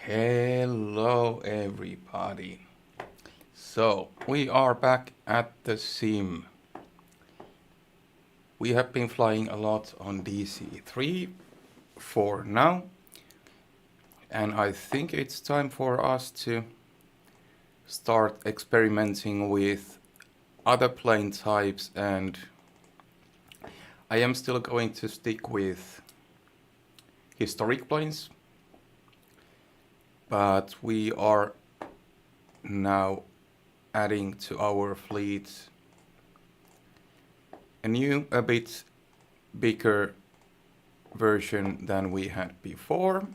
Hello everybody. So we are back at the sim. We have been flying a lot on DC-3 for now, and I think it's time for us to start experimenting with other plane types, and I am still going to stick with historic planes, but we are now adding to our fleet a new, a bit bigger version than we had before.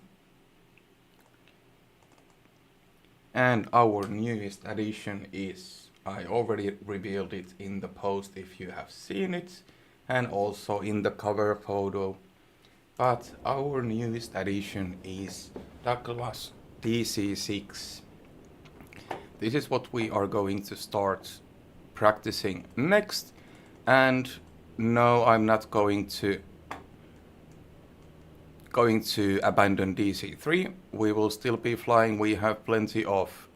And our newest addition is, I already revealed it in the post if you have seen it, and also in the cover photo, but our newest addition is Douglas DC-6. This is what we are going to start practicing next. And no, I'm not going to abandon DC-3. We will still be flying. We have plenty of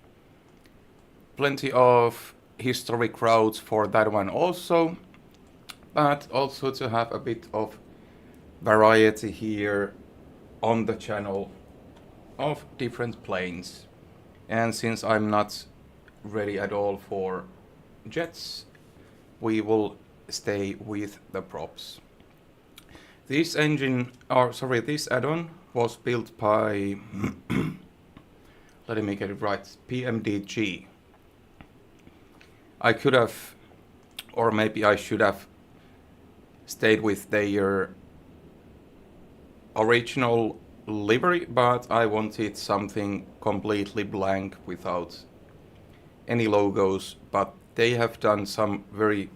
historic routes for that one also, but also to have a bit of variety here on the channel of different planes. And since I'm not ready at all for jets, we will stay with the props. This add-on was built by let me get it right, PMDG. I could have, or maybe I should have, stayed with their original livery, but I wanted something completely blank without any logos, but they have done some very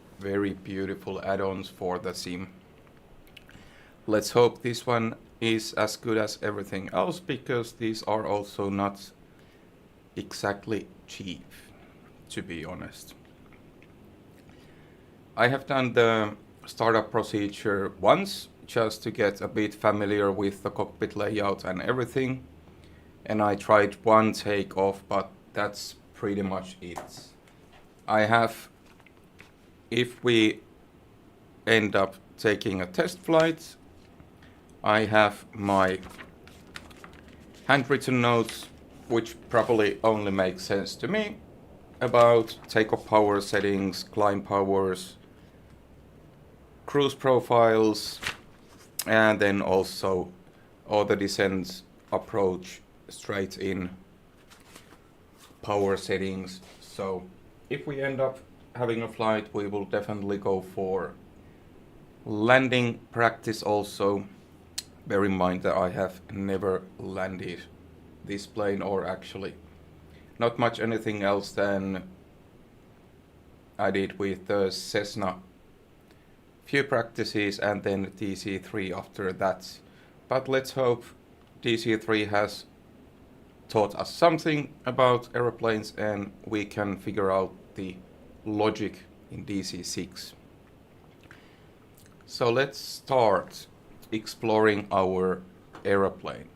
beautiful add-ons for the sim. Let's hope this one is as good as everything else, because these are also not exactly cheap, to be honest. I have done the startup procedure once, just to get a bit familiar with the cockpit layout and everything, and I tried one takeoff, but that's pretty much it. I have, if we end up taking a test flight, I have my handwritten notes, which probably only make sense to me, about takeoff power settings, climb powers, cruise profiles, and then also all the descent approach straight in power settings. So if we end up having a flight, we will definitely go for landing practice also. Bear in mind that I have never landed this plane, or actually not much anything else than I did with the Cessna. Few practices and then DC-3 after that. But let's hope DC-3 has taught us something about aeroplanes and we can figure out the logic in DC-6. So let's start exploring our aeroplane.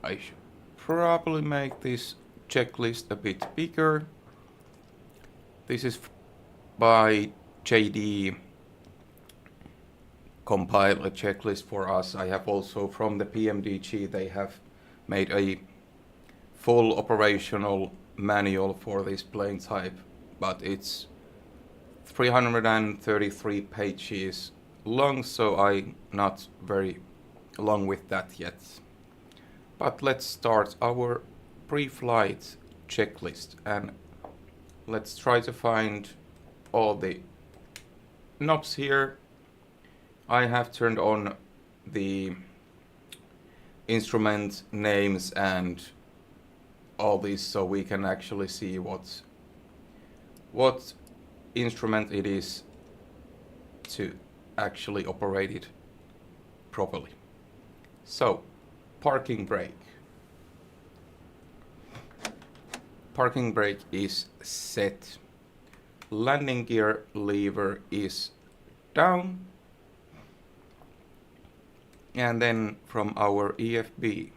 I should probably make this checklist a bit bigger. This is by JD compile a checklist for us. I have also from the PMDG, they have made a full operational manual for this plane type, but it's 333 pages long, so I'm not very long with that yet. But let's start our pre-flight checklist and let's try to find all the knobs here. I have turned on the instrument names and all these, so we can actually see what instrument it is to actually operate it properly. So, parking brake. Parking brake is set. Landing gear lever is down. And then from our EFB,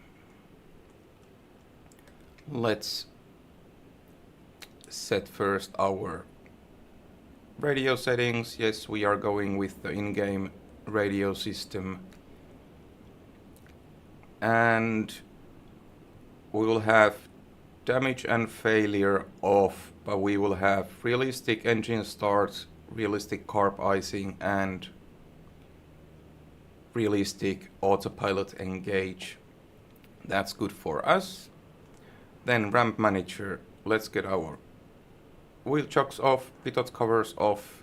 Let's set first our radio settings. Yes, we are going with the in-game radio system. And we will have damage and failure off, but we will have realistic engine starts, realistic carb icing, and realistic autopilot engage. That's good for us. Then ramp manager, let's get our wheel chocks off, pitot covers off,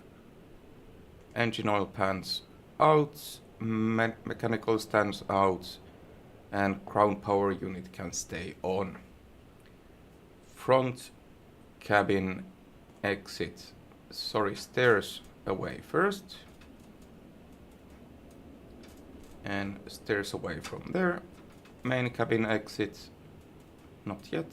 engine oil pans out, mechanical stands out, and ground power unit can stay on. Front cabin exit, stairs away first, and stairs away from there. Main cabin exit, not yet.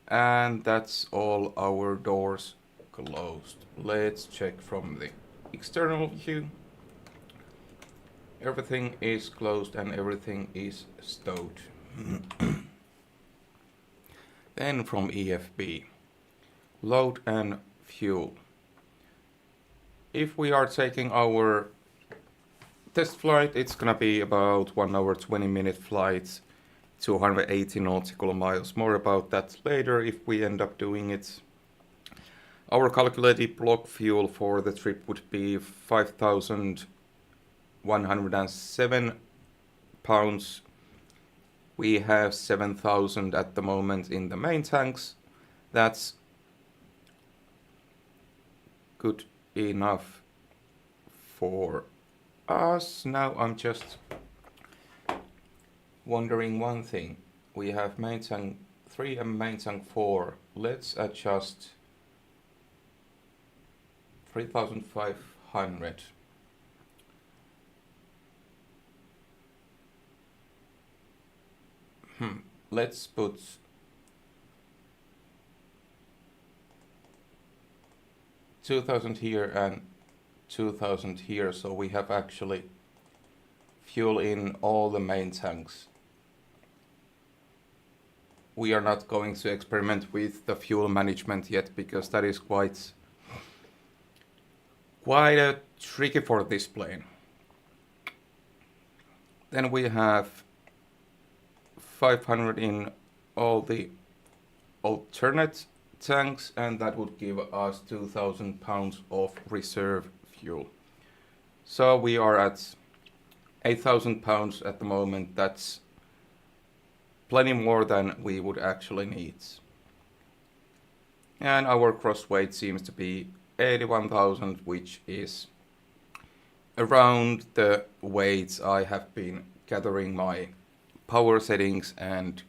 And that's all our doors closed. Let's check from the external view. Everything is closed and everything is stowed. Then from EFB, load and fuel. If we are taking our test flight, it's gonna be about 1 hour 20-minute flight, 280 nautical miles. More about that later if we end up doing it. Our calculated block fuel for the trip would be 5,107 pounds. We have 7,000 at the moment in the main tanks. That's good enough for us. Now I'm just wondering one thing. We have main tank 3 and main tank 4. Let's adjust 3,500. Let's put 2,000 here and 2,000 here, so we have actually fuel in all the main tanks. We are not going to experiment with the fuel management yet because that is quite tricky for this plane. Then we have 500 in all the alternate tanks, and that would give us 2,000 pounds of reserve fuel. So we are at 8,000 pounds at the moment. That's plenty more than we would actually need. And our cross weight seems to be 81,000, which is around the weights I have been gathering my power settings and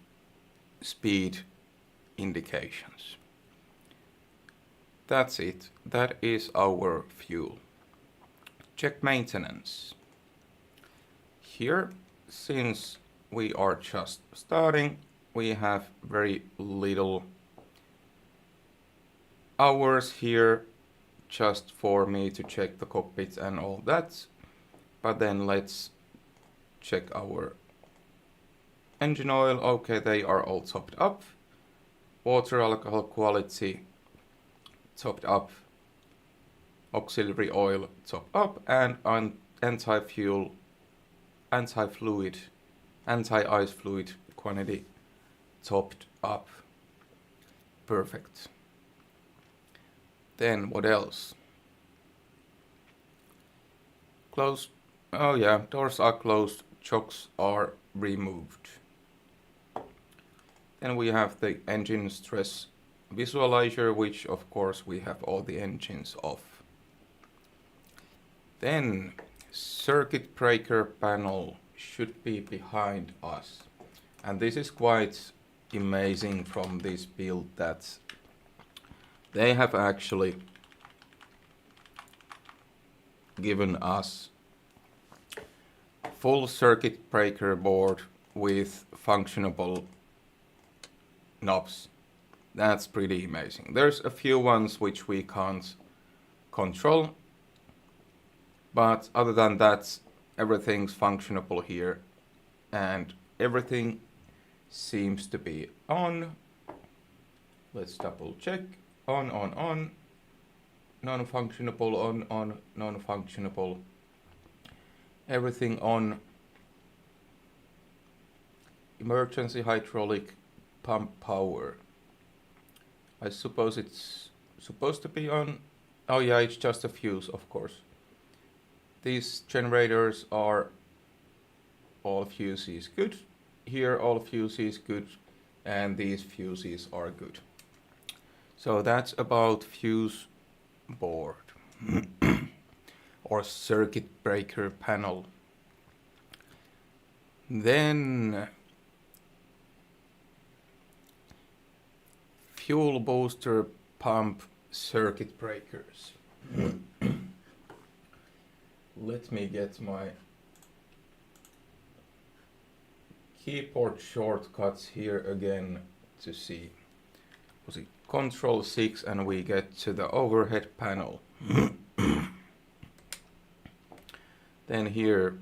speed indications. That's it. That is our fuel. Check maintenance. Here, since we are just starting, we have very little hours here just for me to check the cockpit and all that. But then let's check our engine oil. Okay, they are all topped up. Water alcohol quality topped up. Auxiliary oil topped up, and anti-fuel, anti-fluid, anti-ice fluid quantity topped up. Perfect. Then what else? Closed. Oh yeah, doors are closed, chocks are removed. Then we have the engine stress visualizer, which of course we have all the engines off. Then circuit breaker panel should be behind us. And this is quite amazing from this build that they have actually given us full circuit breaker board with functionable knobs. That's pretty amazing. There's a few ones which we can't control, but other than that, everything's functionable here, and everything seems to be on. Let's double check. On, non-functionable, on, non-functionable. Everything on. Emergency hydraulic pump power. I suppose it's supposed to be on. Oh yeah, it's just a fuse, of course. These generators are all fuses good. Here all fuses good, and these fuses are good. So that's about fuse board or circuit breaker panel. Then fuel booster pump circuit breakers. Let me get my keyboard shortcuts here again to see. Was it Control 6 and we get to the overhead panel. Then here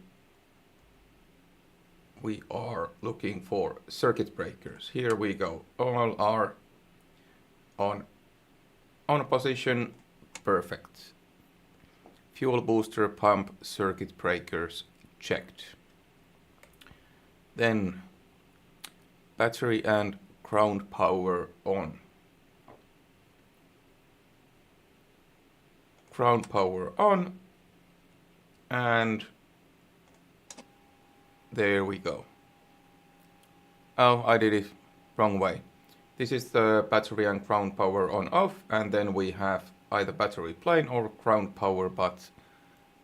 we are looking for circuit breakers. Here we go. All are on position. Perfect. Fuel booster pump circuit breakers checked. Then battery and ground power on. Ground power on, and there we go. Oh, I did it wrong way. This is the battery and ground power on off, and then we have either battery plain or ground power, but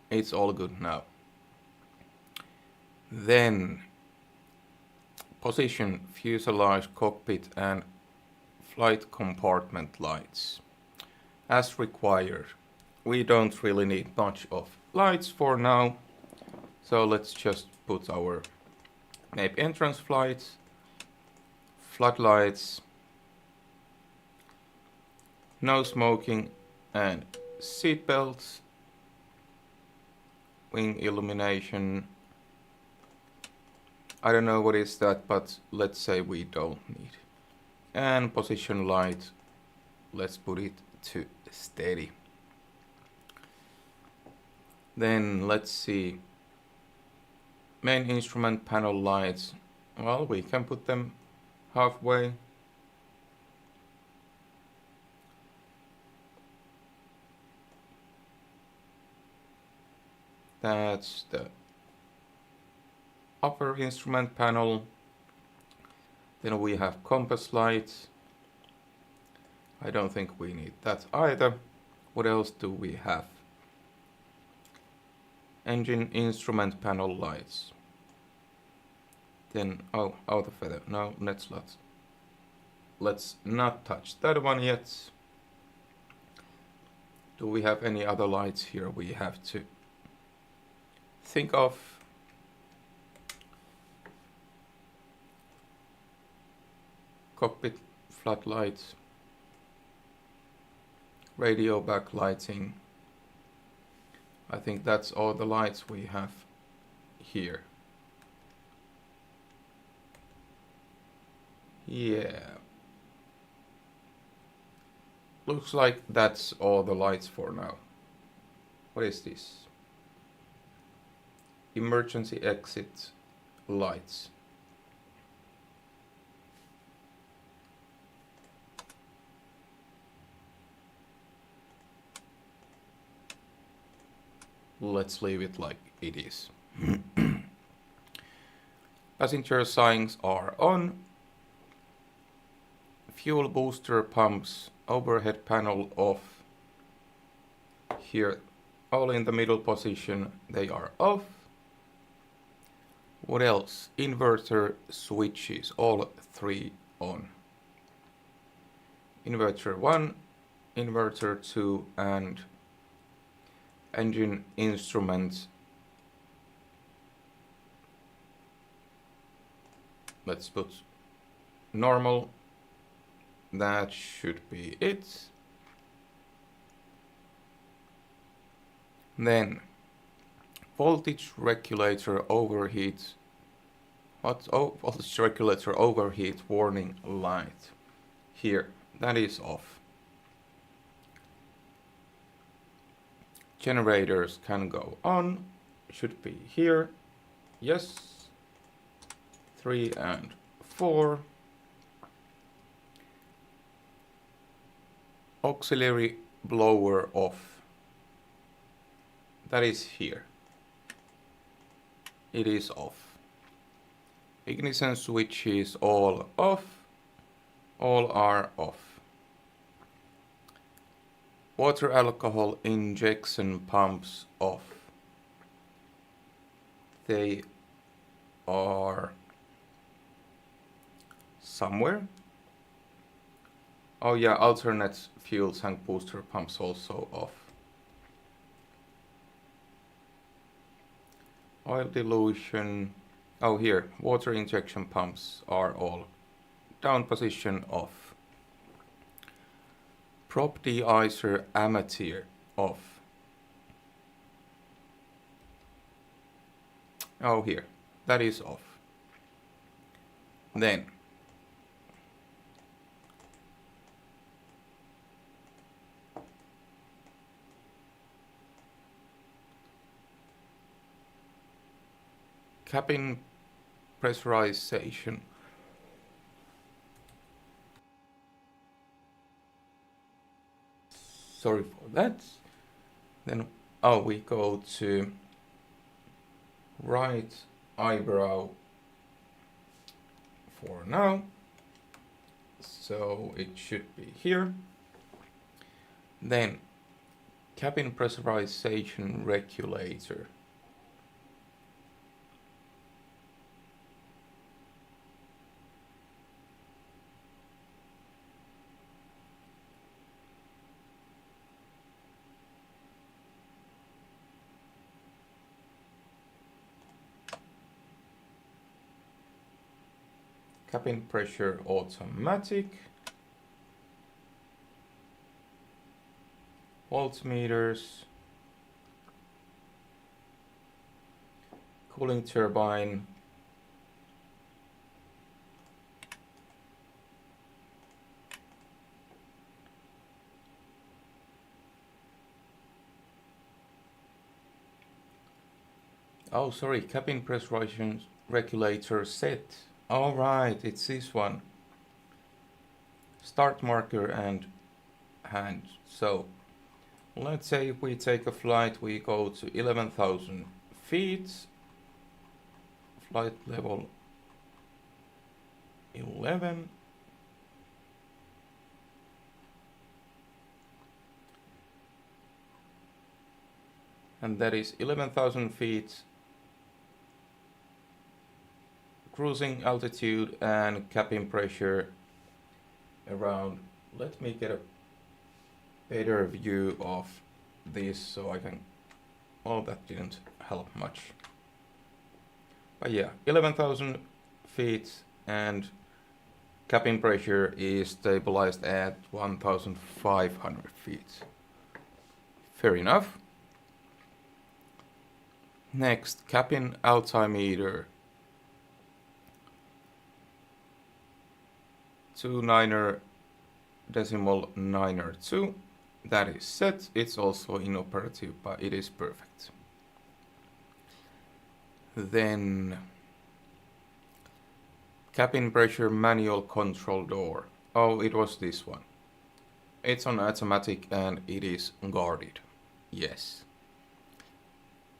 it's all good now. Then position, fuselage, cockpit and flight compartment lights as required. We don't really need much of lights for now, so let's just put our maybe entrance flights, floodlights, no smoking and seat belts, wing illumination. I don't know what is that, but let's say we don't need. And position light, let's put it to steady. Then let's see, main instrument panel lights, well, we can put them halfway. That's the upper instrument panel. Then we have compass lights. I don't think we need that either. What else do we have? Engine instrument panel lights. Then, oh, outer feather. No, let's not touch that one yet. Do we have any other lights here we have to think of? Cockpit floodlights, radio backlighting. I think that's all the lights we have here. Yeah. Looks like that's all the lights for now. What is this? Emergency exit lights. Let's leave it like it is. Passenger signs are on. Fuel booster pumps, overhead panel off. Here, all in the middle position, they are off. What else? Inverter switches, all three on. Inverter 1, inverter 2, and engine instruments. Let's put normal, that should be it. Then voltage regulator overheat. What? Oh, voltage regulator overheat warning light. Here, that is off. Generators can go on. Should be here. Yes. 3 and 4. Auxiliary blower off. That is here. It is off. Ignition switch is all off. All are off. Water alcohol injection pumps off. They are somewhere. Oh yeah, alternate fuel tank booster pumps also off. Oil dilution. Oh here, water injection pumps are all down position off. Prop de-icer amateur off. Oh here, that is off. Then cabin pressurization. Sorry for that. Then, we go to right eyebrow for now. So it should be here. Then, cabin pressurization regulator. Cabin pressure automatic. Voltmeters. Cooling turbine. Oh, sorry, cabin pressurization regulator set. All right, it's this one. Start marker and hand. So let's say if we take a flight, we go to 11,000 feet. Flight level 11. And that is 11,000 feet. Cruising altitude and cabin pressure around. Let me get a better view of this so I can. Well, that didn't help much. But yeah, 11,000 feet and cabin pressure is stabilized at 1,500 feet. Fair enough. Next, cabin altimeter. 29.902. That is set. It's also inoperative, but it is perfect. Then cabin pressure manual control door. Oh, it was this one. It's on automatic and it is guarded. Yes.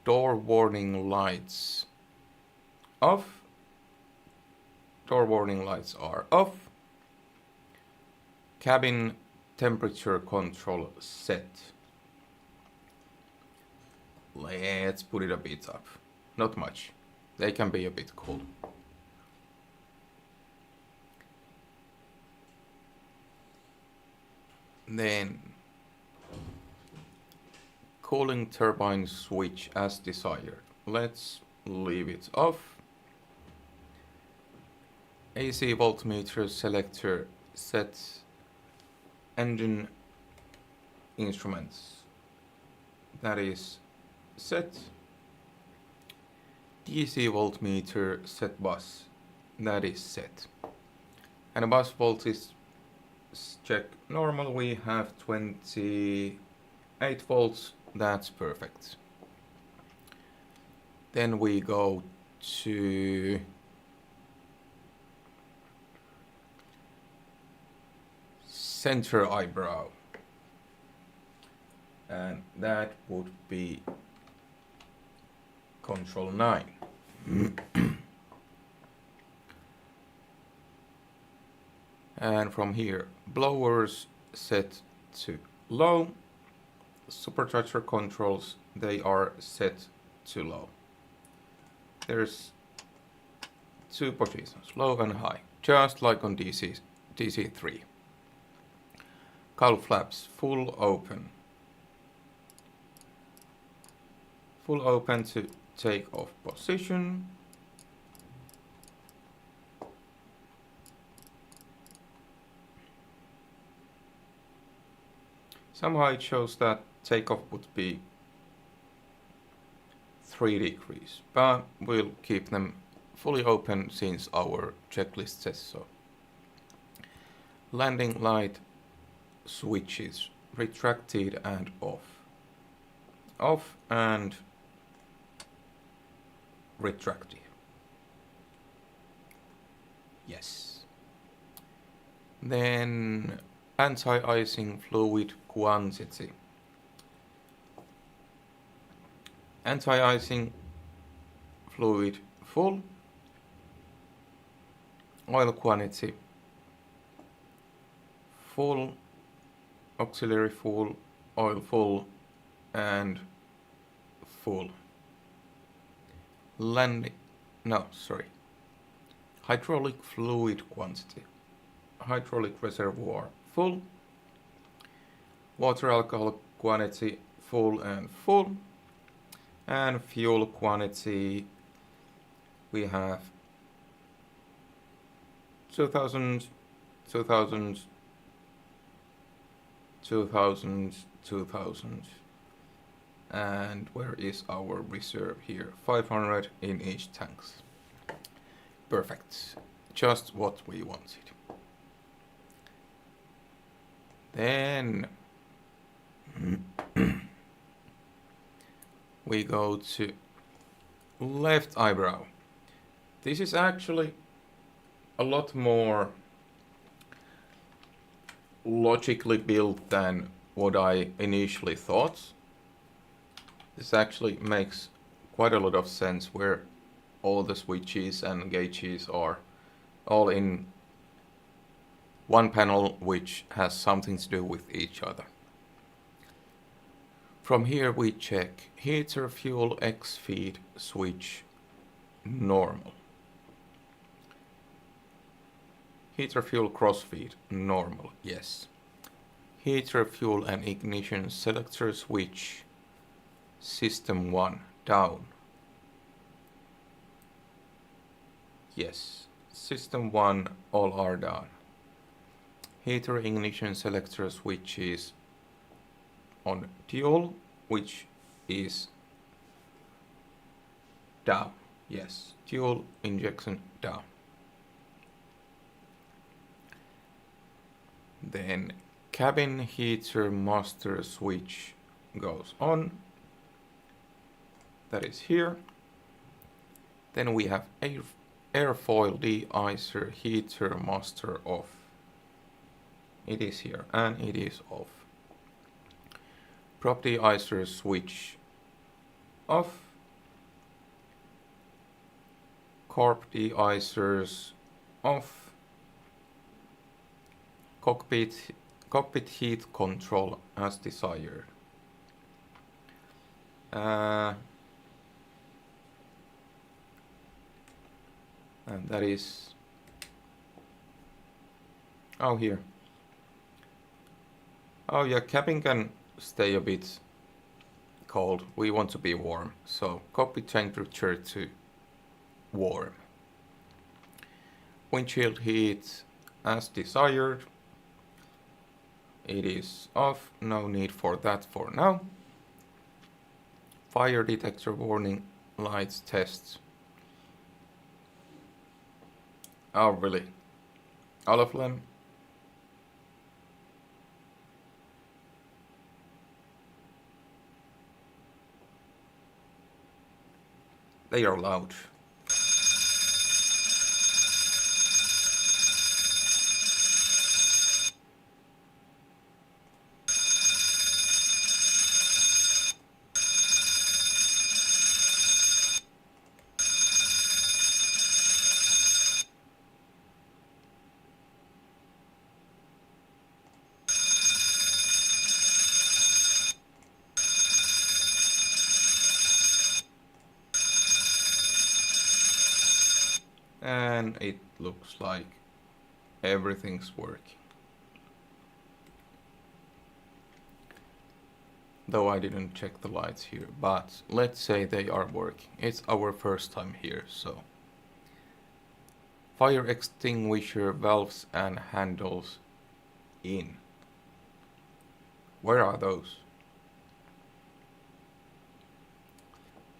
Door warning lights off. Door warning lights are off. Cabin temperature control set. Let's put it a bit up. Not much. They can be a bit cool. Then cooling turbine switch as desired. Let's leave it off. AC voltmeter selector set engine instruments, that is set. DC voltmeter set bus, that is set. And a bus voltage check normal, we have 28 volts, that's perfect. Then we go to center eyebrow, and that would be control 9. And from here, blowers set to low, supercharger controls, they are set to low. There's two positions, low and high, just like on DC-3. Cowl flaps full open. Full open to take off position. Somehow it shows that takeoff would be 3 degrees, but we'll keep them fully open since our checklist says so. Landing light switches retracted and off. Off and retracted. Yes. Then anti-icing fluid quantity. Anti-icing fluid full. Oil quantity full. Auxiliary full. Oil full. And full. Hydraulic fluid quantity. Hydraulic reservoir full. Water alcohol quantity full and full. And fuel quantity, we have 2000, 2000, 2000, 2000. And where is our reserve here? 500 in each tanks. Perfect. Just what we wanted. Then we go to left eyebrow. This is actually a lot more logically built than what I initially thought. This actually makes quite a lot of sense where all the switches and gauges are all in one panel which has something to do with each other. From here we check heater fuel X feed switch normal. Heater fuel crossfeed normal, yes. Heater fuel and ignition selector switch system 1 down. Yes, system 1 all are down. Heater ignition selector switch is on dual, which is down. Yes, dual injection down. Then cabin heater master switch goes on. That is here. Then we have airfoil de-icer heater master off. It is here and it is off. Prop de-icer switch off. Corp de-icers off. Cockpit heat control as desired. And that is here. Oh yeah, cabin can stay a bit cold. We want to be warm, so cockpit temperature to warm. Windshield heat as desired. It is off, no need for that for now. Fire detector warning lights tests. Oh really? All of them? They are loud. And it looks like everything's working. Though I didn't check the lights here, but let's say they are working. It's our first time here, so. Fire extinguisher valves and handles in. Where are those?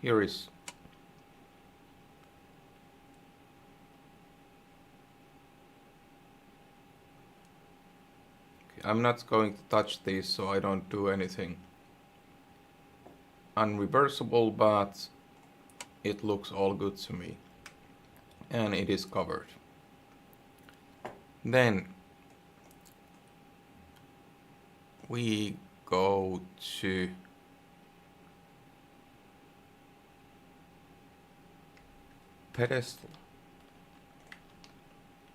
Here is. Okay, I'm not going to touch these so I don't do anything unreversible, but it looks all good to me. And it is covered. Then we go to pedestal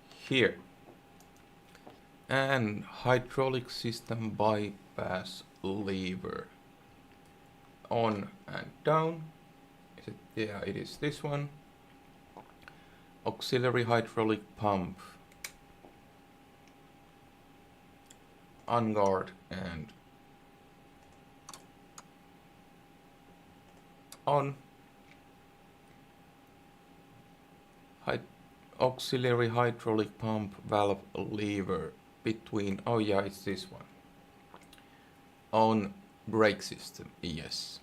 here and hydraulic system bypass lever on and down. Is it? Yeah, it is this one. Auxiliary hydraulic pump on guard and on. Auxiliary hydraulic pump valve lever between, oh yeah, it's this one. On brake system, yes.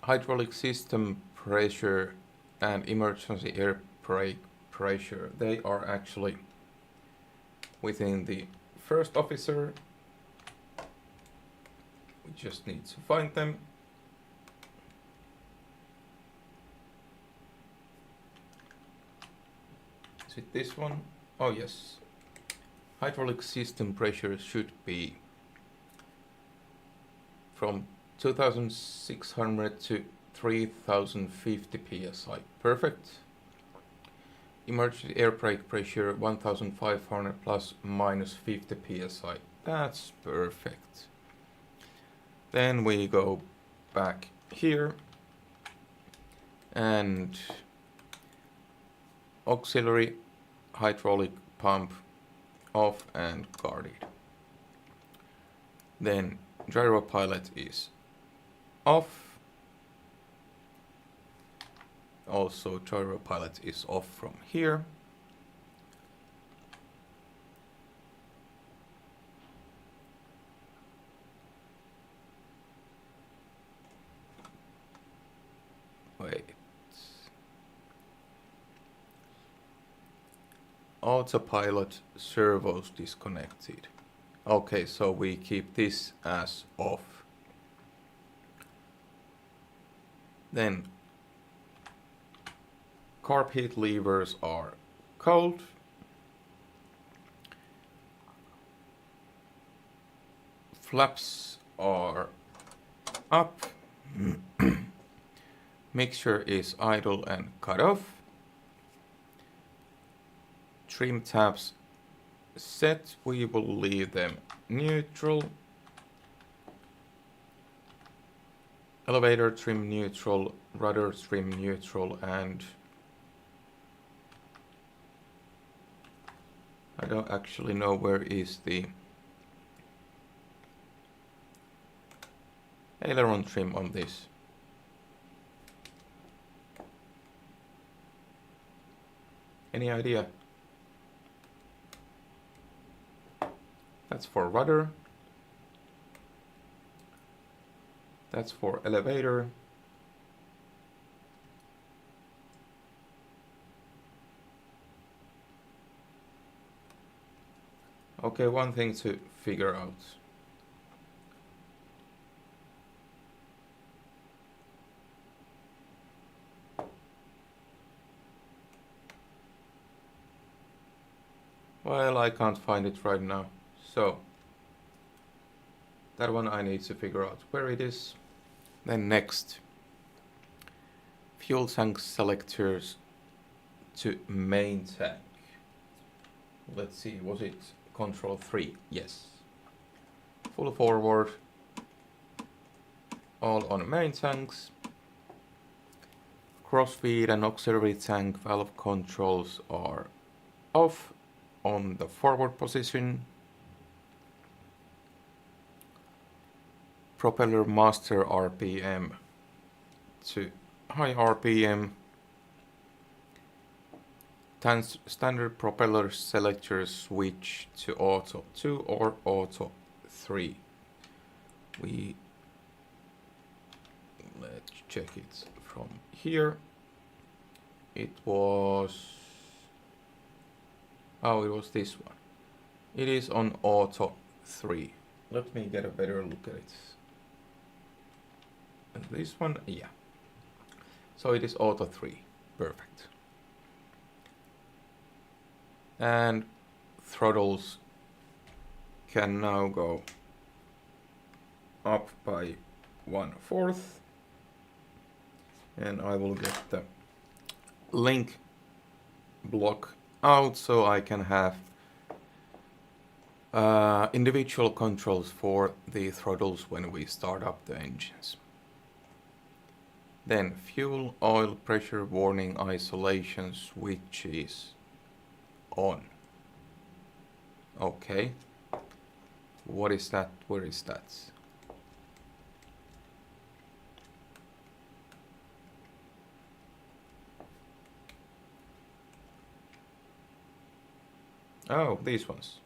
Hydraulic system pressure and emergency air brake pressure, they are actually within the first officer. We just need to find them. Is it this one? Oh yes. Hydraulic system pressure should be from 2600 to 3050 psi. Perfect. Emergency air brake pressure 1500 plus minus 50 psi. That's perfect. Then we go back here and auxiliary hydraulic pump off and guarded. Then gyro pilot is off. Also gyro pilot is off from here. Wait. Autopilot servos disconnected. Okay, so we keep this as off. Then carb heat levers are cold. Flaps are up. Mixture is idle and cut off. Trim tabs set, we will leave them neutral. Elevator trim neutral, rudder trim neutral, and I don't actually know where is the aileron trim on this. Any idea? That's for rudder. That's for elevator. Okay, one thing to figure out. Well, I can't find it right now. So, that one I need to figure out where it is. Then next, fuel tank selectors to main tank. Let's see, was it control 3? Yes. Full forward, all on main tanks. Crossfeed and auxiliary tank valve controls are off on the forward position. Propeller master RPM to high RPM. Standard propeller selector switch to auto 2 or auto 3. Let's check it from here. It was this one. It is on auto 3. Let me get a better look at it. And this one, yeah. So it is auto 3. Perfect. And throttles can now go up by 1/4. And I will get the link block out so I can have individual controls for the throttles when we start up the engines. Then fuel oil pressure warning isolation switch is on. Okay. What is that? Where is that? Oh, these ones.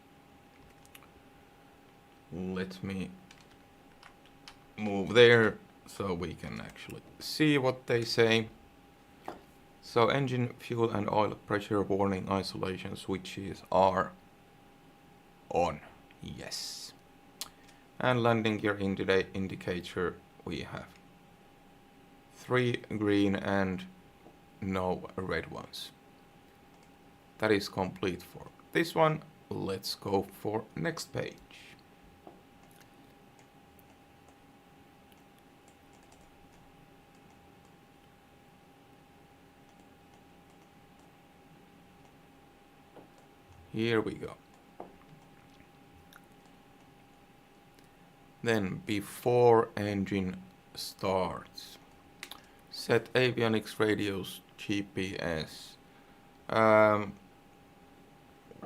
Let me move there so we can actually see what they say. So engine fuel and oil pressure warning isolation switches are on. Yes. And landing gear indicator, we have 3 green and no red ones. That is complete for this one. Let's go for next page. Here we go. Then before engine starts, set avionics radios GPS.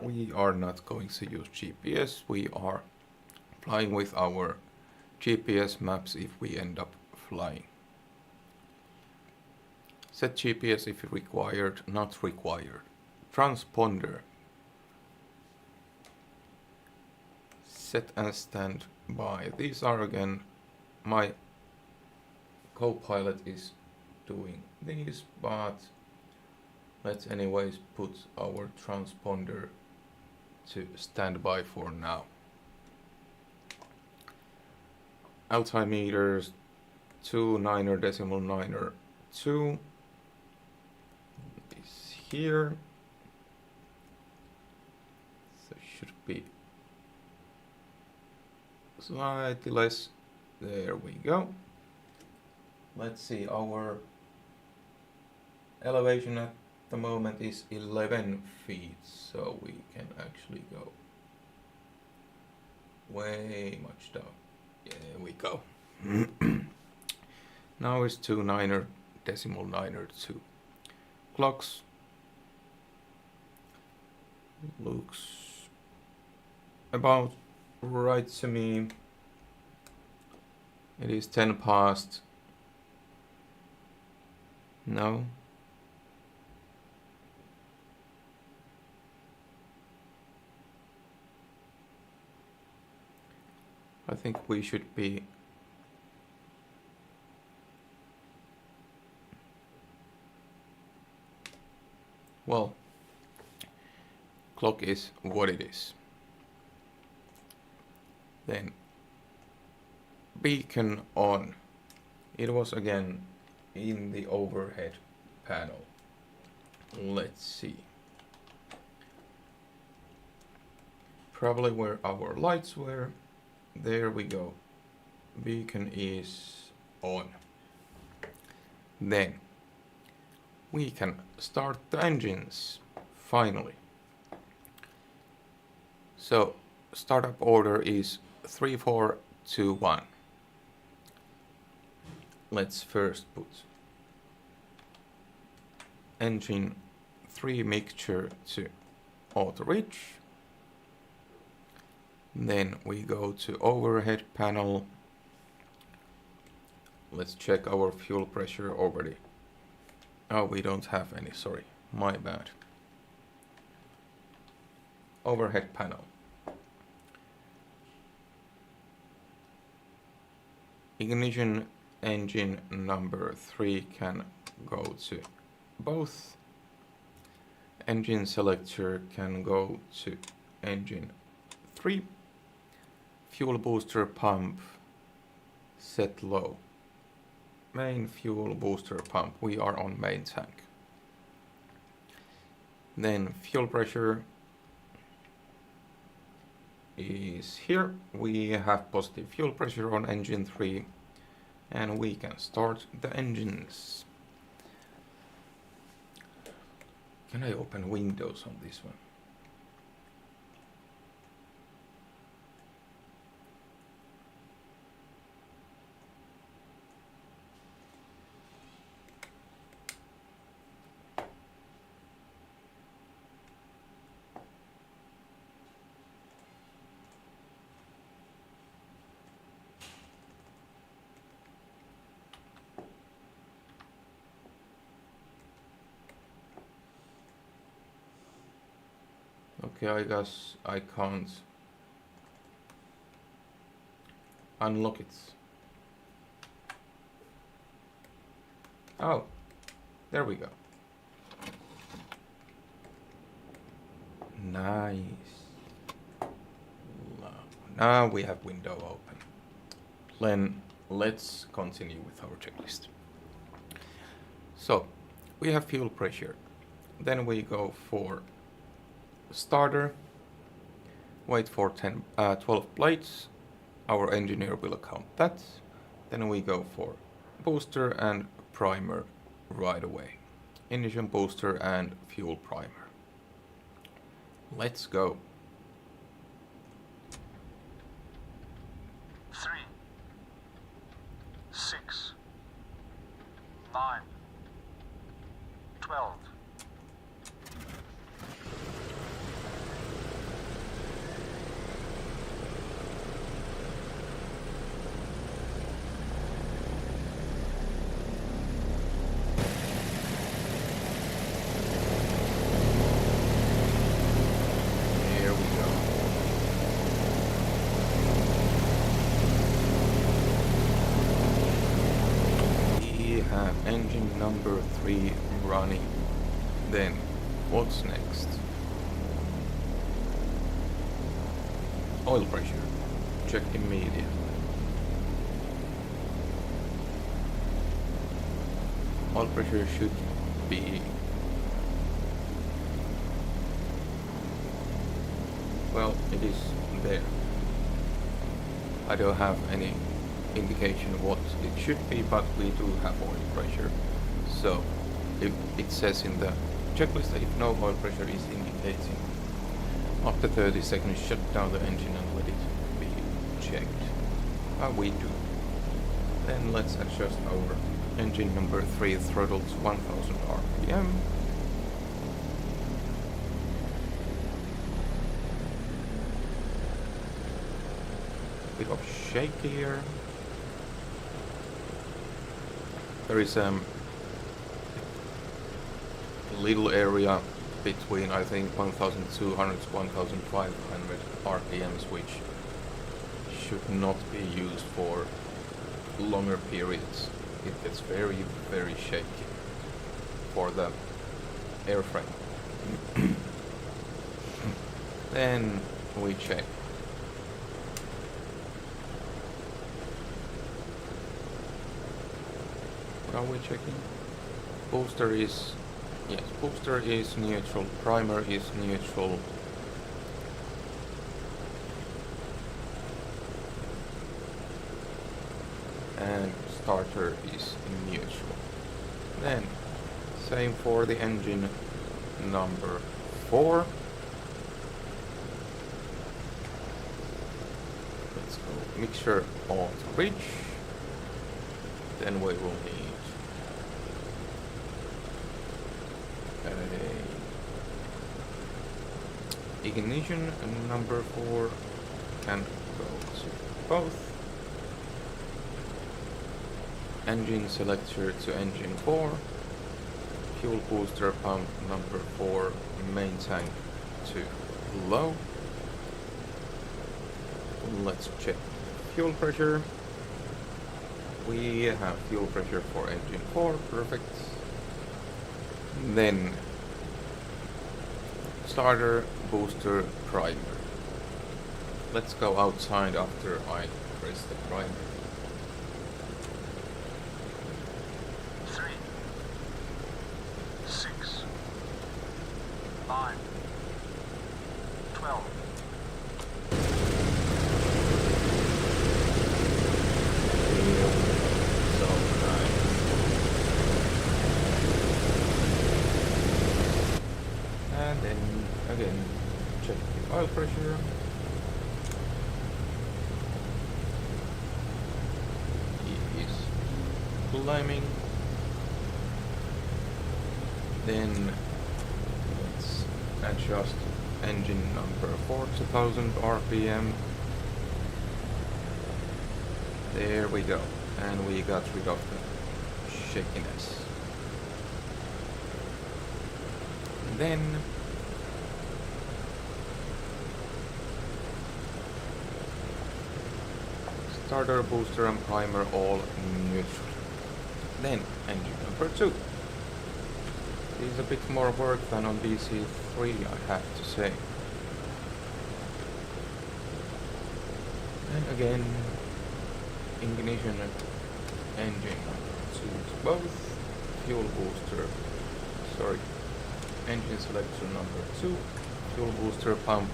We are not going to use GPS. We are flying with our GPS maps if we end up flying. Set GPS if required, not required. Transponder. Set and stand by. These are again, my co-pilot is doing these, but let's anyways put our transponder to standby for now. Altimeters 2.9.2 is here. So should be slightly less. There we go. Let's see, our elevation at the moment is 11 feet, so we can actually go way much down. There we go. Now it's 2.9.2. Clocks looks about right to me. It is 10 past. No. I think we should be well, clock is what it is. Then beacon on. It was again in the overhead panel. Let's see. Probably where our lights were. There we go. Beacon is on. Then we can start the engines finally. So startup order is 3421. Let's first put engine 3 mixture to auto reach. Then we go to overhead panel. Let's check our fuel pressure already. Oh, we don't have any, sorry, my bad. Overhead panel. Ignition engine number 3 can go to both. Engine selector can go to engine 3. Fuel booster pump set low. Main fuel booster pump, we are on main tank. Then fuel pressure is here. We have positive fuel pressure on engine 3 and we can start the engines. Can I open windows on this one? Okay, I guess I can't unlock it. Oh, there we go. Nice. Now we have window open. Then let's continue with our checklist. So we have fuel pressure. Then we go for starter, wait for 12 plates, our engineer will count that. Then we go for booster and primer right away. Ignition booster and fuel primer. Let's go. 3, 6, 9, 12. Engine number 3 running. Then what's next? Oil pressure. Check immediately. Oil pressure should be, well, it is there. I don't have any indication what it should be, but we do have oil pressure. So if it says in the checklist that if no oil pressure is indicating, after 30 seconds shut down the engine and let it be checked. We do. Then let's adjust our engine number 3 throttle to 1000 RPM. Bit of shake here. There is a little area between, I think, 1200 to 1500 RPMs, which should not be used for longer periods. It gets very, very shaky for the airframe. Then we check. What are we checking? Booster is, yes, booster is neutral, primer is neutral. And starter is neutral. Then, same for the engine number 4. Let's go mixture on reach. Then we will need ignition number 4 can go to both. Engine selector to engine 4. Fuel booster pump number 4, main tank to low. Let's check fuel pressure. We have fuel pressure for engine 4, perfect. Then starter, booster, primer. Let's go outside after I press the primer. 3, 6, 9, 12. So nice. And then again check the oil pressure. It is climbing. Then let's adjust engine number 4 to 1000 RPM. There we go. And we got rid of the shakiness. Then starter, booster and primer all neutral. Then engine number 2. This is a bit more work than on DC-3, I have to say. And again, ignition engine number 2 to both. Fuel booster, sorry, engine selector number 2. Fuel booster pump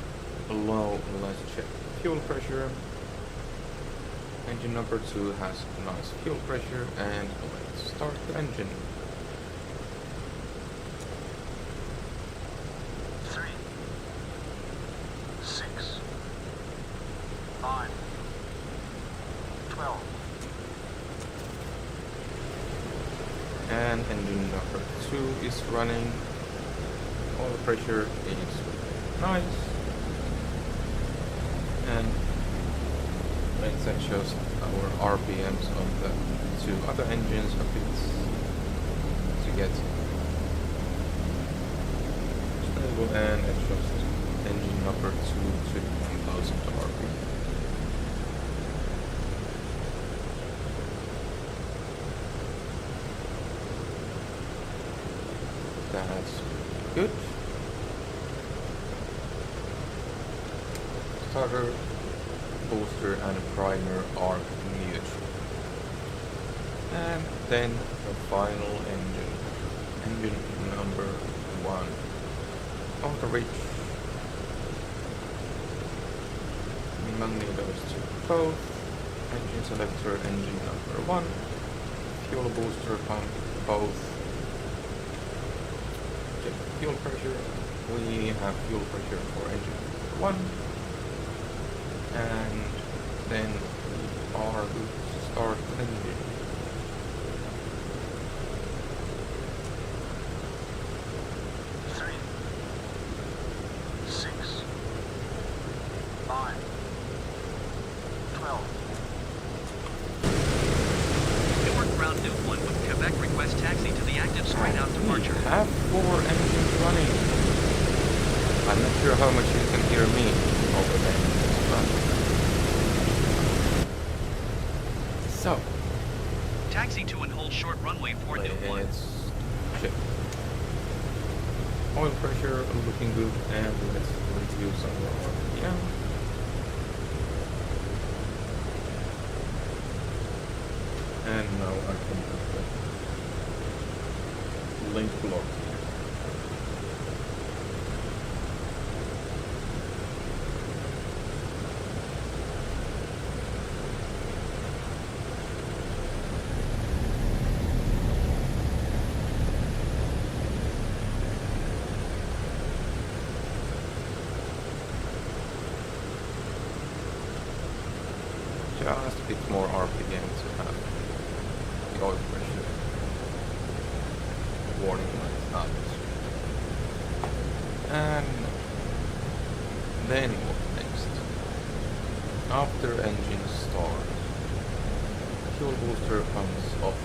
low. Let's check fuel pressure. Engine number 2 has a nice fuel pressure, and let's start the engine. 3, 6, 9, 12. And engine number 2 is running. Oil pressure is nice. And let's adjust our RPMs on the 2 other engines a bit to get stable, and adjust engine number 2 to 1000 RPM. That's good. Starter, booster and primer are neutral. And then the final engine. Engine number 1. On the reach. Magnetos to both. Engine selector, engine number 1. Fuel booster pump, both. Check fuel pressure. We have fuel pressure for engine number 1. And then we are good to start the engine. Have 4 engines running. I'm not sure how much you can hear me over there, but So, Taxi to and hold short runway 421. let's check. Oil pressure looking good, and let's reduce our RPM. And now I can put the link block here. Just a bit more RPM to have the oil pressure warning light out. And then what next? After engine start, fuel booster comes off.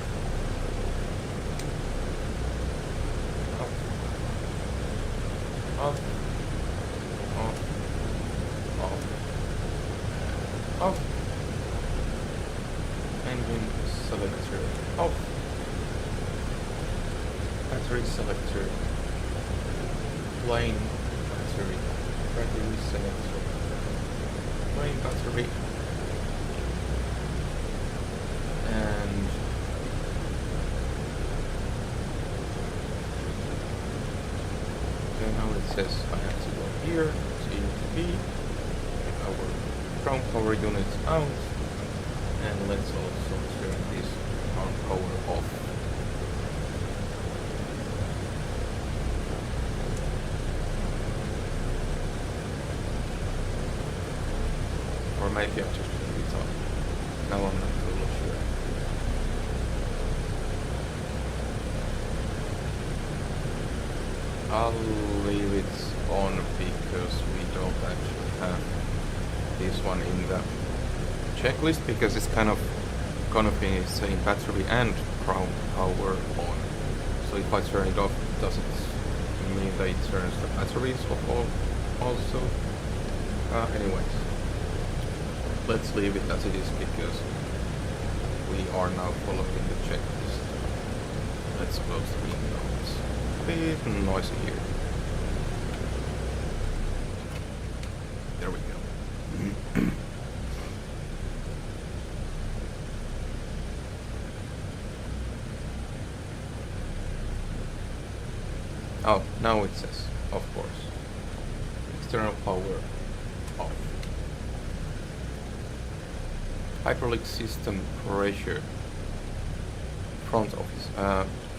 Off. Off. Off. Off. Off. Engine selector off. Battery selector. Plain battery. Battery selector. Plain battery. And okay, now it says I have to go here to B. Our ground power unit out. And let's also turn this on power off. Or maybe I'll just leave it on. Now I'm not totally sure. I'll leave it on because we don't actually have this one in the checklist, because it's kind of gonna be saying battery and ground power on. So if I turn it off, does it mean that it turns the batteries off also? Anyways, let's leave it as it is because we are now following the checklist. Let's close the window. It's a bit noisy here. There we go. Oh, now it says, of course, external power off. Hydraulic system pressure, front office,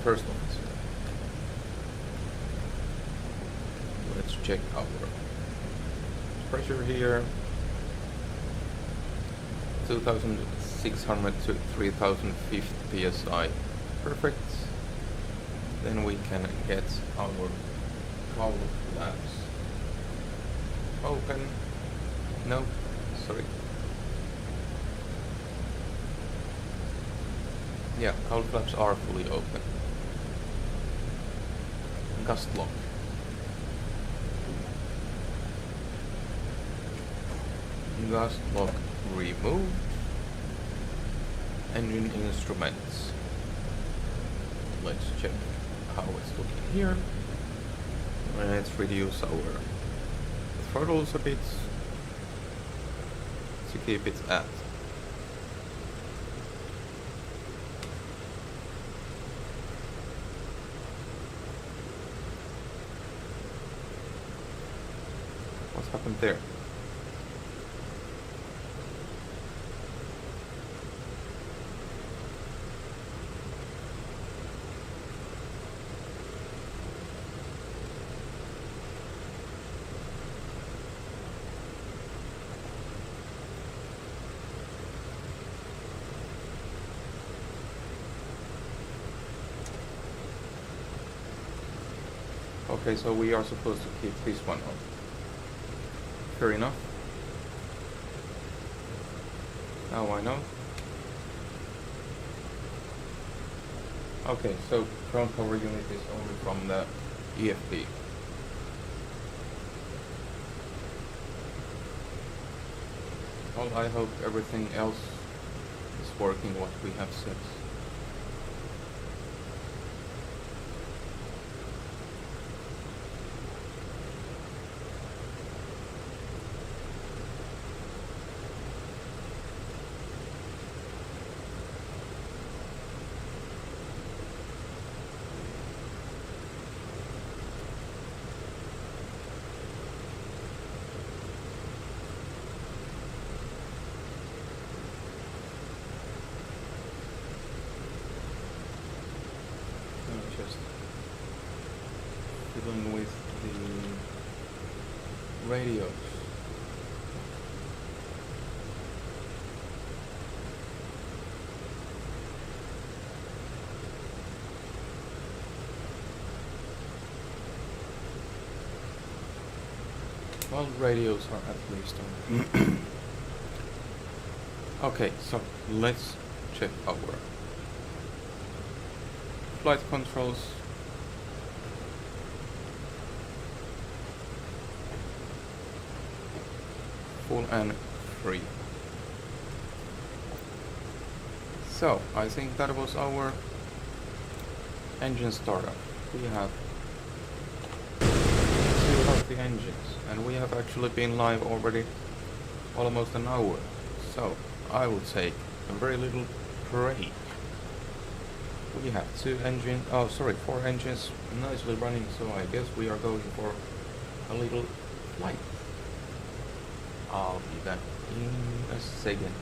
first office. Let's check our pressure here. 2,600 to 3,050 psi. Perfect. Then we can get our valve flaps open. No, sorry. Yeah, valve flaps are fully open. Gust lock. Gust lock removed. Engine instruments. Let's check how it's looking here. Let's reduce our throttles a bit to keep it at. What's happened there? Okay, so we are supposed to keep this one on. Fair enough. Now I know. Okay, so ground power unit is only from the EFD. Well, I hope everything else is is working what we have set. Just fiddling with the radios. Well, radios are at least on. Okay, so let's check our flight controls. Full and free. So I think that was our engine startup. We have two of the engines, and we have actually been live already almost an hour. So I would take a very little break. We have four engines nicely running, so I guess we are going for a little flight. I'll be back in a second.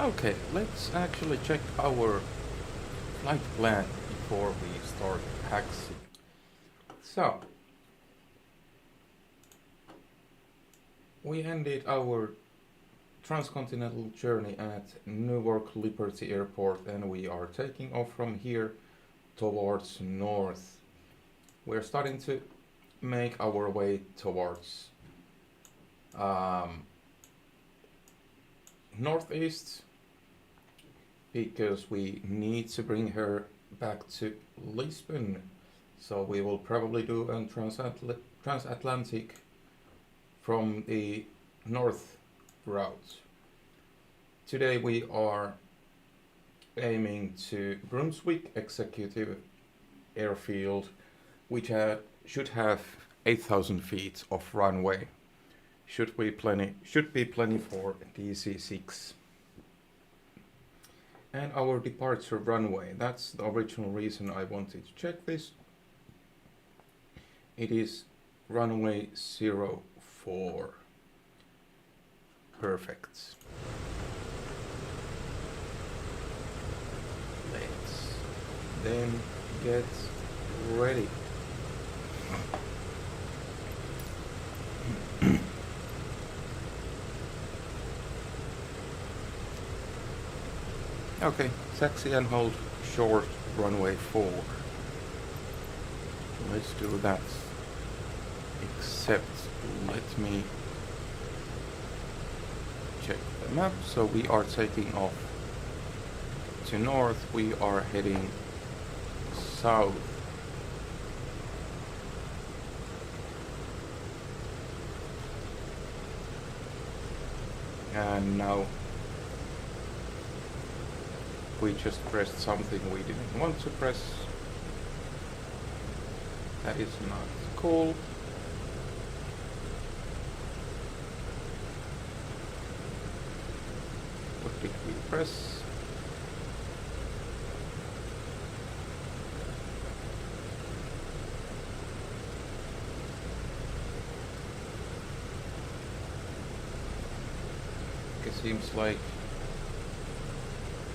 Okay, let's actually check our flight plan before we start taxi. So, we ended our transcontinental journey at Newark Liberty Airport and we are taking off from here towards north. We're starting to make our way towards northeast because we need to bring her back to Lisbon. So we will probably do a transatlantic from the north route. Today we are aiming to Brunswick Executive Airfield, which should have 8,000 feet of runway. Should be plenty for DC-6. And our departure runway, that's the original reason I wanted to check this. It is runway 04. Perfect. Let's then get ready. Okay, taxi and hold short runway 4. Let's do that. Except let me check the map. So we are taking off to north, we are heading south. And now we just pressed something we didn't want to press. That is not cool. What did we press? It seems like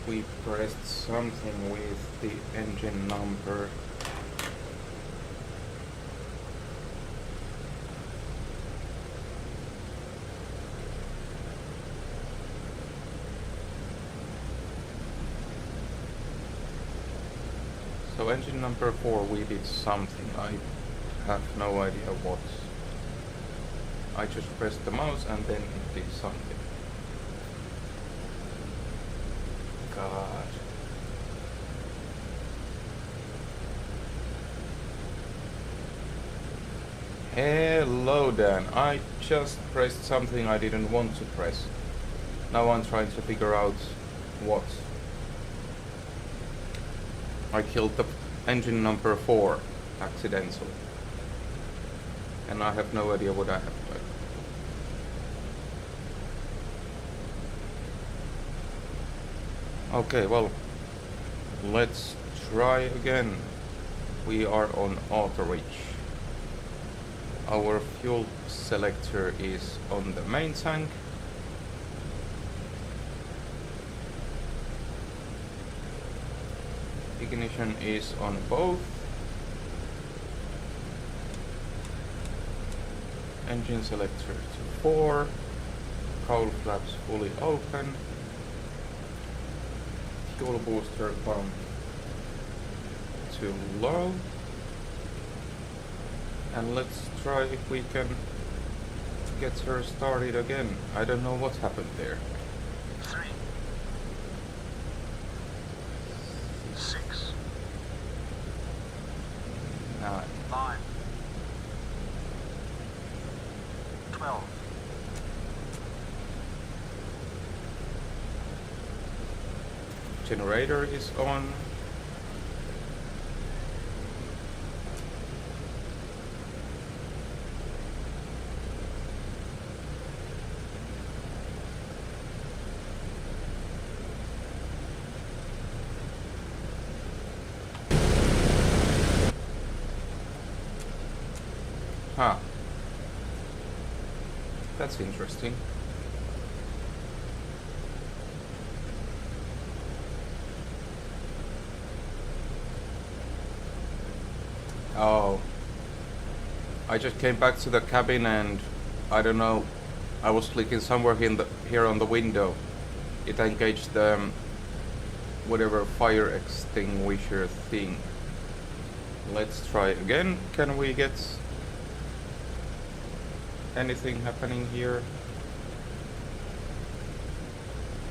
we pressed something with the engine number. So engine number 4 we did something, I have no idea what. I just pressed the mouse and then it did something. God. Hello Dan, I just pressed something I didn't want to press. Now I'm trying to figure out what. I killed the engine number 4 accidentally. And I have no idea what I have done. Okay, well, let's try again. We are on auto reach. Our fuel selector is on the main tank. Ignition is on both. Engine selector to 4. Cowl flaps fully open. Fuel booster pump to low. And let's try if we can get her started again. I don't know what happened there. 3, 6, 9. 9, 12. Generator is on. Huh. That's interesting. Oh, I just came back to the cabin and I don't know. I was clicking somewhere here on the window. It engaged the whatever fire extinguisher thing. Let's try again. Can we get anything happening here?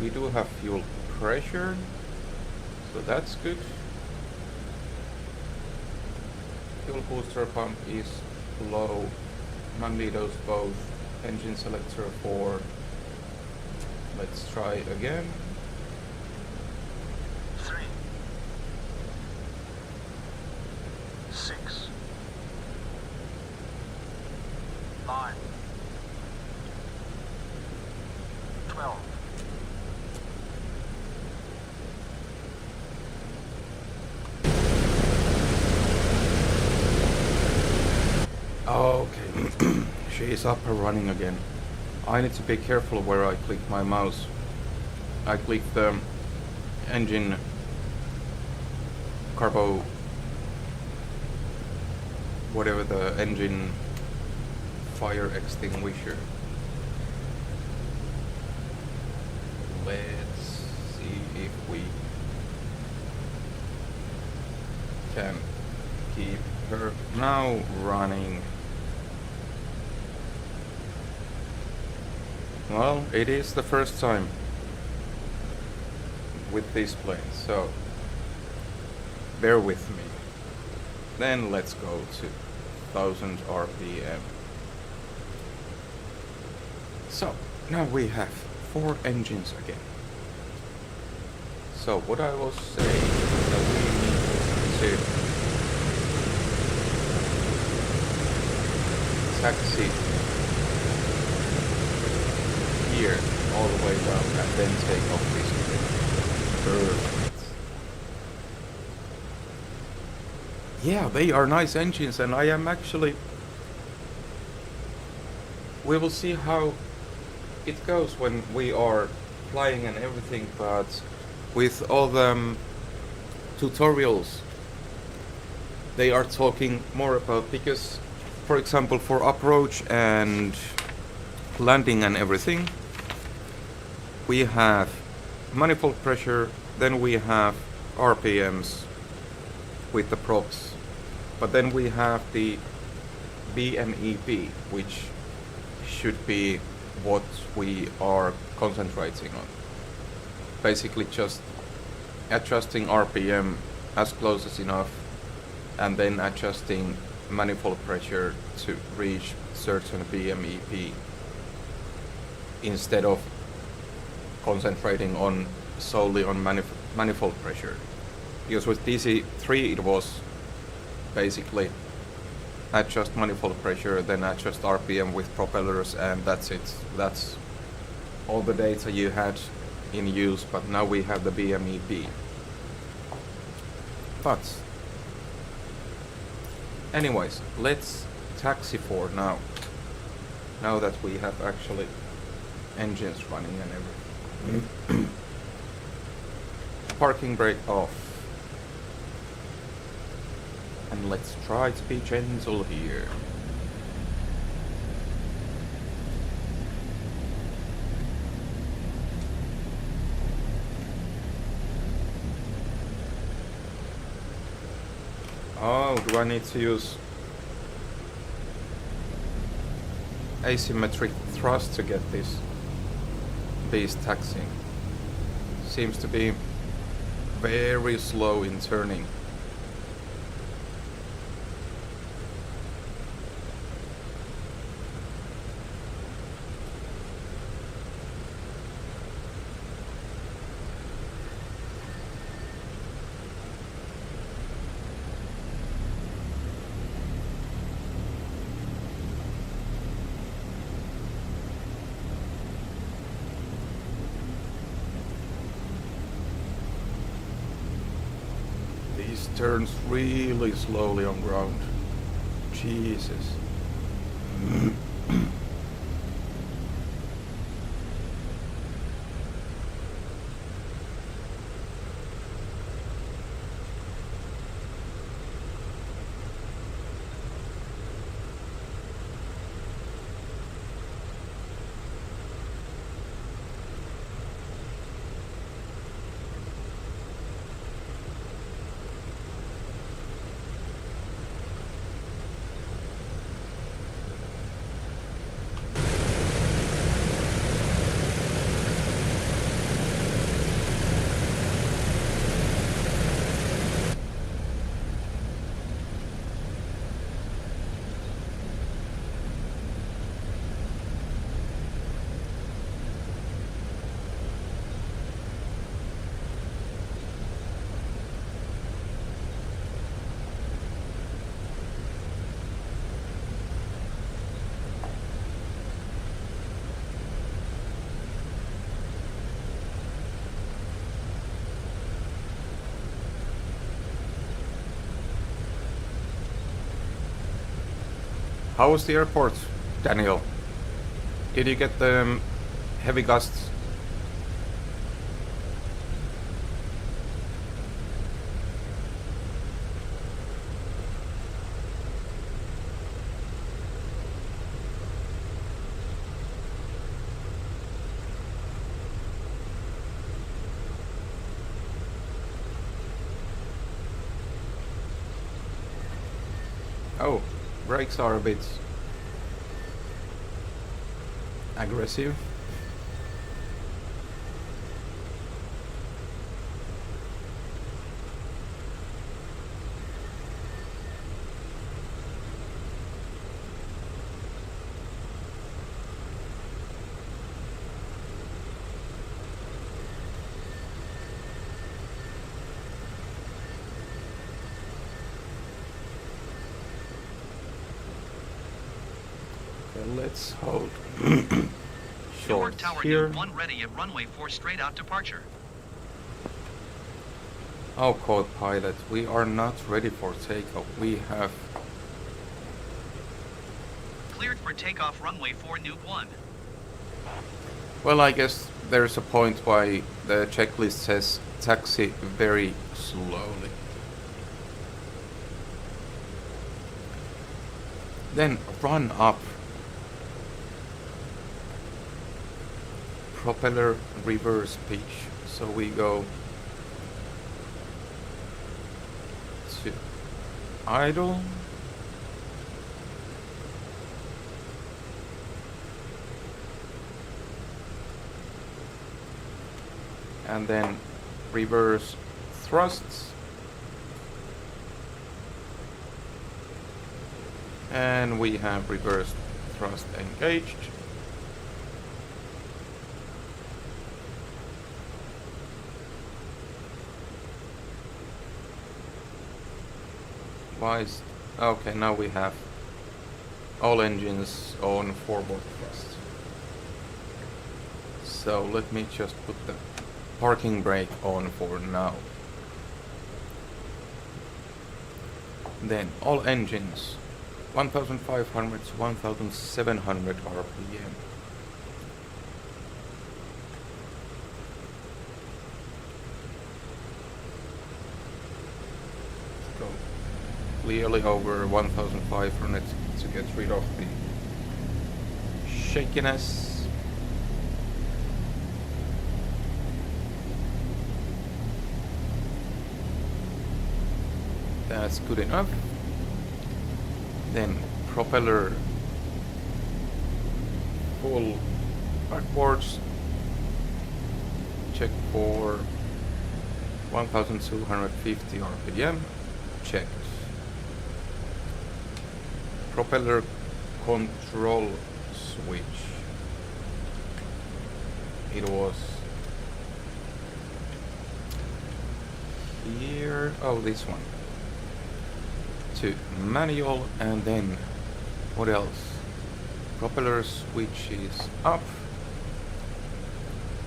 We do have fuel pressure, so that's good. Fuel booster pump is low. Magnetos both. Engine selector 4. Let's try again. 3, 6, 9, 12. Okay, she is up and running again. I need to be careful where I click my mouse. I click the engine carbo, whatever the engine fire extinguisher. Let's see if we can keep her now running. Well, it is the first time with this plane, so bear with me. Then let's go to 1000 RPM. So now we have 4 engines again. So what I was saying that we need to taxi here all the way down and then take off this plane. Perfect. Yeah, they are nice engines, and I am actually... We will see how it goes when we are flying and everything, but with all the tutorials they are talking more about, because for example for approach and landing and everything we have manifold pressure, then we have RPMs with the props, but then we have the BMEP, which should be what we are concentrating on. Basically just adjusting RPM as close as enough and then adjusting manifold pressure to reach certain BMEP instead of concentrating on solely on manifold pressure. Because with DC-3 it was basically adjust manifold pressure, then adjust RPM with propellers, and that's it. That's all the data you had in use, but now we have the BMEP. But anyways, let's taxi for now. Now that we have actually engines running and everything. Parking brake off. And let's try to be gentle here. Oh, do I need to use asymmetric thrust to get these taxiing? Seems to be very slow in turning. These turns really slowly on ground. Jesus. How was the airport, Daniel? Did you get the heavy gusts? Oh, brakes are a bit aggressive. Let's hold Newark short Tower here. New 1 ready at runway 4 straight out departure. Oh, co-pilot, we are not ready for takeoff. We have... Cleared for takeoff runway 4 New 1. Well, I guess there's a point why the checklist says taxi very slowly. Then run up. Propeller reverse pitch. So we go to idle. And then reverse thrusts. And we have reverse thrust engaged. Why is... Okay, now we have all engines on forward thrust. So let me just put the parking brake on for now. Then all engines 1500 to 1700 RPM. Go clearly over 1500 to get rid of the shakiness. That's good enough. Then propeller full backwards. Check for 1250 RPM. Checked. Propeller control switch. It was here. Oh, this one. To manual, and then what else? Propeller switch is up.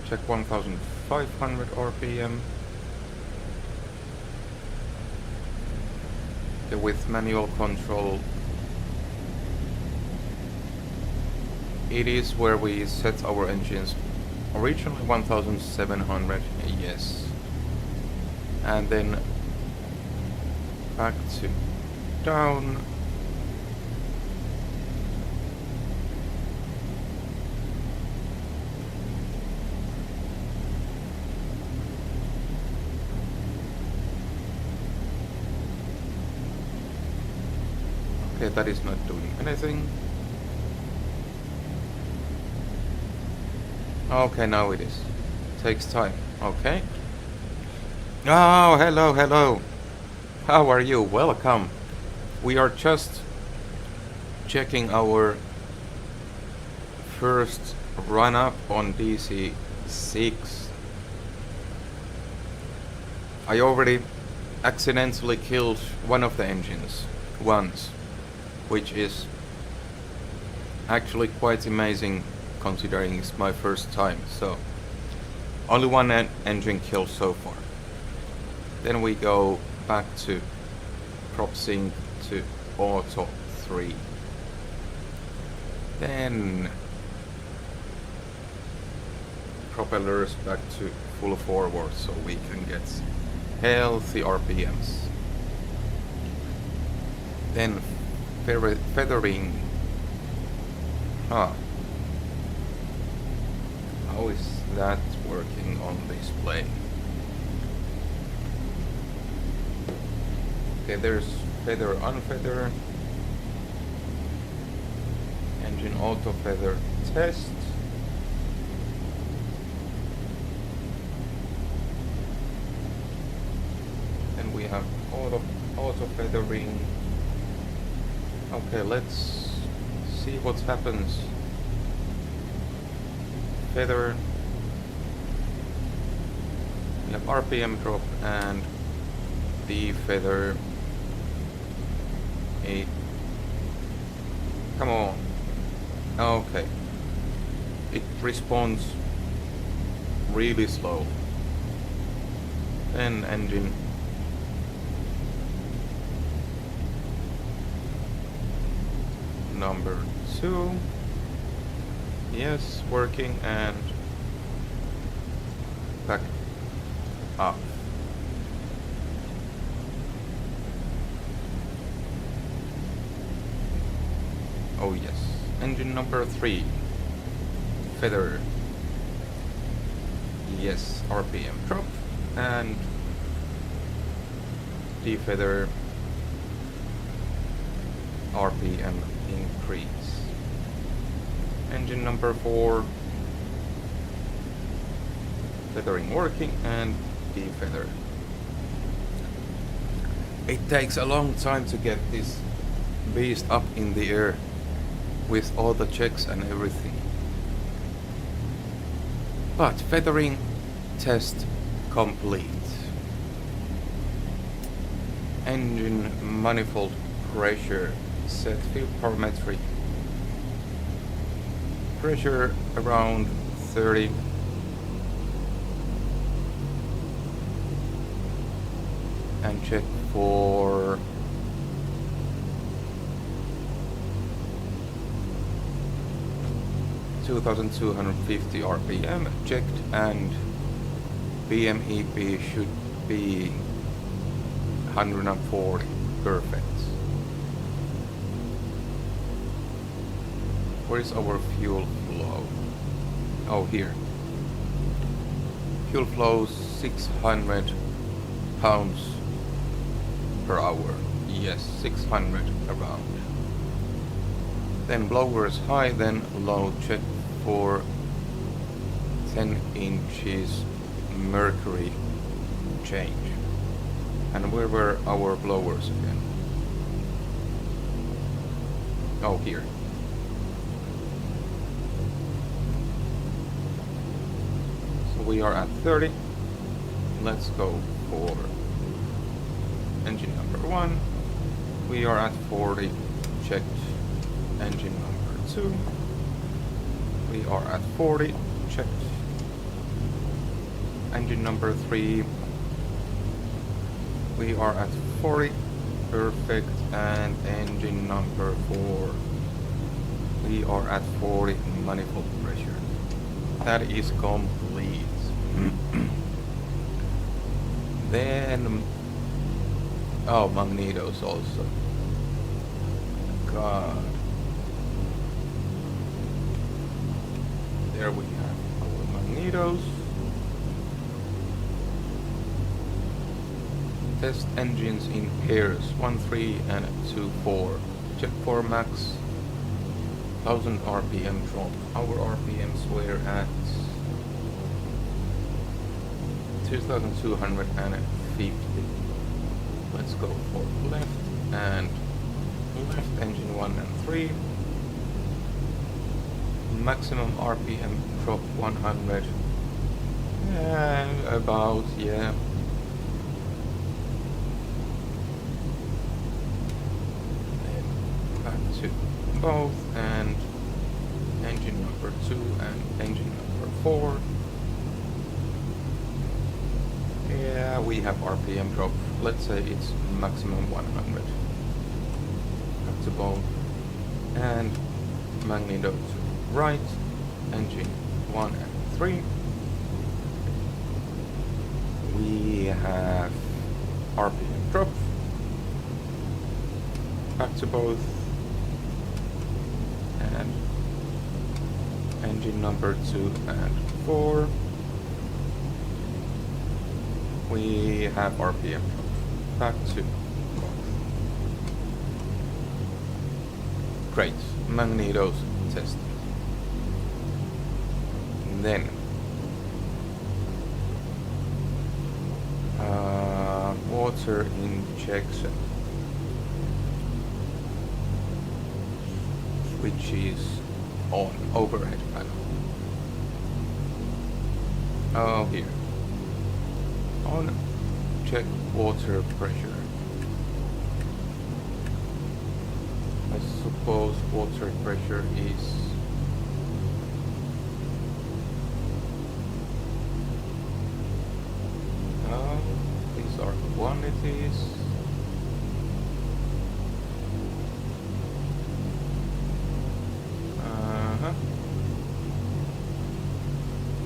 Check 1500 RPM. Okay, with manual control, it is where we set our engines. Originally 1700, yes. And then back to down. Okay, that is not doing anything. Okay, now it is. Takes time. Okay. Oh, hello, hello. How are you? Welcome. We are just checking our first run up on DC-6. I already accidentally killed one of the engines once, which is actually quite amazing considering it's my first time. So only one engine kill so far. Then we go back to prop sync to auto 3. Then propellers back to full forward so we can get healthy RPMs. Then feathering. How is that working on this plane? Okay, there's feather, unfeather, engine auto feather test. Then we have auto feathering. Okay, let's see what happens. Feather. We have RPM drop and defeather. 8. Come on. Okay. It responds really slow. Then engine. Number 2. Yes, working, and back up. Oh yes, engine number 3. Feather. Yes, RPM drop and defeather. RPM increase. Engine number 4. Feathering working and defeather. It takes a long time to get this beast up in the air with all the checks and everything. But feathering test complete. Engine manifold pressure set field parametric. Pressure around 30. And check for 2,250 RPM checked, and PMEP should be 140. Perfect. Where is our fuel flow? Oh, here. Fuel flow 600 pounds per hour. Yes, 600 around. Then blowers high, then low. Check for 10 inches mercury change. And where were our blowers again? Oh, here. So we are at 30. Let's go for engine number 1. We are at 40. Checked. Engine number 2. We are at 40. Checked. Engine number 3. We are at 40. Perfect. And engine number 4. We are at 40 manifold pressure. That is complete. Then oh, magnetos also. God. There we have our magnetos. Test engines in pairs 1, 3 and 2, 4. Check for max 1000 RPM drop. Our RPMs were at 2,250. Let's go for left and left, engine 1 and 3. Maximum RPM drop 100. About, yeah. Then back to both, and engine number 2 and engine number 4. Yeah, we have RPM drop. Let's say it's maximum 100. Back to both. And magneto to right, engine 1 and 3. We have RPM drop, back to both, and engine number 2 and 4. We have RPM drop, back to both. Great, magnetos tested. Then water injection, which is on overhead panel. Oh, here. On check water pressure. I suppose water pressure is these are quantities.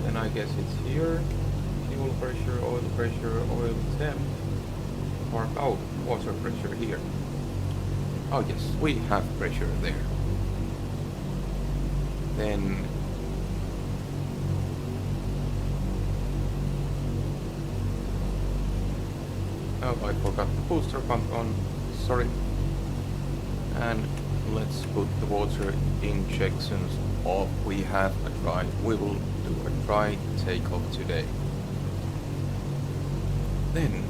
Then I guess it's here. Fuel pressure, oil temp, or water pressure here. Oh yes, we have pressure there. Then oh, I forgot the booster pump on, sorry. And let's put the water injections off. We have a dry, we will do a dry takeoff today. Then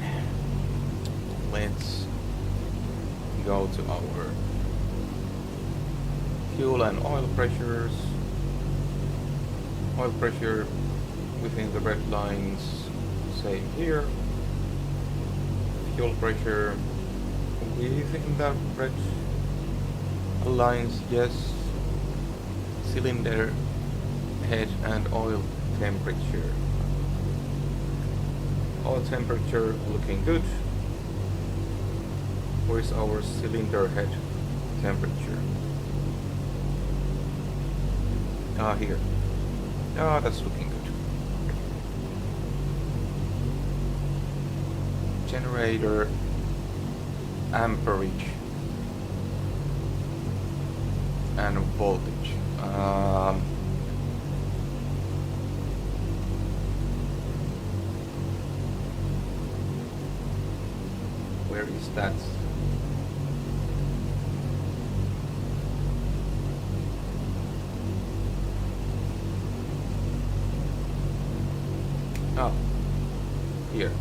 let's go to our fuel and oil pressures. Oil pressure within the red lines, same here. Fuel pressure within the red lines, yes. Cylinder head and oil temperature. Oil temperature looking good. Where is our cylinder head temperature? Ah, here. Ah, that's looking good. Generator amperage and voltage. Where is that? Oh, here.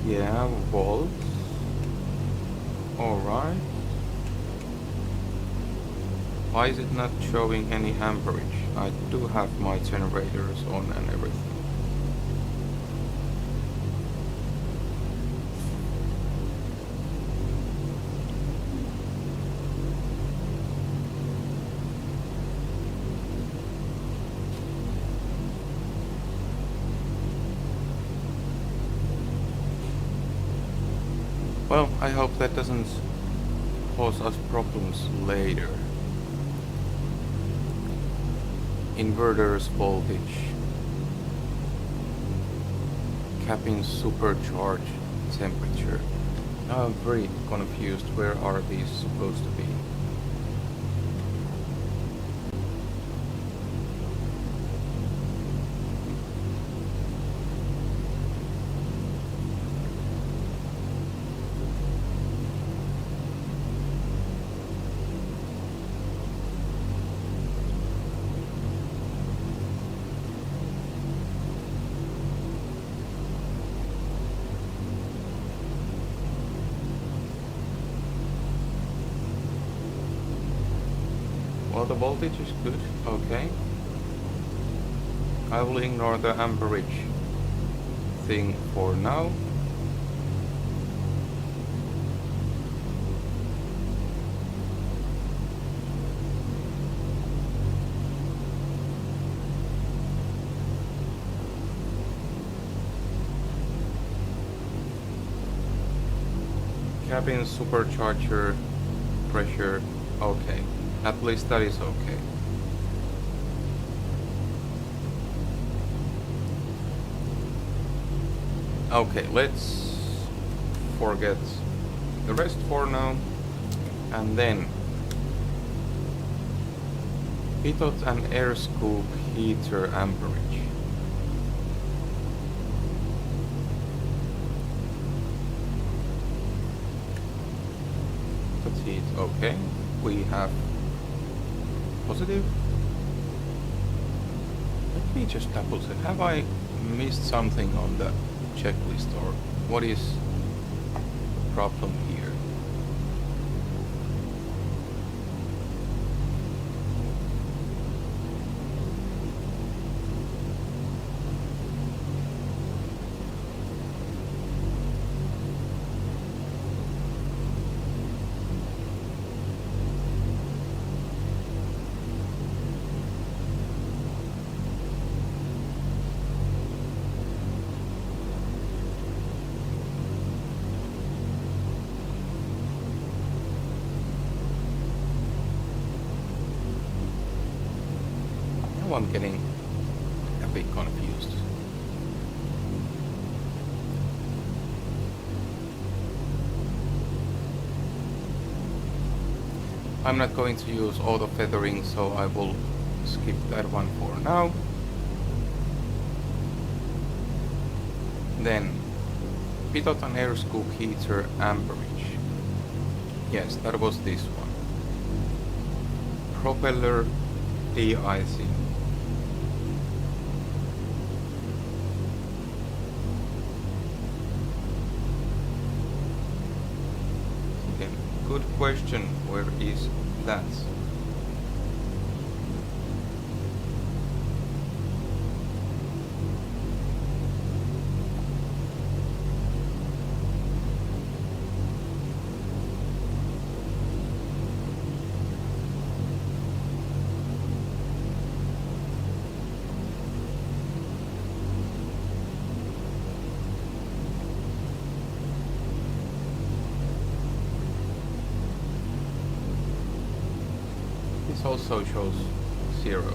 Yeah, volts. Alright. Why is it not showing any amperage? I do have my generators on and everything. Well, I hope that doesn't cause us problems later. Inverters voltage. Cabin supercharged temperature. Now I'm very confused. Where are these supposed to be? Well, the voltage is good, okay. I will ignore the amperage thing for now. Cabin supercharger pressure, okay. At least that is okay. Okay, let's forget the rest for now. And then pitot and air scoop heater amperage. Let's see it, okay. We have positive. Let me just double check. Have I missed something on the checklist, or what is the problem here? Now I'm getting a bit confused. I'm not going to use auto feathering, so I will skip that one for now. Then pitot and air scoop heater amperage. Yes, that was this one. Propeller de-icing. Again, good question. Where is that? This also shows 0.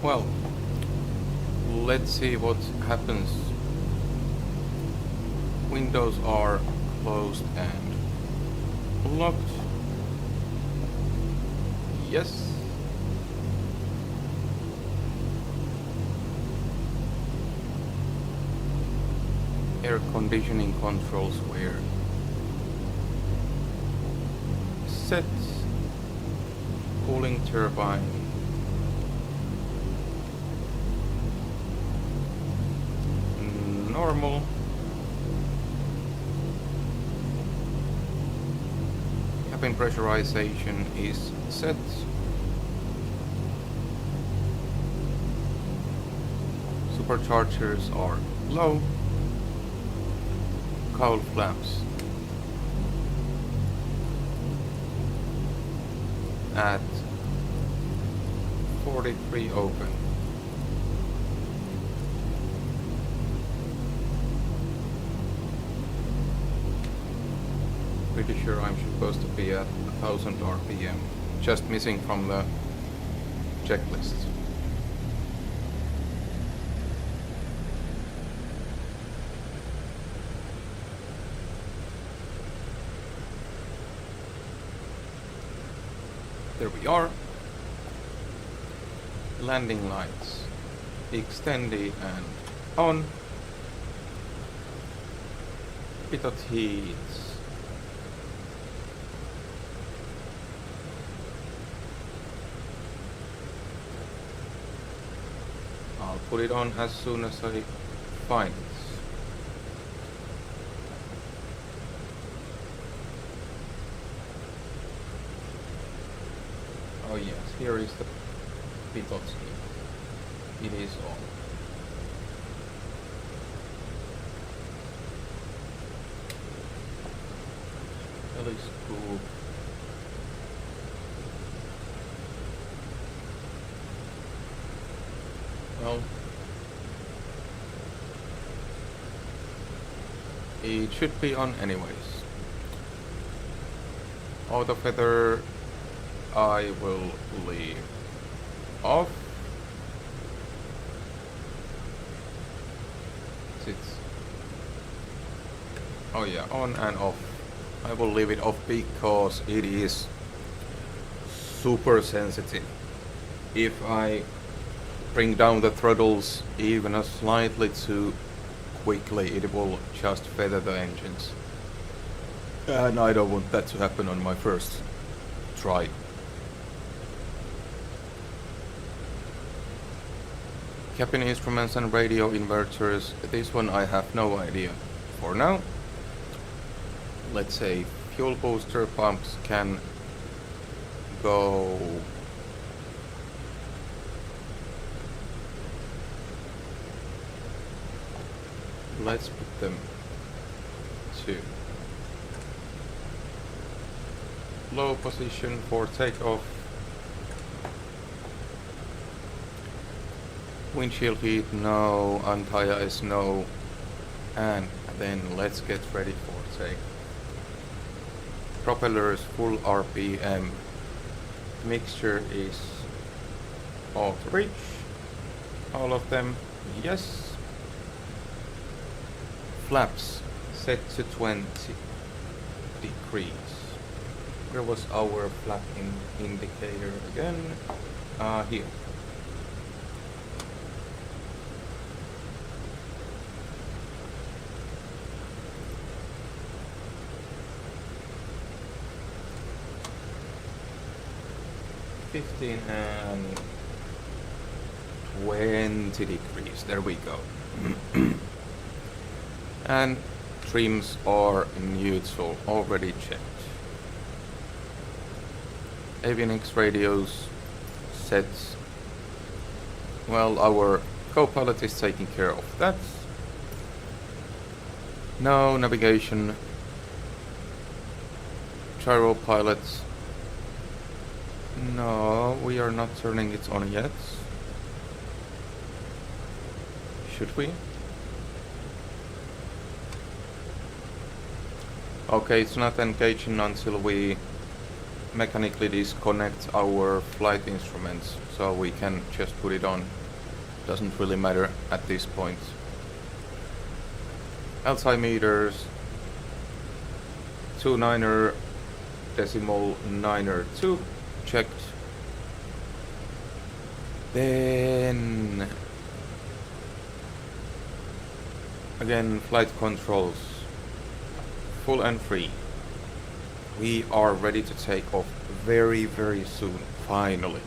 Well, let's see what happens. Windows are closed and locked. Yes. Air conditioning controls were set. Cooling turbine normal. Cabin pressurization is set. Superchargers are low. Cowl flaps at 43 open. Pretty sure I'm supposed to be at 1000 RPM, just missing from the checklist. There we are. Landing lights extended and on. pitot heat. I'll put it on as soon as I find it. Oh yes, here is the pitot heat. It is on. Telescope. Well, it should be on anyways. Auto feather I will leave off. It's oh yeah, on and off. I will leave it off because it is super sensitive. If I bring down the throttles even slightly too quickly, it will just feather the engines. And I don't want that to happen on my first try. Cabin instruments and radio inverters. This one I have no idea for now. Let's say fuel booster pumps can go let's put them to low position for takeoff. Windshield heat no, anti-ice no, and then let's get ready for take. Propellers full RPM. Mixture is auto reach. All of them, yes. Flaps set to 20 degrees. Where was our flap indicator again? Here. And 20 degrees. There we go. And trims are neutral, already checked. Avionics radios set. Well, our co-pilot is taking care of that. No navigation. Gyro pilots. No, we are not turning it on yet. Should we? Okay, it's not engaging until we mechanically disconnect our flight instruments, so we can just put it on. Doesn't really matter at this point. Altimeters 29er decimal 9er 2 checked. Then again, flight controls full and free. We are ready to take off very soon, finally.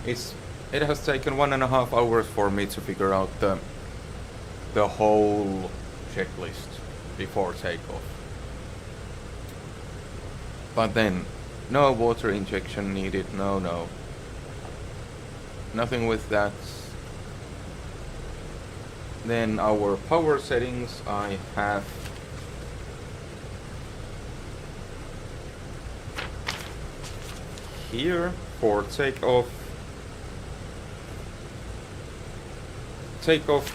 It has taken 1.5 hours for me to figure out the whole checklist before takeoff. But then, no water injection needed, no. Nothing with that. Then our power settings, I have here for takeoff,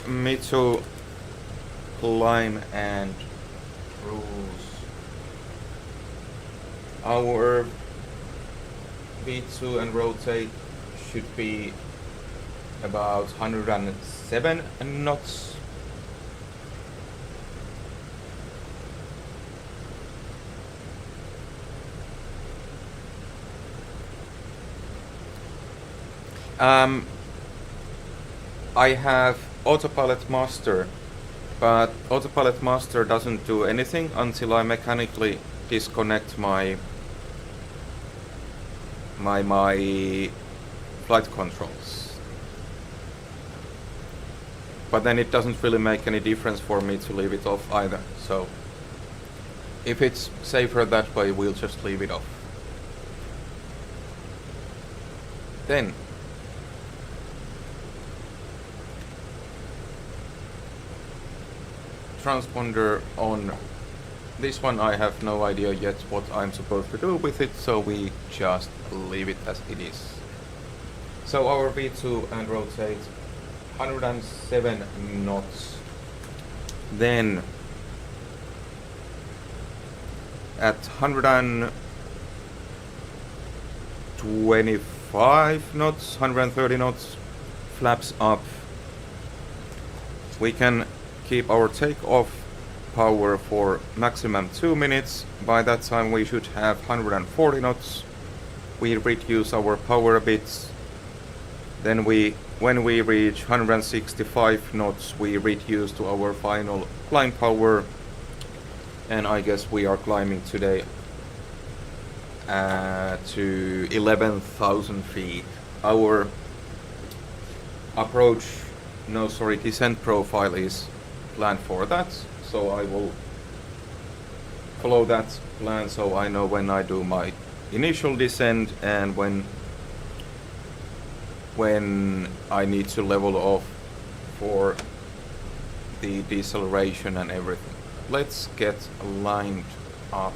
middle, climb and cruise. Our V2 and rotate should be about 107 knots. I have autopilot master But autopilot master doesn't do anything until I mechanically disconnect my flight controls. But then it doesn't really make any difference for me to leave it off either. So if it's safer that way, we'll just leave it off. Then transponder on. This one I have no idea yet what I'm supposed to do with it, so we just leave it as it is. So our V2 and rotate 107 knots. Then at 125 knots, 130 knots, flaps up, we can keep our takeoff power for maximum 2 minutes. By that time we should have 140 knots. We reduce our power a bit. Then when we reach 165 knots, we reduce to our final climb power. And I guess we are climbing today to 11,000 feet. Our descent profile is planned for that. So I will follow that plan so I know when I do my initial descent and when I need to level off for the deceleration and everything. Let's get lined up.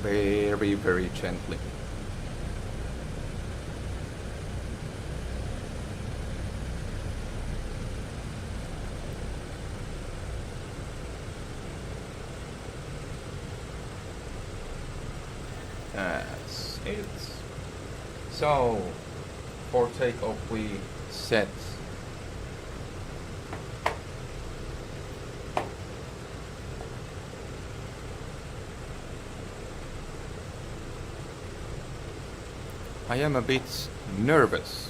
Very, very gently. That's it. So, for takeoff we set I am a bit nervous.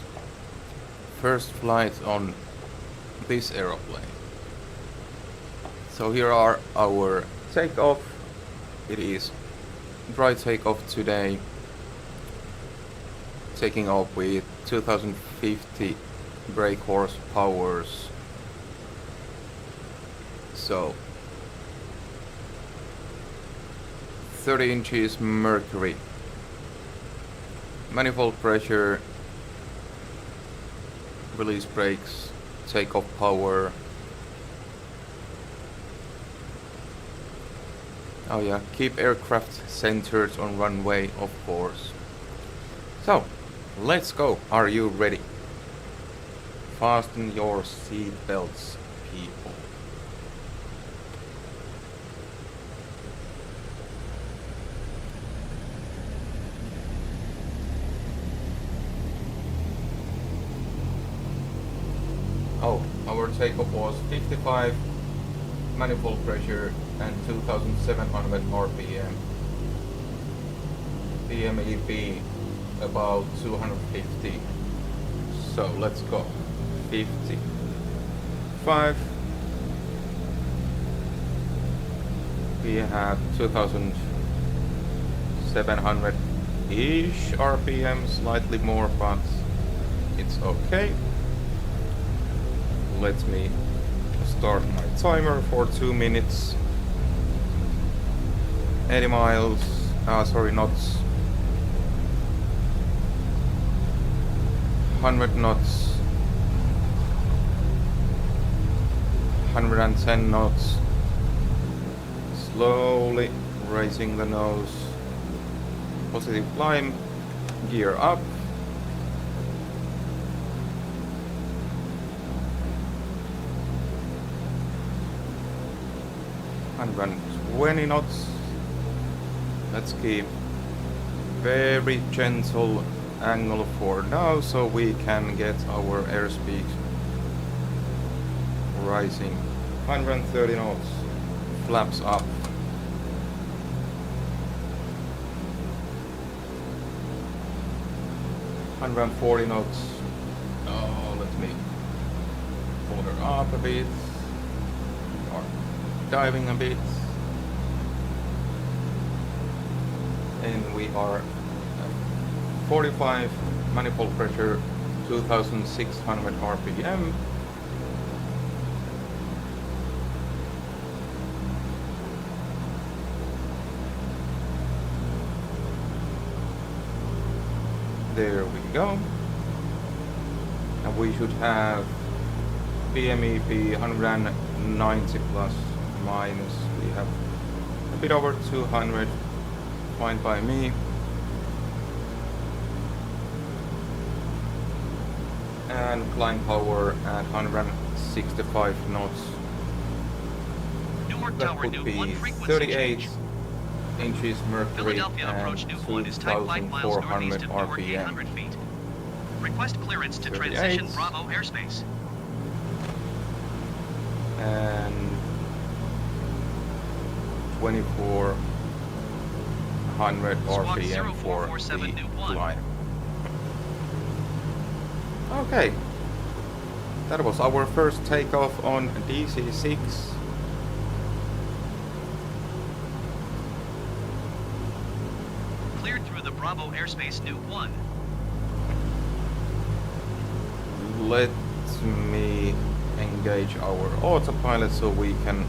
First flight on this aeroplane. So here are our takeoff. It is dry takeoff today. Taking off with 2050 brake horsepower. So 30 inches mercury. Manifold pressure, release brakes, takeoff power. Oh yeah, keep aircraft centered on runway, of course. So, let's go. Are you ready? Fasten your seat belts, people. Oh, our takeoff was 55 manifold pressure and 2700 RPM. PMEB about 250. So let's go. 55. We have 2700-ish RPM, slightly more, but it's okay. Let me start my timer for 2 minutes. 80 miles, knots. 100 knots. 110 knots. Slowly raising the nose. Positive climb. Gear up. 120 knots. Let's keep very gentle angle for now so we can get our airspeed rising. 130 knots, flaps up. 140 knots. Oh, let me pull her up a bit, or diving a bit. And we are at 45 manifold pressure, 2600 RPM. There we go. And we should have PMEP 190 plus minus. We have a bit over 200. Fine by me. And climb power at 165 knots. Newark That Tower would New be 1 frequency 38 change. inches mercury Philadelphia and approach New 1 is type 5 miles 2400 northeast of Newark, RPM. 800 feet. Request clearance to 38. transition Bravo airspace. And 2400 Squawk RPM for 0447 the New 1. climb. Okay, that was our first takeoff on DC-6. Cleared through the Bravo airspace New 1. Let me engage our autopilot so we can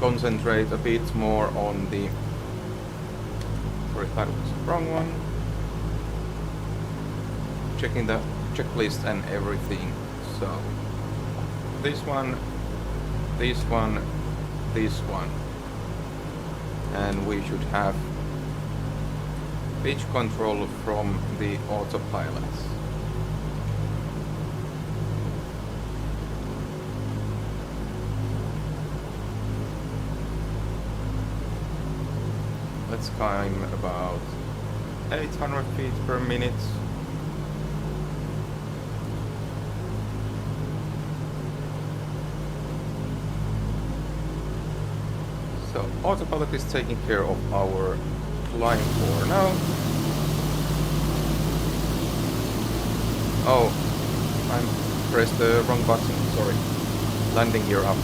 concentrate a bit more on the... Sorry, that was the wrong one. Checking the checklist and everything. So, this one, this one, this one. And we should have pitch control from the autopilot. Let's climb about 800 feet per minute. So autopilot is taking care of our climb for now. Oh, I pressed the wrong button, sorry. Landing gear up.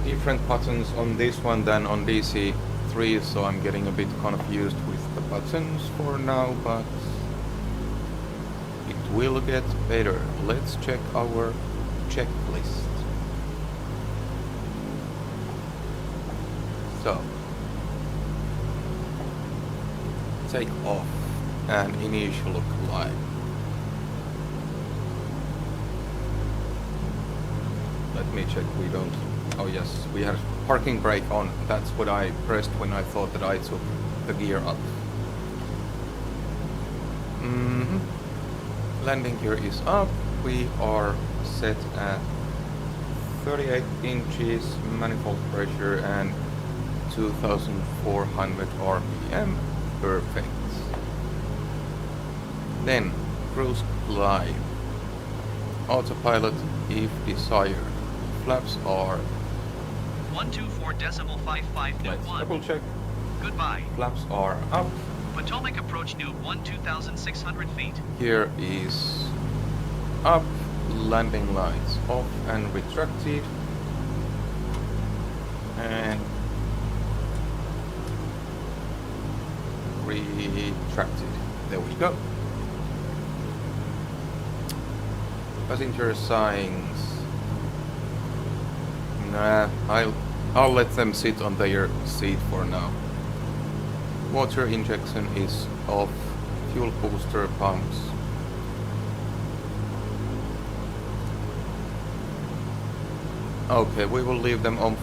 Different buttons on this one than on DC-3, so I'm getting a bit confused with the buttons for now, but it will get better. Let's check our checklist. So, take off and initial climb. Let me check we don't... Oh yes, we had parking brake on. That's what I pressed when I thought that I took the gear up. Landing gear is up. We are set at 38 inches manifold pressure and 2400 RPM. Perfect. Then cruise climb. Autopilot if desired. Flaps are 124.55 New Let's 1. double check. Goodbye. Flaps are up. Potomac approach New 1 2,600 feet. Here is up. Landing lights off and retracted. And retracted. There we go. Passenger signs. Nah, I'll let them sit on their seat for now. Water injection is off. Fuel booster pumps. Okay, we will leave them on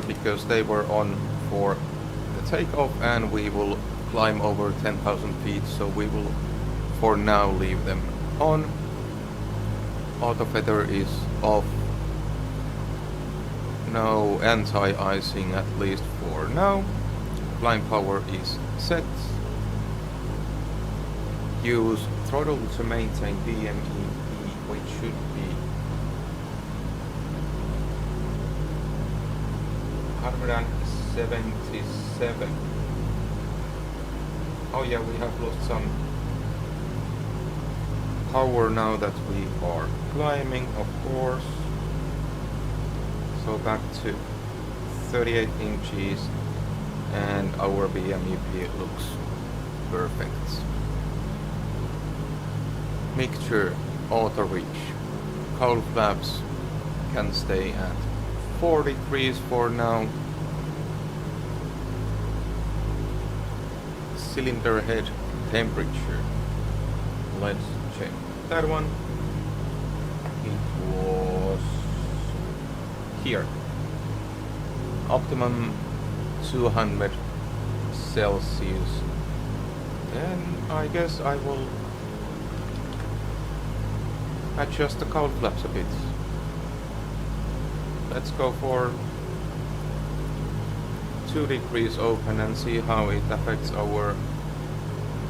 because they were on for the takeoff, and we will climb over 10,000 feet, so we will for now leave them on. Auto feather is off. No anti-icing, at least for now. Blind power is set. Use throttle to maintain PMDG, which should be 177. Oh yeah, we have lost some power now that we are climbing, of course. So back to 38 inches and our BMEP looks perfect. Mixture auto reach. Cowl flaps can stay at 4 degrees for now. Cylinder head temperature. Let's check that one. It was here. Optimum 200 Celsius. Then I guess I will adjust the cowl flaps a bit. Let's go for 2 degrees open and see how it affects our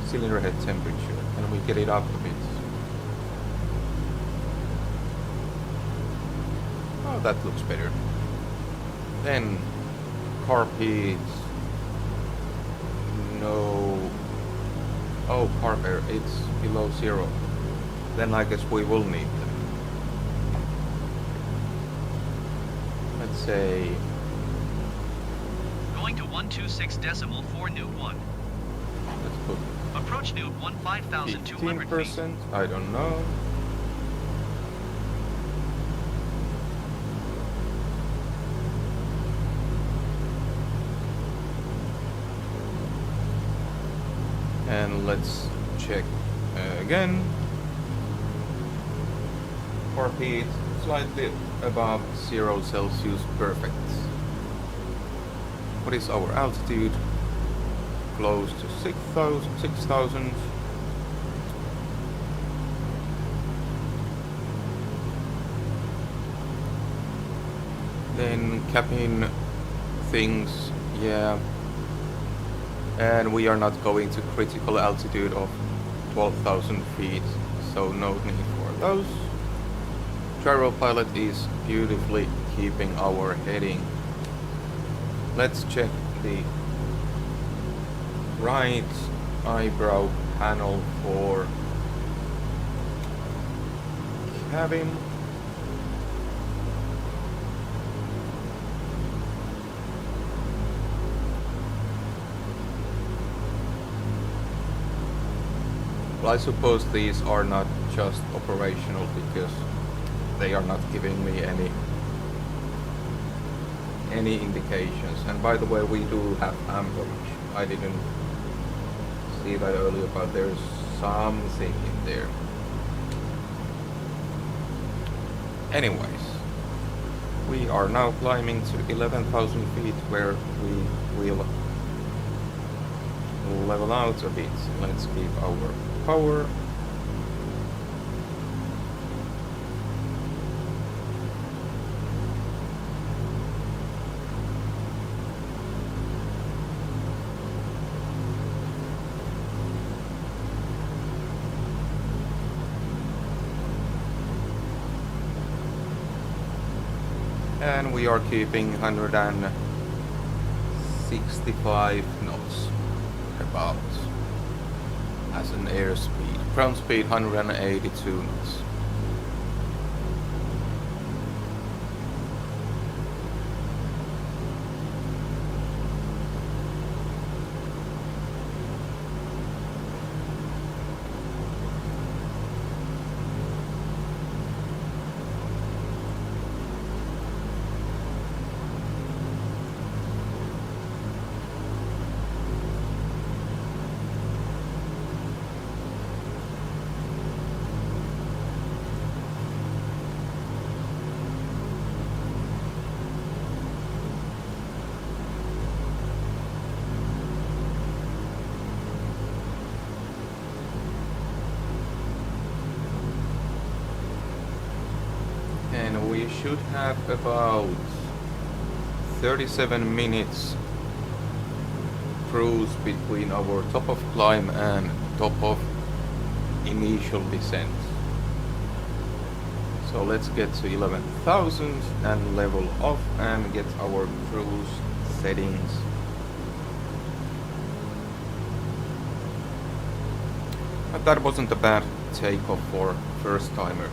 cylinder head temperature. And we get it up a bit. Oh, that looks better. Then carpet. No. Oh, carb air. It's below 0. Then I guess we will need them. Let's say Going to 126.4 Newt 1. let's put Approach Newt 1 5,200 feet. 15%. I don't know. And let's check again. Carpet slightly above 0 Celsius, perfect. What is our altitude? Close to 6,000. Then cabin things, yeah. And we are not going to critical altitude of 12,000 feet, so no need for those. Gyro pilot is beautifully keeping our heading. Let's check the right eyebrow panel for cabin. Well, I suppose these are not just operational because they are not giving me any indications. And by the way, we do have amperage. I didn't see that earlier, but there's something in there. Anyways, we are now climbing to 11,000 feet where we will level out a bit. Let's keep our power. And we are keeping 165 knots about as an airspeed. Ground speed 182 knots. we should have about 37 minutes cruise between our top of climb and top of initial descent. So let's get to 11,000 and level off and get our cruise settings. But that wasn't a bad takeoff for first timer.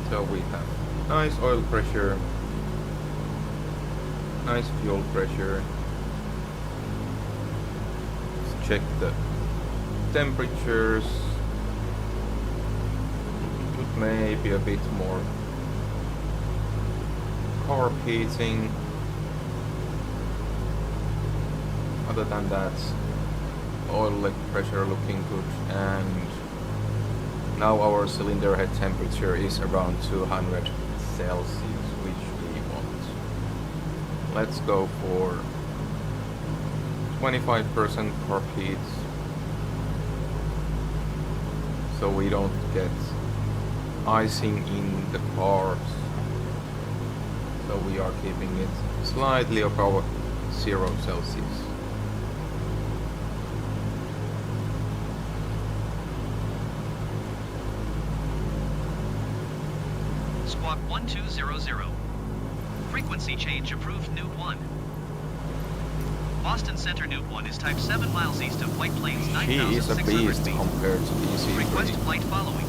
So we have nice oil pressure, nice fuel pressure. Let's check the temperatures. Maybe a bit more carb heating. Other than that, oil pressure looking good, and now our cylinder head temperature is around 200 Celsius, which we want. Let's go for 25% carb heat, so we don't get icing in the carbs. So we are keeping it slightly above 0 Celsius. Squawk 1200. Frequency change approved Newt 1. Boston Center Newt 1 is type 7 miles east of White Plains, He is a 9,600 beast feet. compared to DC-3. Request flight following.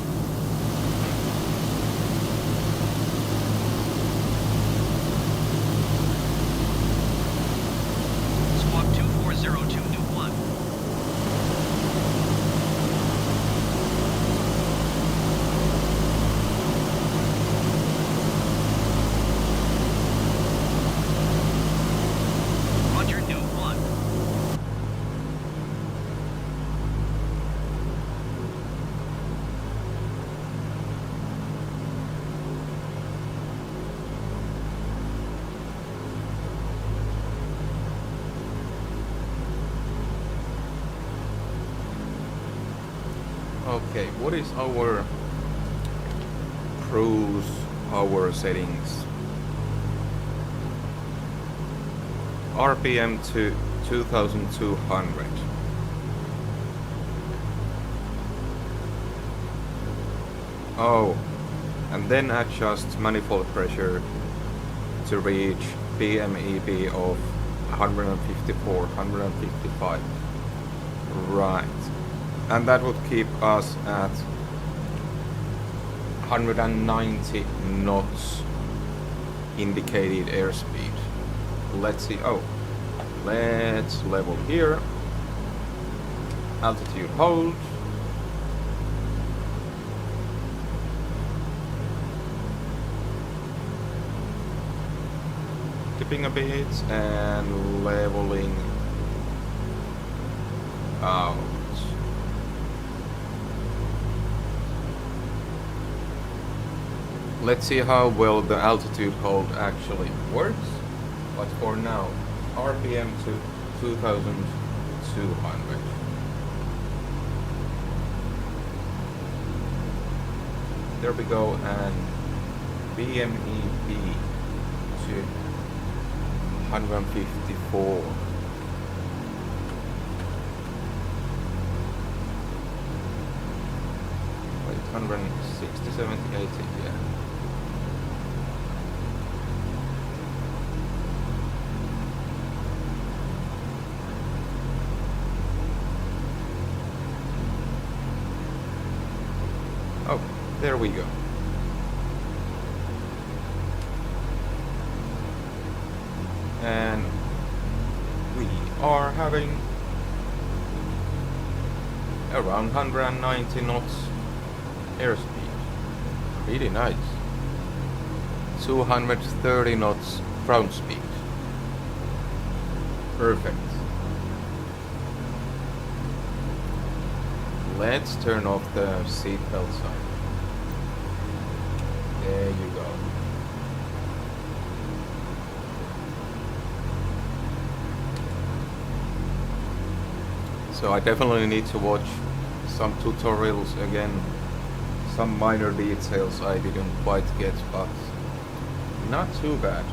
Squawk 2402 Newt 1. Roger Newt 1. Okay, what is our cruise hour settings? RPM to 2200. Oh, and then adjust manifold pressure to reach PMEB of 154, 155. Right. And that would keep us at 190 knots indicated airspeed. Let's see. Oh, let's level here. Altitude hold. Dipping a bit and leveling out. Let's see how well the altitude hold actually works. But for now, RPM to 2200. There we go, and PMEB to 154. Wait, 160, 70, 80, yeah. Oh, there we go. And we are having around 190 knots airspeed. Really nice. 230 knots ground speed. Perfect. Let's turn off the seatbelt sign. There you go. So I definitely need to watch some tutorials again. Some minor details I didn't quite get, but not too bad.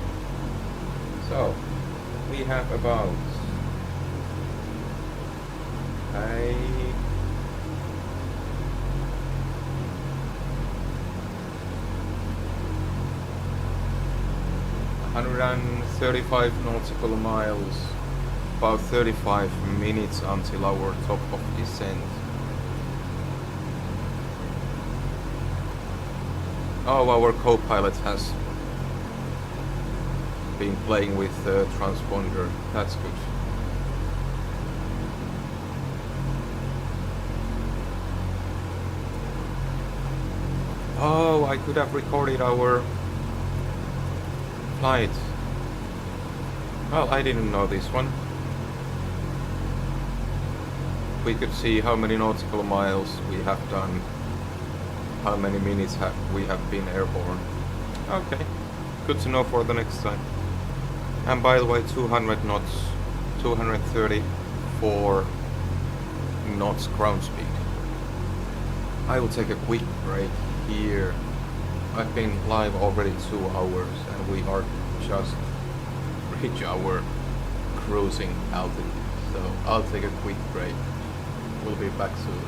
So we have about 135 nautical miles, about 35 minutes until our top of descent. Oh, our co-pilot has been playing with the transponder. That's good. Oh, I could have recorded our flight. Well, I didn't know this one. We could see how many nautical miles we have done, how many minutes we have been airborne. Okay, good to know for the next time. And by the way, 200 knots, 234 knots ground speed. I will take a quick break here. I've been live already 2 hours and we are just reach our cruising altitude. So I'll take a quick break. We'll be back soon.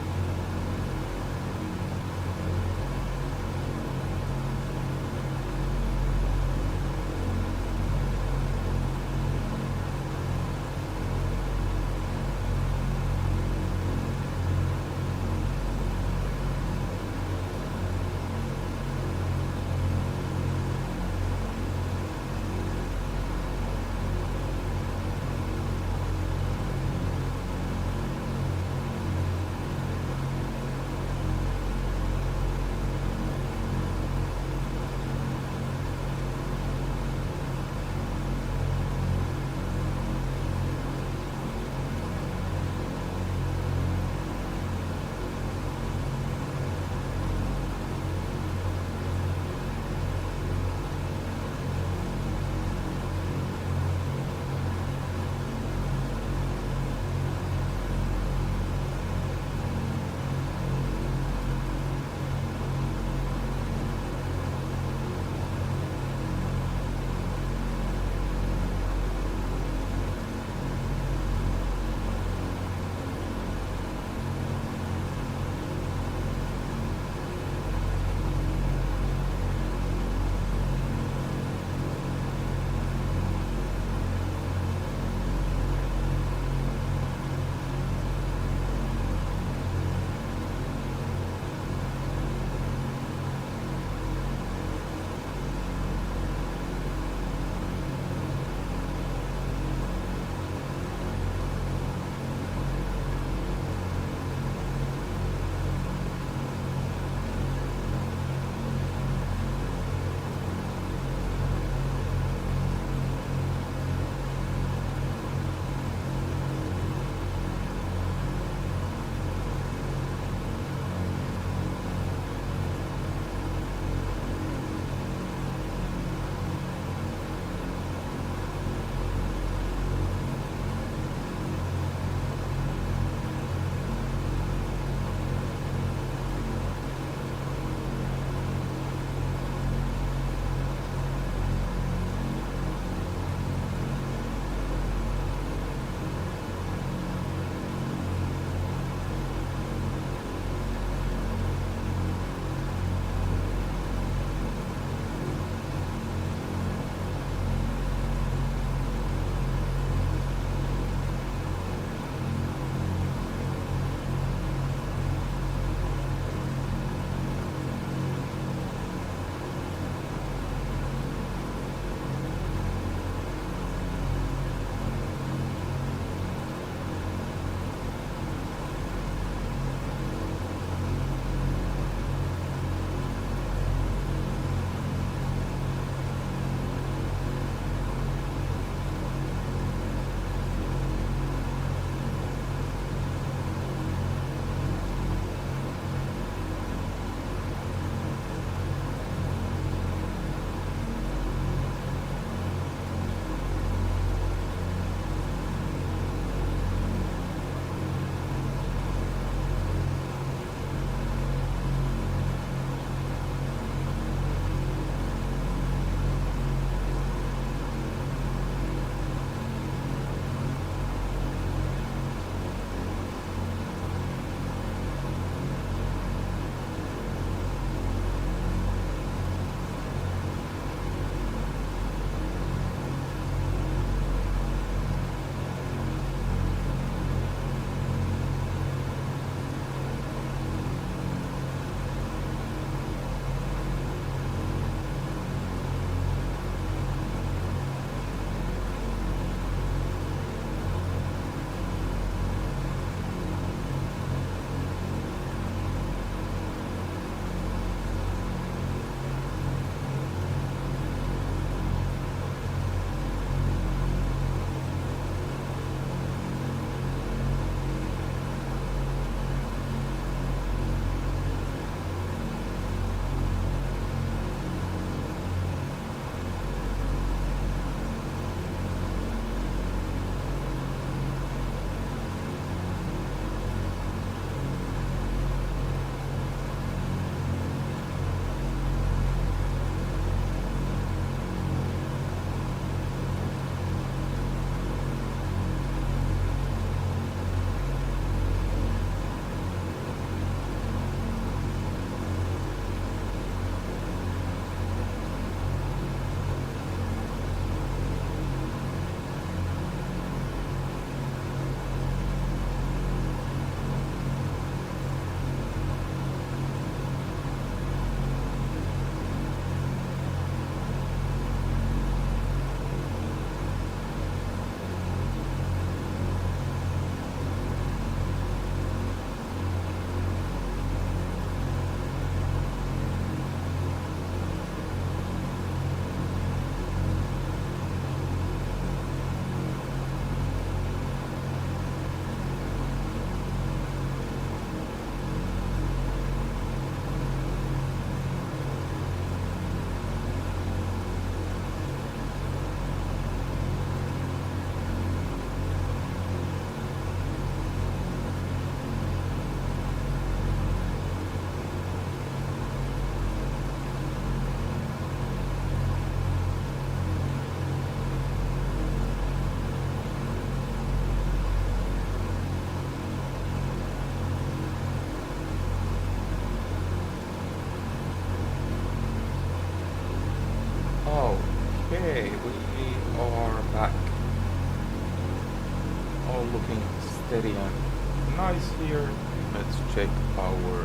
looking steady and nice here. Let's check our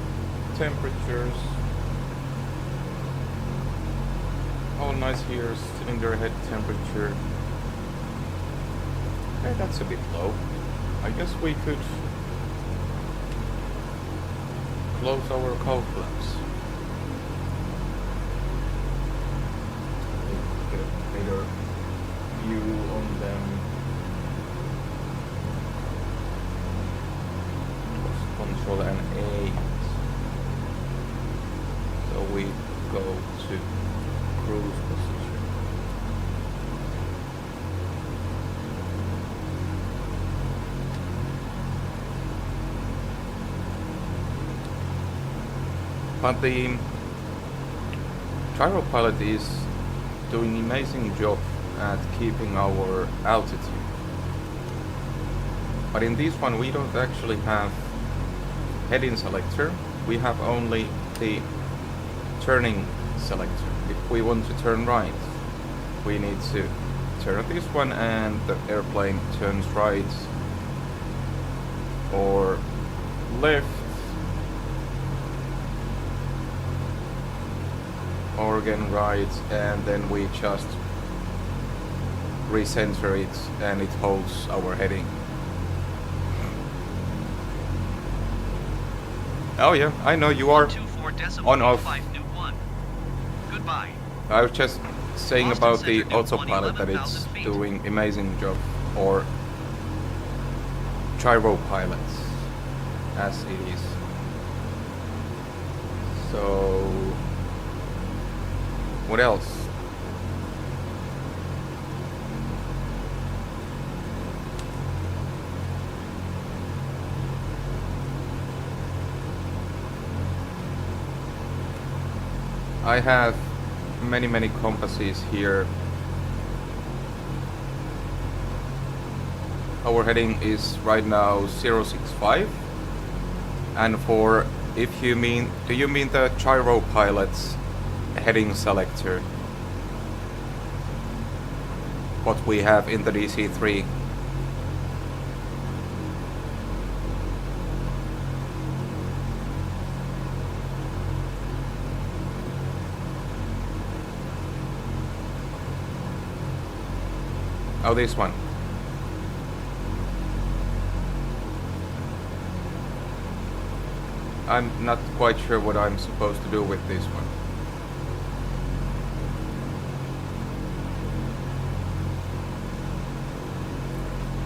temperatures. All nice here, cylinder head temperature. Okay, that's a bit low. I guess we could close our cowl flaps. Get a better view on them. Control and 8. So we go to cruise position. But the gyro pilot is doing an amazing job at keeping our altitude. But in this one we don't actually have heading selector, we have only the turning selector. If we want to turn right, we need to turn this one and the airplane turns right or left or again right, and then we just recenter it and it holds our heading. Oh yeah, I know you are on off. Goodbye. I was just saying Boston about the Center, new autopilot that it's 11,000 feet. doing amazing job, or gyro pilots as it is. So what else? I have many compasses here. Our heading is right now 065, and for, if you mean, do you mean the gyro pilot's heading selector, what we have in the DC-3? Oh, this one. I'm not quite sure what I'm supposed to do with this one.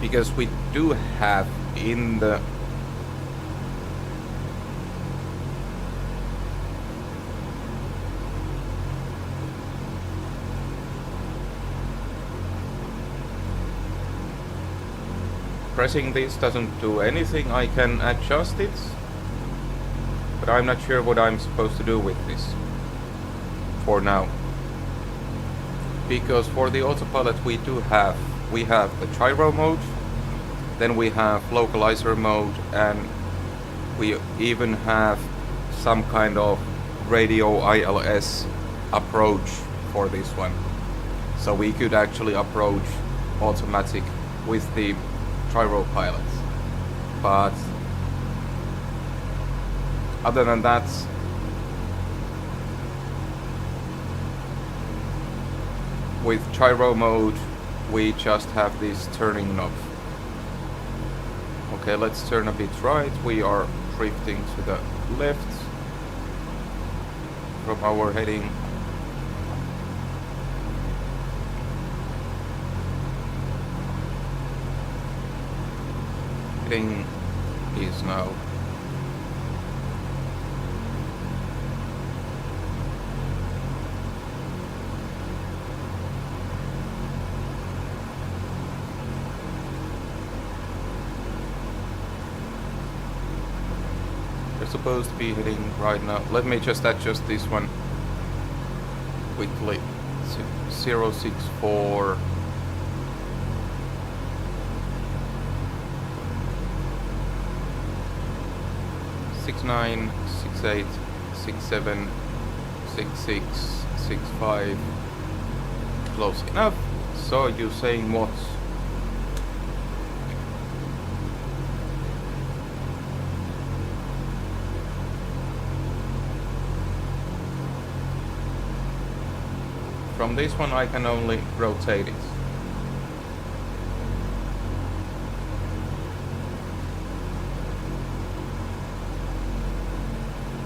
Because we do have in the pressing this doesn't do anything. I can adjust it, but I'm not sure what I'm supposed to do with this for now. Because for the autopilot we have the gyro mode, then we have localizer mode, and we even have some kind of radio ILS approach for this one. So we could actually approach automatic with the gyro pilot. But other than that, with gyro mode we just have this turning knob. Okay, let's turn a bit right. We are drifting to the left from our heading. Heading is now supposed to be hitting right now. Let me just adjust this one quickly. 064. Six nine, 68, 67, 66, 65. Close enough. So you're saying what? from this one I can only rotate it.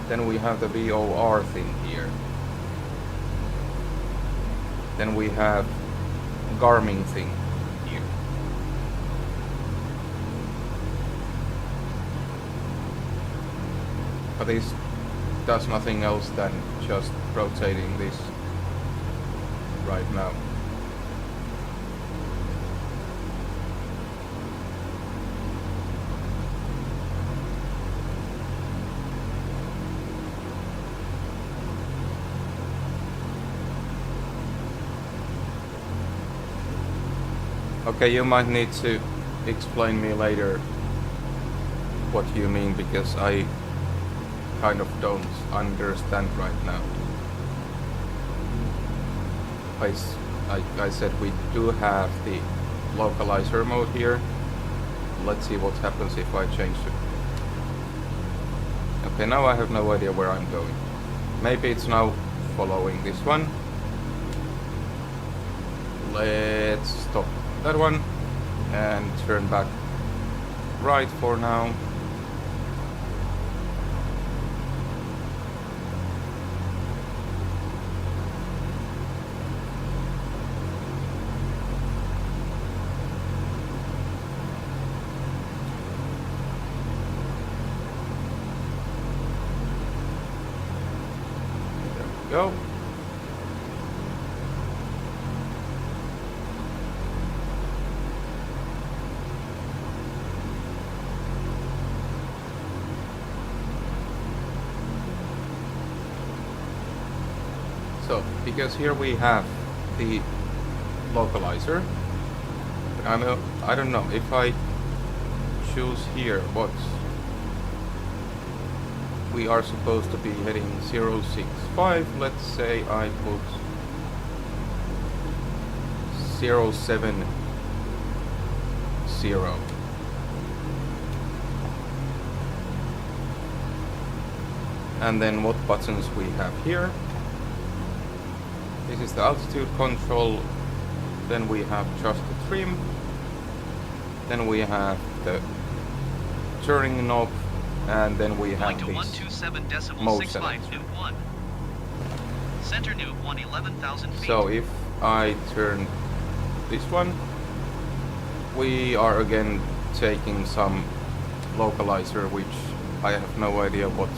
Then we have the VOR thing here. Then we have Garmin thing here. But this does nothing else than just rotating this right now. Okay, you might need to explain me later what you mean, because I kind of don't understand right now. Like I said, we do have the localizer mode here. Let's see what happens if I change it. Okay, now I have no idea where I'm going. Maybe it's now following this one. Let's stop that one and turn back right for now. There we go. So, because here we have the localizer, I don't know if I choose here what we are supposed to be heading 065. Let's say I put 070. And then what buttons we have here. This is the altitude control, then we have just the trim, then we have the turning knob, and then we have Going to this 127.65 mode selector. Newt 1. Center Newt 1, 11,000 feet. So if I turn this one, we are again taking some localizer, which I have no idea what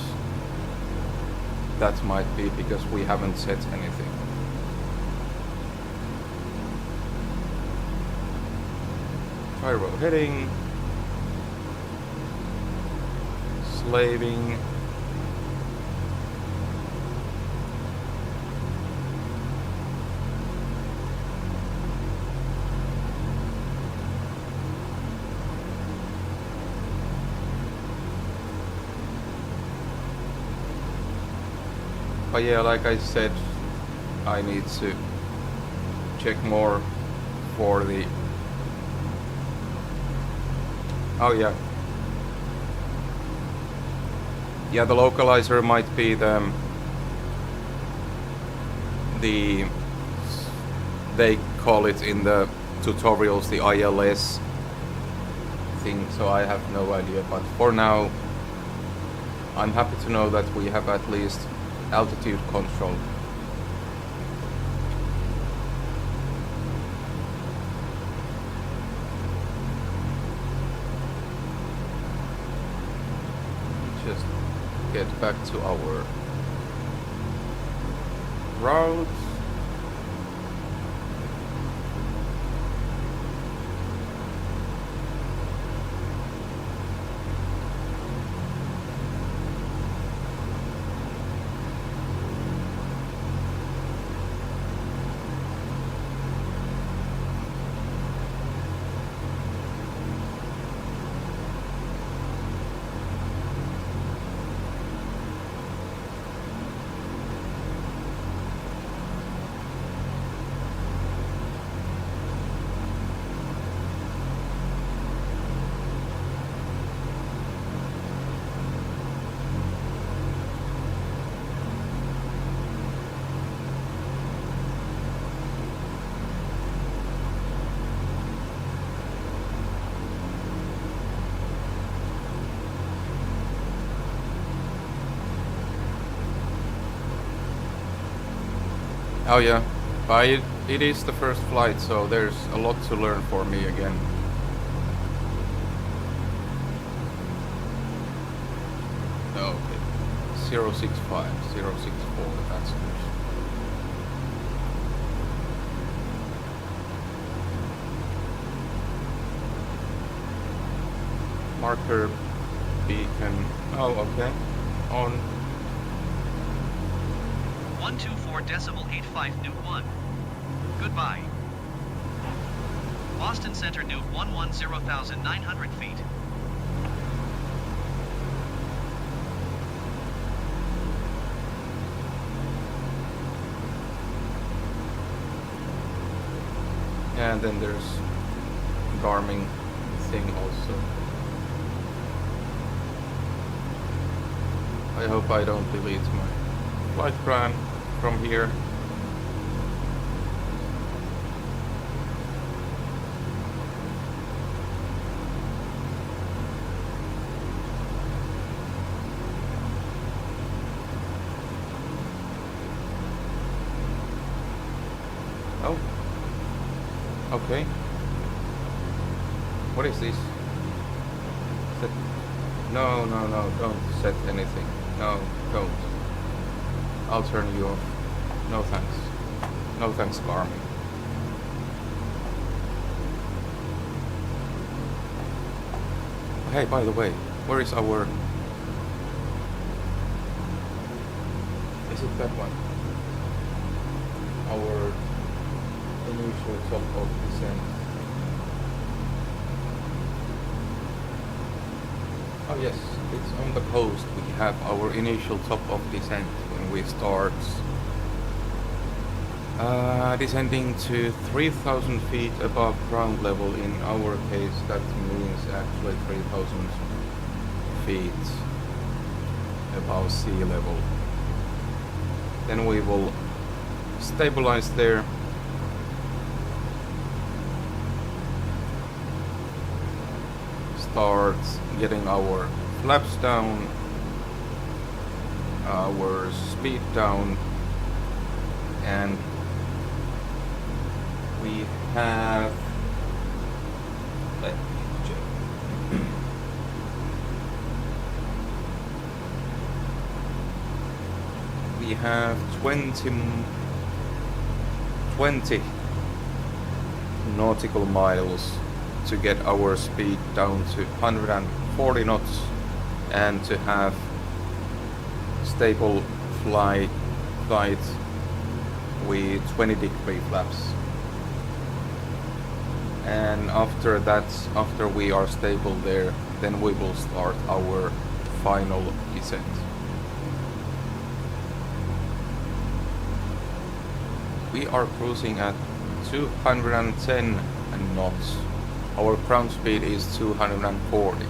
that might be, because we haven't set anything. Gyro heading, slaving, but yeah, like I said, I need to check more for the oh yeah. Yeah, the localizer might be the they call it in the tutorials the ILS thing, so I have no idea, but for now I'm happy to know that we have at least altitude control. Just get back to our route. Oh yeah, but it is the first flight, so there's a lot to learn for me again. Okay, 065, 064, that's good. Marker beacon, oh okay, on. 124.85 Nuke 1. Goodbye. Boston Center Nuke 110,900 feet. And then there's Garmin thing also. I hope I don't delete my flight plan from here. Oh. Okay. What is this? Set. No, no, no, don't set anything. No, don't. I'll turn you off. No thanks. No thanks, Garmin. Hey, by the way, where is our... Is it that one? Our initial top of descent. Oh yes, it's on the coast. We have our initial top of descent when we start descending to 3,000 feet above ground level. In our case, that means actually 3,000 feet above sea level. Then we will stabilize there. Start getting our flaps down, our speed down, and we have, let me check. We have 20 nautical miles to get our speed down to 140 knots and to have stable flight with 20-degree flaps. And after that, after we are stable there, then we will start our final descent. We are cruising at 210 knots. Our ground speed is 240.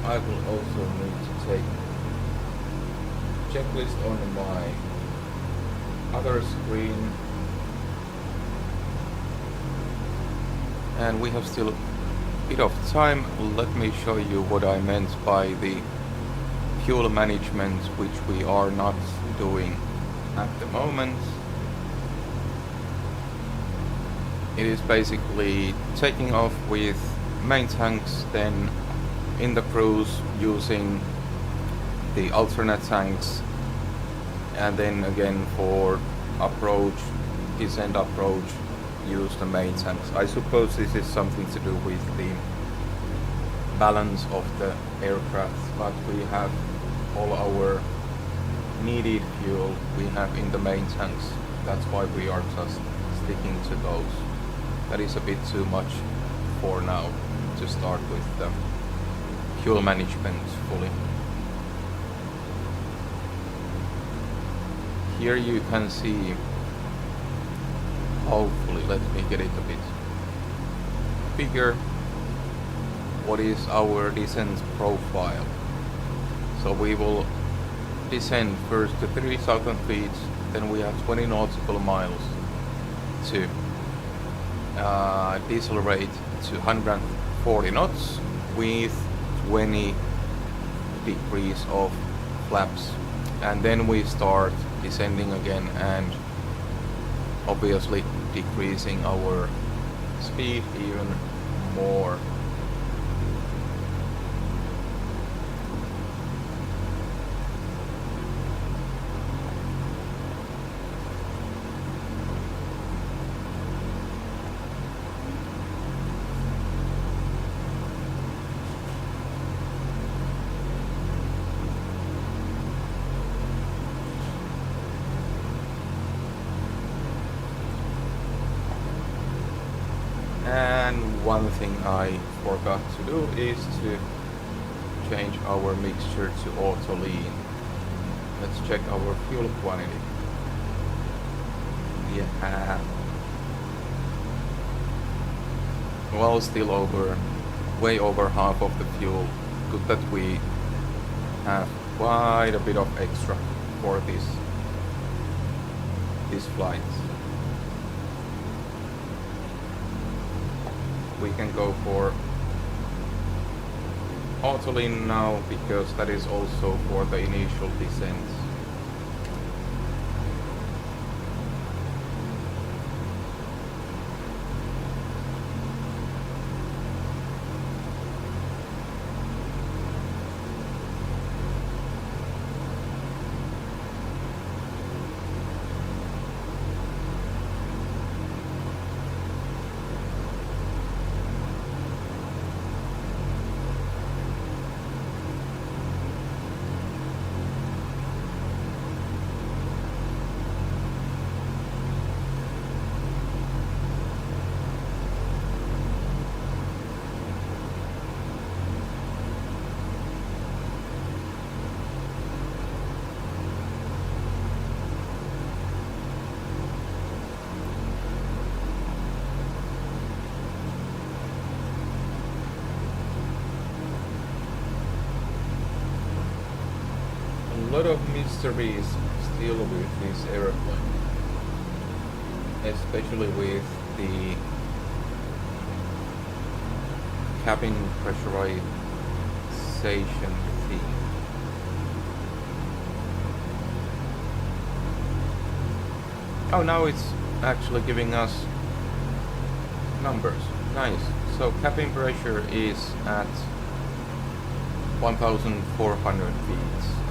I will also need to take checklist on my other screen. And we have still a bit of time. Let me show you what I meant by the fuel management, which we are not doing at the moment. It is basically taking off with main tanks, then in the cruise using the alternate tanks, and then again for approach, descent approach, use the main tanks. I suppose this is something to do with the balance of the aircraft, but we have all our needed fuel we have in the main tanks. That's why we are just sticking to those. That is a bit too much for now to start with the fuel management fully. Here you can see, hopefully, let me get it a bit bigger, what is our descent profile. So we will descend first to 3,000 feet, then we have 20 nautical miles to decelerate to 140 knots with 20 decrease of flaps, and then we start descending again and obviously decreasing our speed even more. And one thing I forgot to do is to change our mixture to auto lean. Let's check our fuel quantity. Yeah. Well, still way over half of the fuel. Good that we have quite a bit of extra for this flight. We can go for auto lean now because that is also for the initial descents. A lot of mysteries still with this airplane, especially with the cabin pressurization theme. Oh, now it's actually giving us numbers. Nice. So cabin pressure is at 1,400 feet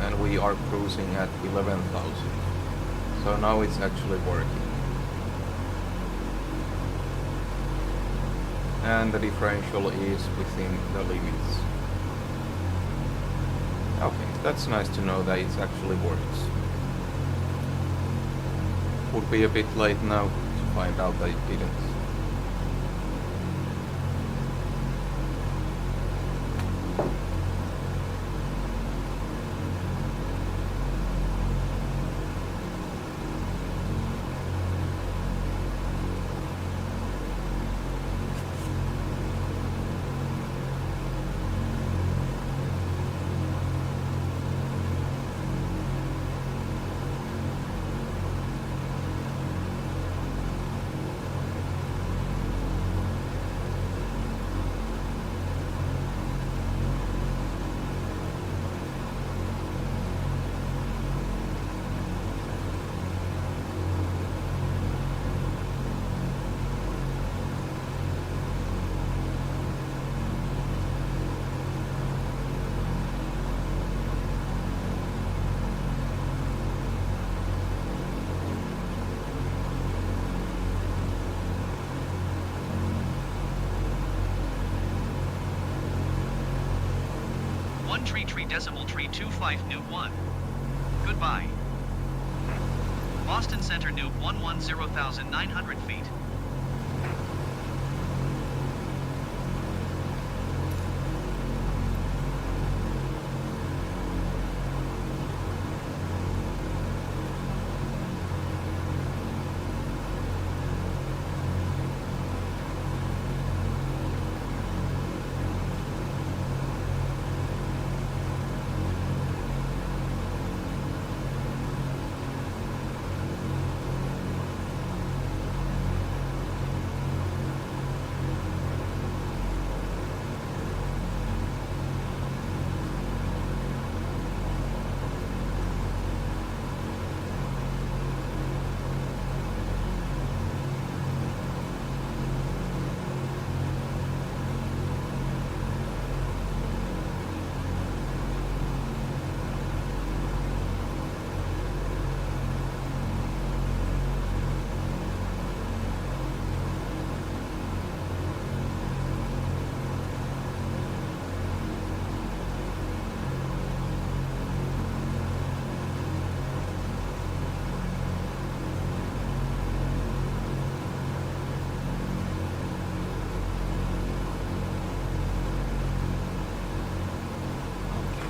and we are cruising at 11,000. So now it's actually working. And the differential is within the limits. Okay, that's nice to know that it actually works. Would be a bit late now to find out that it didn't. Decimal tree 25 New 1. Goodbye. Boston Center New 110,900 feet.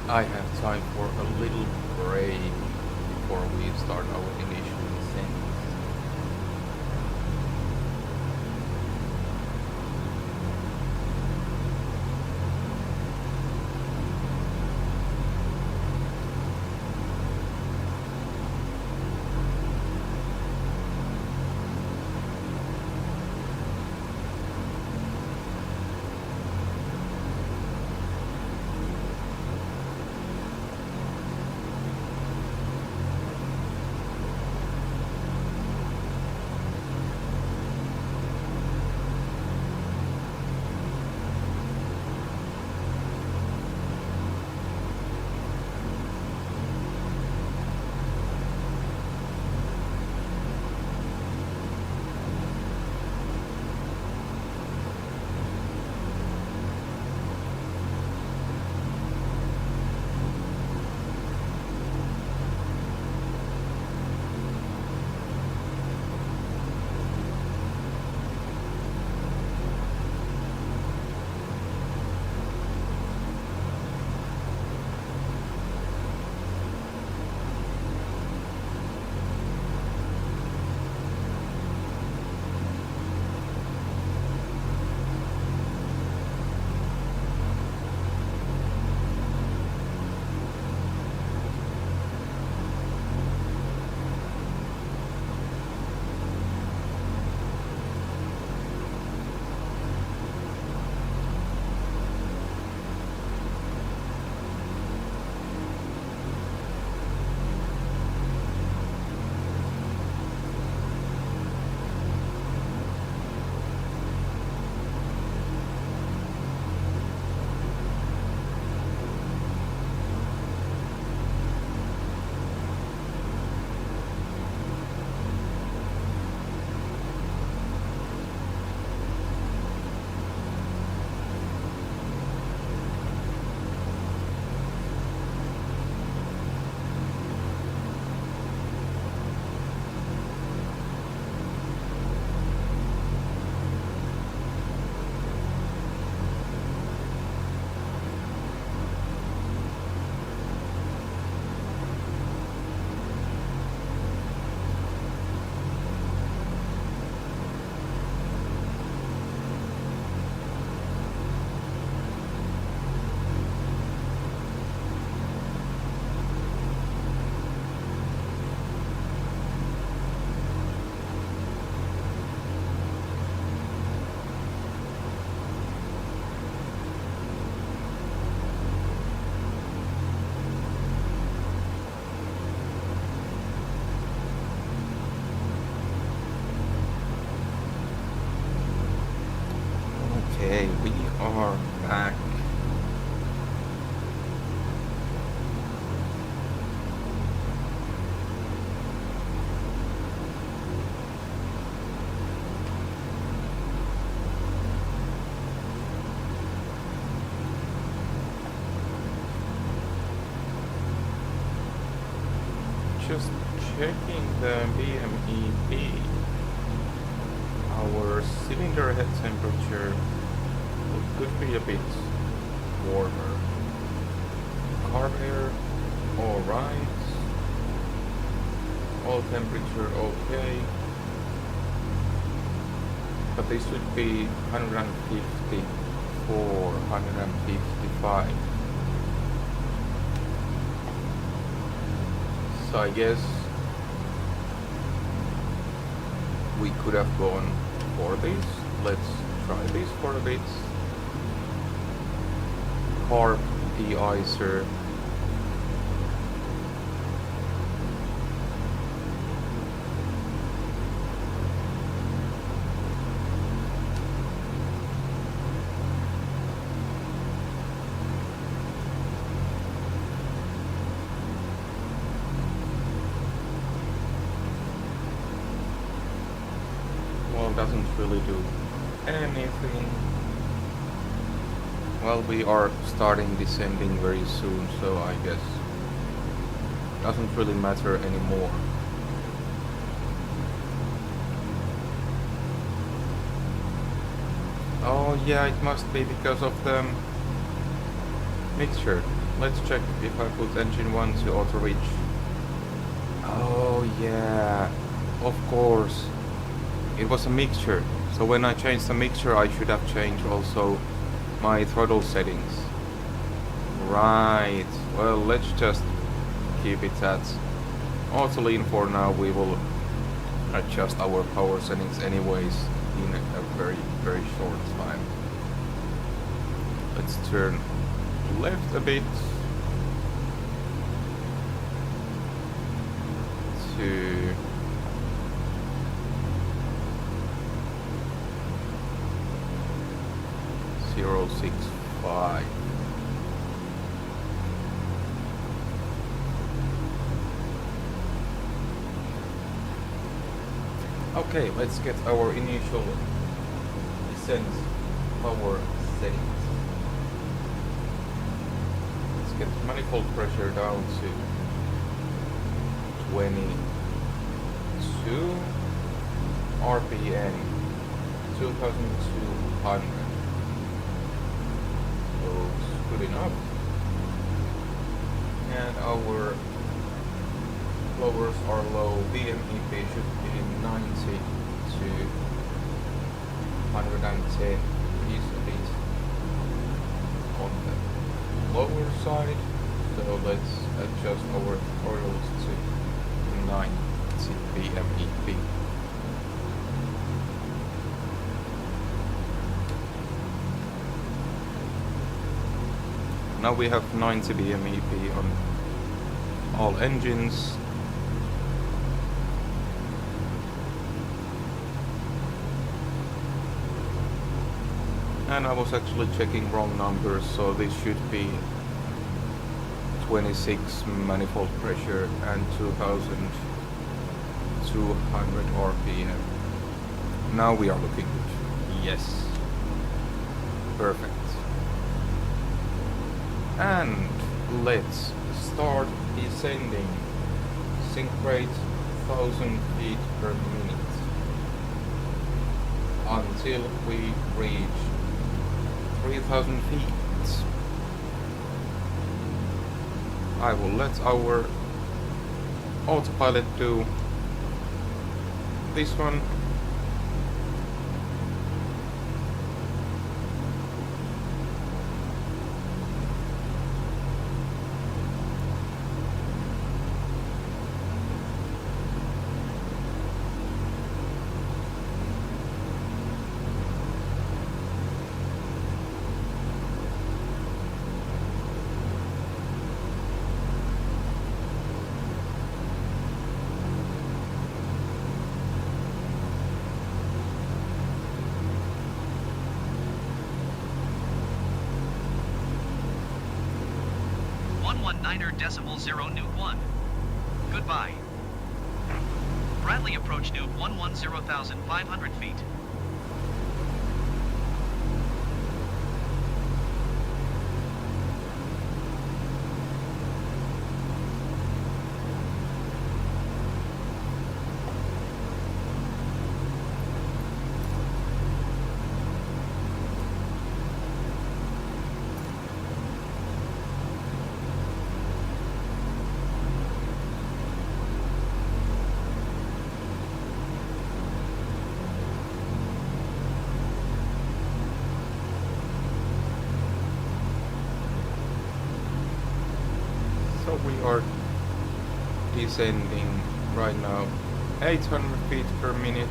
I have time for a little break before we start our initial descent. Okay, we are back. Just checking the BMEP. Our cylinder head temperature could be a bit warmer. Carb air, alright. All temperature okay. But this would be 154, 155. So I guess we could have gone for this. Let's try this for a bit. Carb de-icer. Well, doesn't really do anything. Well, we are starting descending very soon, so I guess doesn't really matter anymore. Oh yeah, it must be because of the mixture. Let's check if I put engine 1 to auto reach. Oh yeah, of course. It was a mixture. So when I changed the mixture, I should have changed also my throttle settings. Right. Well, let's just keep it at auto lean for now. We will adjust our power settings anyways in a very, very short time. Let's turn left a bit to 065. Okay, let's get our initial descent power settings. Let's get manifold pressure down to 22 RPM, 2200. So it's good enough. And our blowers are low. BMEP should be 90 to 110 is a bit on the lower side. So let's adjust our throttles to 90 BMEP. Now we have 90 BMEP on all engines. And I was actually checking wrong numbers, so this should be 26 manifold pressure and 2200 RPM. Now we are looking good. Yes. Perfect. And let's start descending. Sink rate 1000 feet per minute until we reach 3000 feet. I will let our autopilot do this one. Nuke 1. Goodbye. Bradley approach Nuke 110,500 feet. So we are descending right now 800 feet per minute.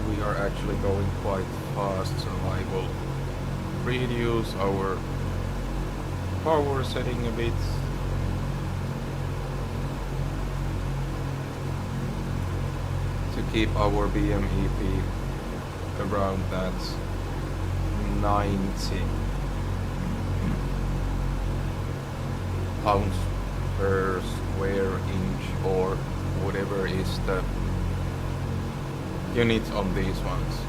We are actually going quite fast, so I will reduce our power setting a bit. To keep our BMEP around that 90 pounds per square inch, or whatever is the unit on these ones.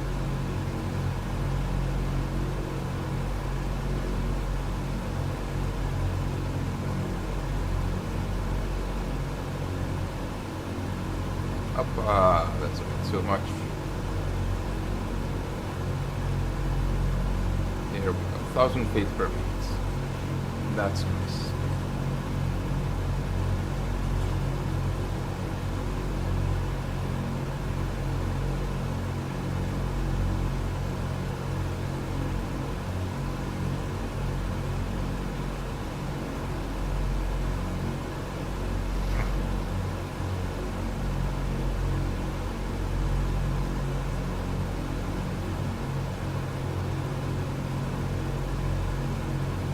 Up, that's a bit too much. Here we go, 1,000 feet per minute. That's nice.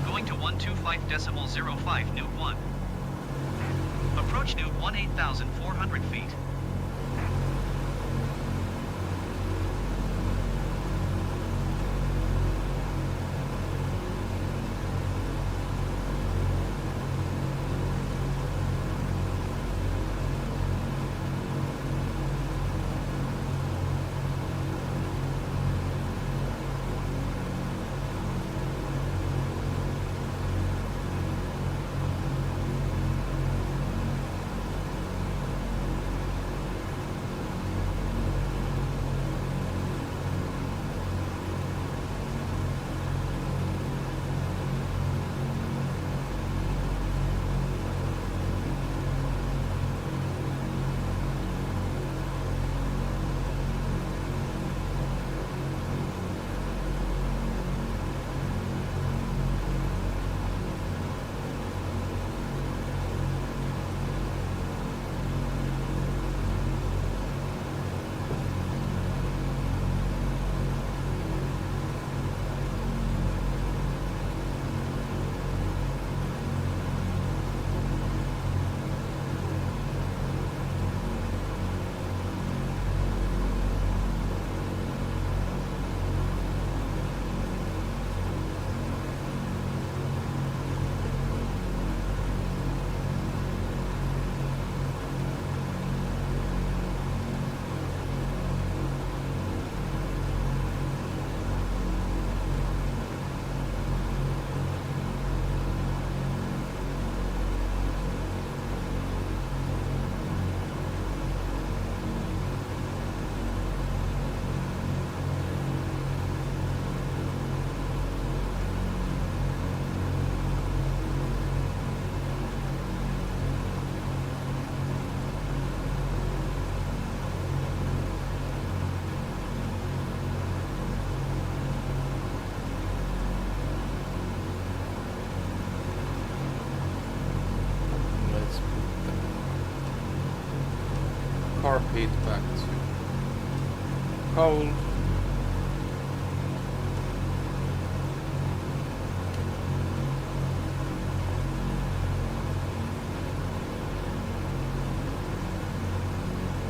Going to 125.05 Newt 1. Approach Newt 18,400 feet. Carpet back to cold.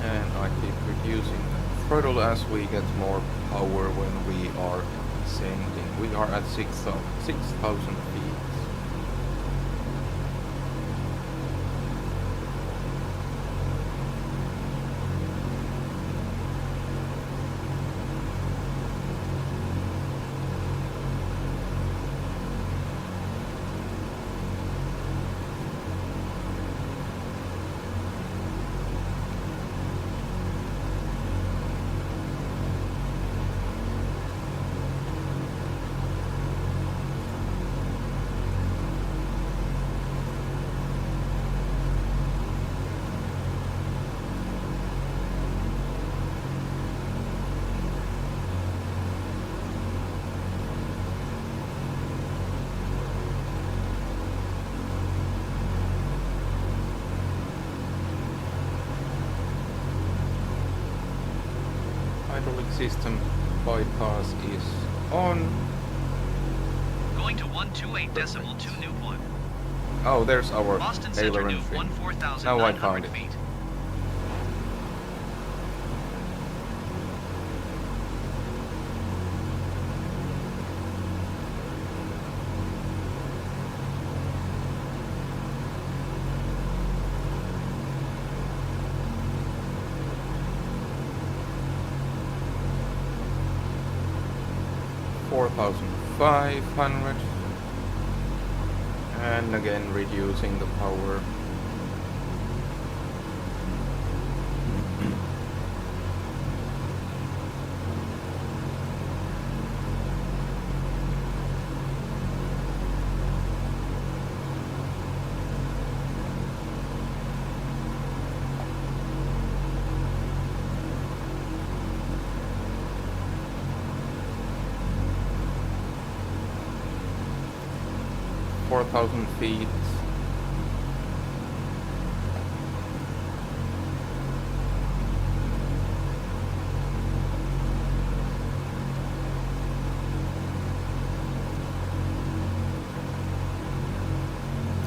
And I keep reducing the throttle as we get more power when we are ascending. We are at 6,000 feet. Hydraulic system bypass is on. Going to 128.2 Newt 1. Oh, there's our Boston Center aileron Newt thing. 14,900 Now I found it. feet. $4,500, and again reducing the power. 4,000 feet.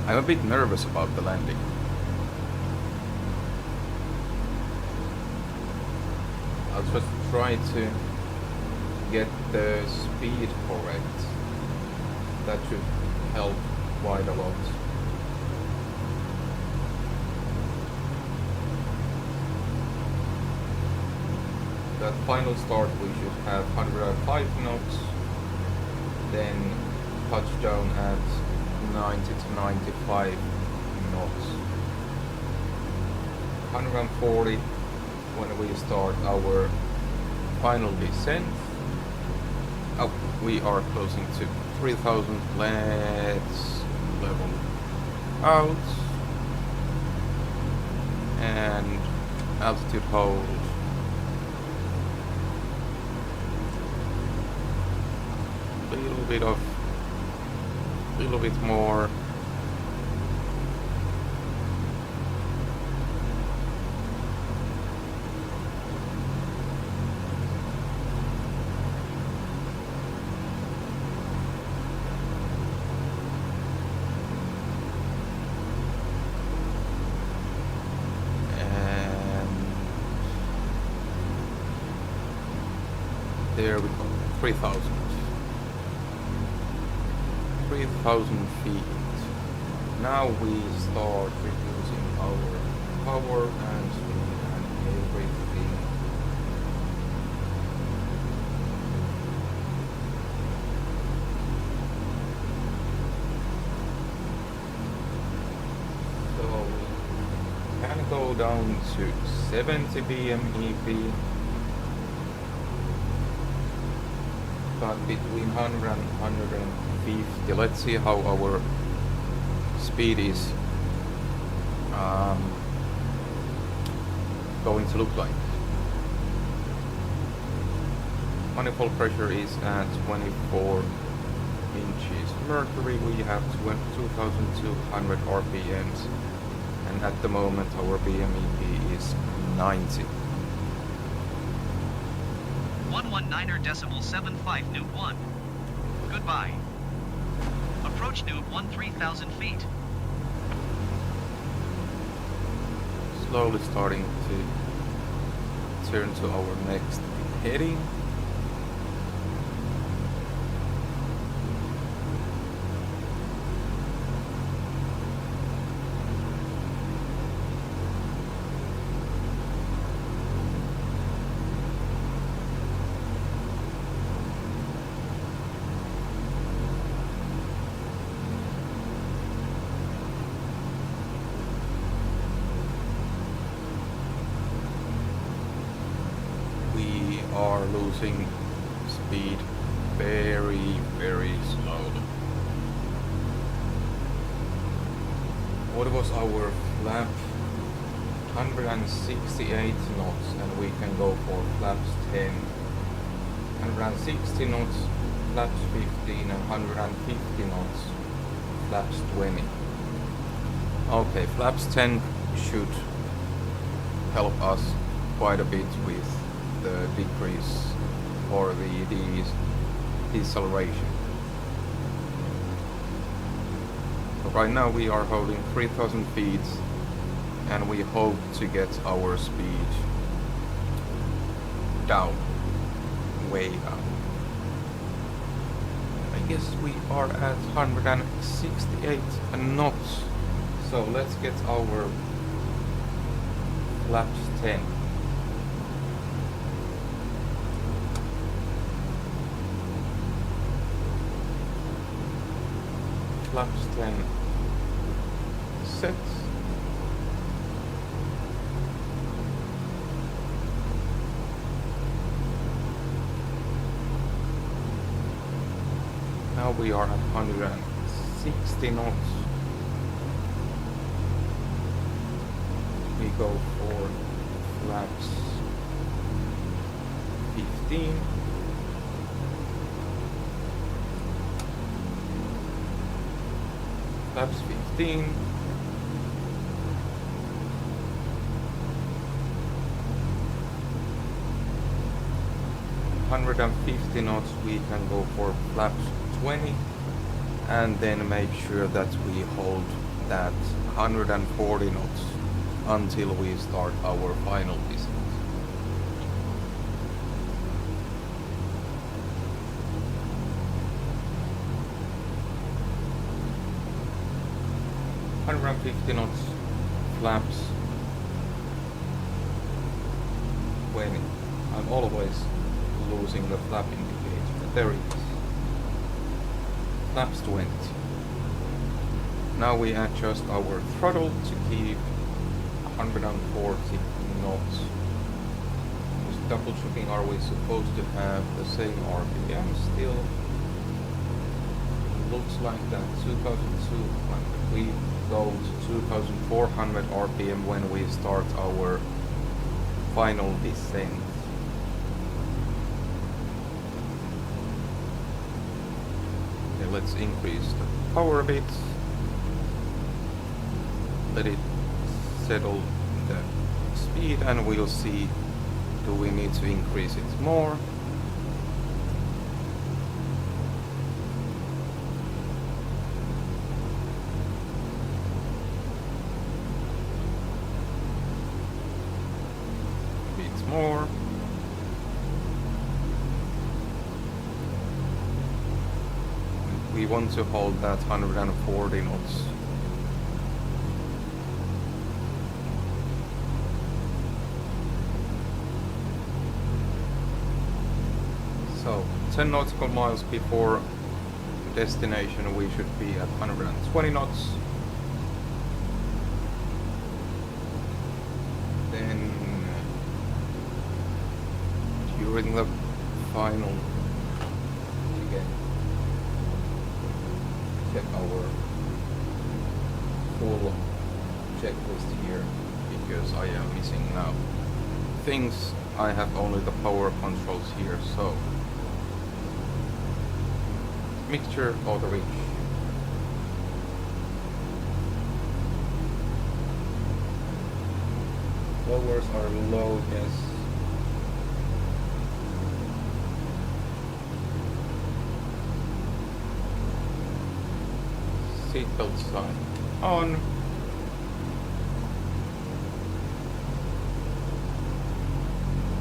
I'm a bit nervous about the landing. I'll just try to get the speed correct. That should help quite a lot. That final start we should have 105 knots, then touchdown at 90 to 95 knots. 140 when we start our final descent. Oh, we are closing to 3,000. Let's level out and altitude hold. A little bit more. There we go, 3,000. 3,000 feet. Now we start reducing our power and speed and everything. So we can go down to 70 BMEP. But between 100 and 150. Let's see how our speed is going to look like. Manifold pressure is at 24 inches mercury. We have 2,200 RPMs, and at the moment our BMEP is 90. 119.75 Newt 1. Goodbye. Approach Newt 1 3,000 feet. Slowly starting to turn to our next heading. Are losing speed very, very slowly. What was our flap? 168 knots, and we can go for flaps 10. 160 knots, flaps 15, and 150 knots, flaps 20. Okay, flaps 10 should help us quite a bit with the decrease or the deceleration. But right now we are holding 3,000 feet, and we hope to get our speed down, way down. I guess we are at 168 knots, so let's get our flaps 10. Flaps 10 set. Now we are at 160 knots. We go for flaps 15. Flaps 15. $150 knots, we can go for flaps 20, and then make sure that we hold that 140 knots until we start our final descent. $150 knots, flaps 20. I'm always losing the flap indicator. There it is. Flaps 20. Now we adjust our throttle to keep 140 knots. Just double checking, are we supposed to have the same RPM still? Looks like that. 2200. We go to 2400 RPM when we start our final descent. Okay, let's increase the power a bit. Let it settle the speed and we'll see, do we need to increase it more? A bit more. We want to hold that 140 knots. So 10 nautical miles before destination we should be at 120 knots. Then during the final, again, check our full checklist here because I am missing now things. I have only the power controls here, so mixture auto reach. Lowers are low, yes. Seatbelt sign on.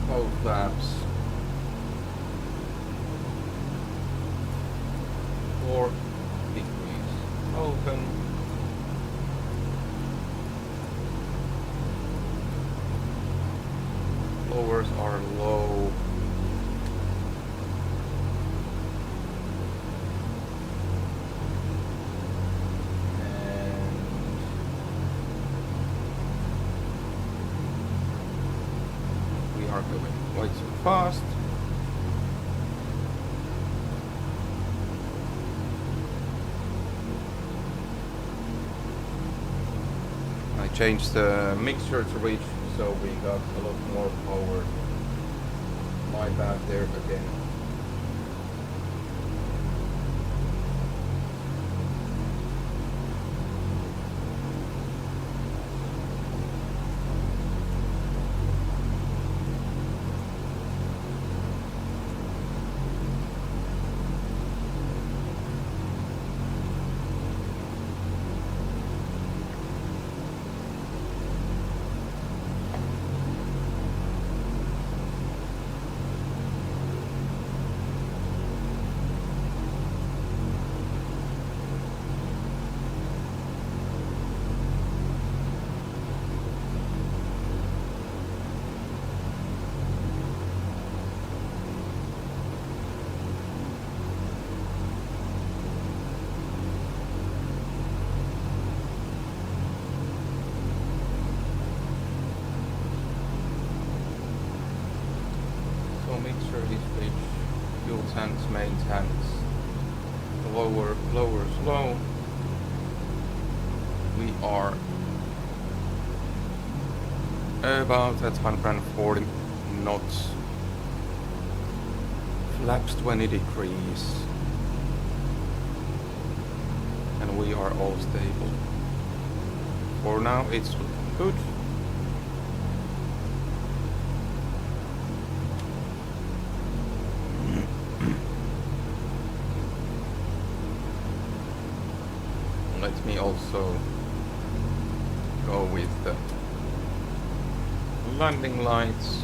Both flaps. 4 degrees open. Lowers are low. And we are going way too fast. I changed the mixture to reach, so we got a lot more power. My bad there again. Mixture is rich, fuel tanks, main tanks, lowers low. We are about at 140 knots, flaps 20 degrees, and we are all stable. For now it's looking good. Let me also go with the landing lights.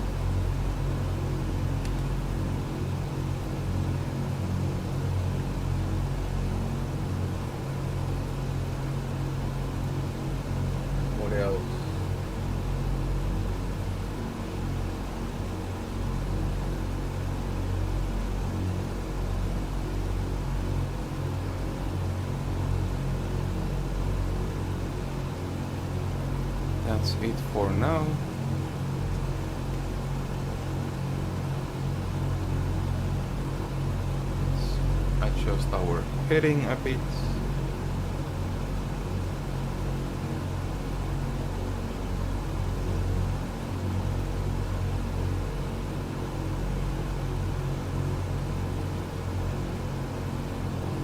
What else? That's it for now. Let's adjust our heading a bit.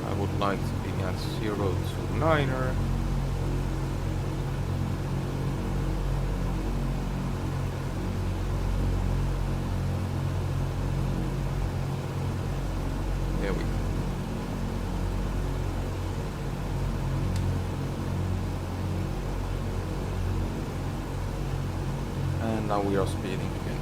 I would like to be at 029er. There we go. And now we are speeding again.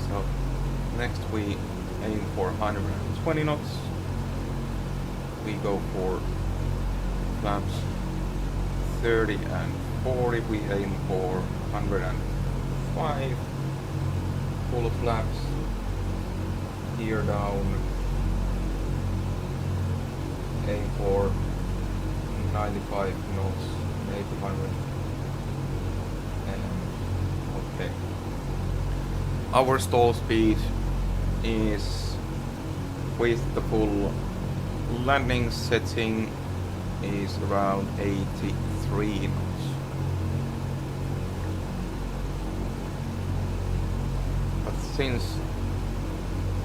So next we aim for 120 knots. We go for flaps 30 and 40. We aim for 105. Full flaps. Gear down. Aim for 95 knots, maybe 100. And okay. Our stall speed is, with the full landing setting, is around 83 knots. But since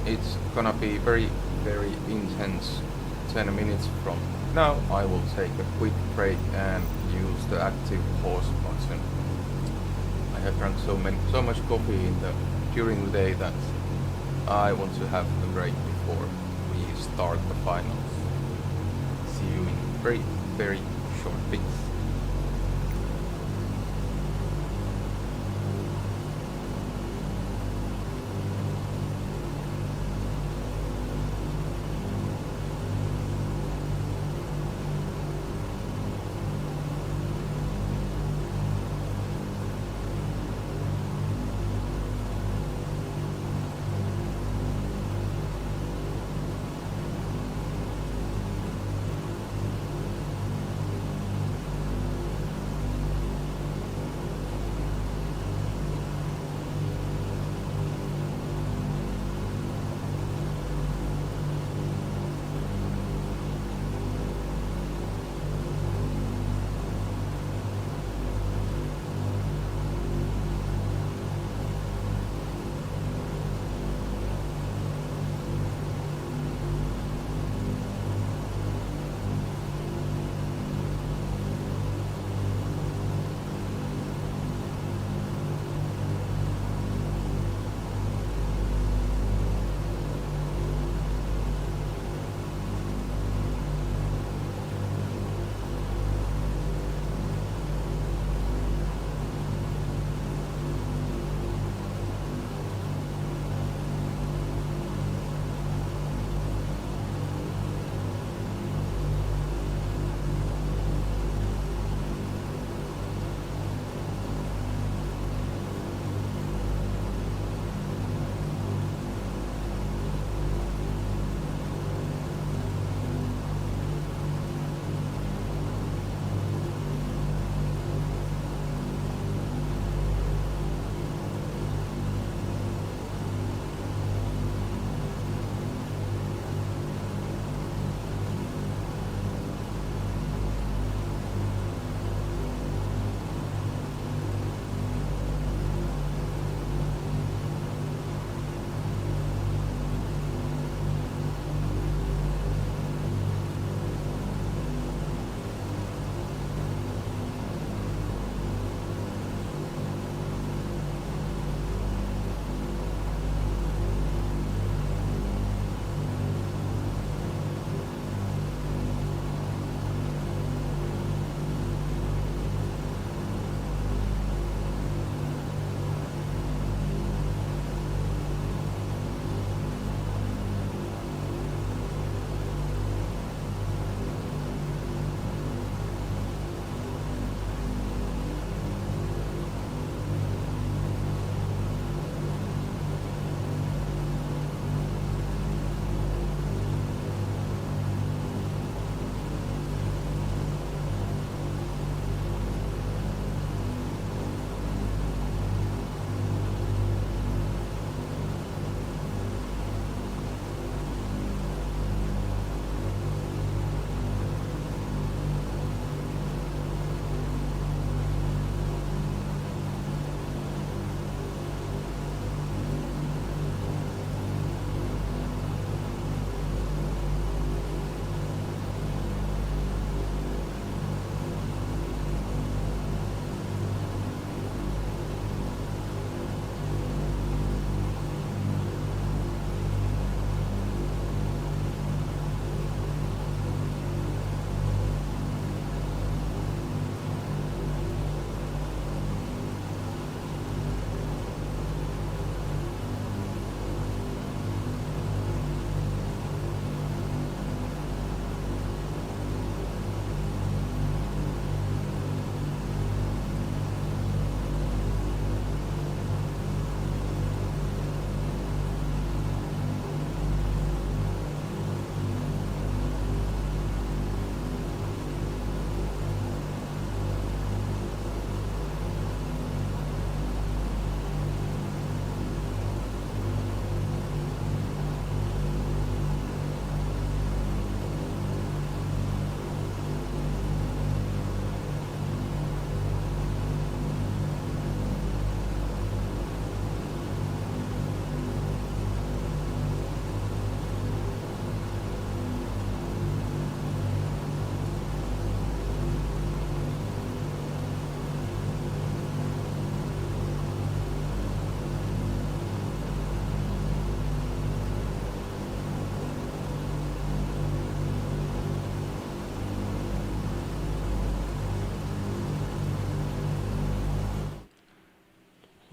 it's gonna be very, very intense 10 minutes from now, I will take a quick break and use the active pause button. I have drunk so much coffee during the day that I want to have a break before we start the finals. See you in very, very short bits.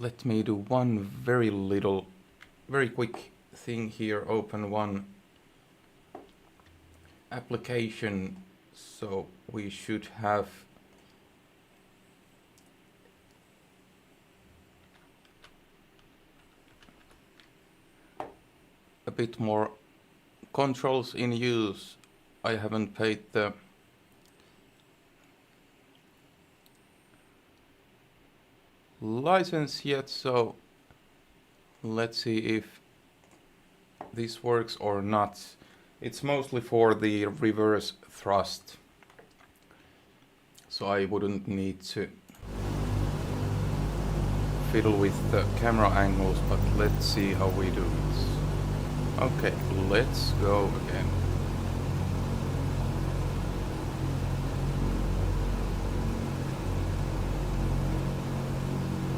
Let me do one very quick thing here. Open one application. So we should have a bit more controls in use. I haven't paid the license yet, so let's see if this works or not. It's mostly for the reverse thrust, so I wouldn't need to fiddle with the camera angles, but let's see how we do this. Okay, let's go again.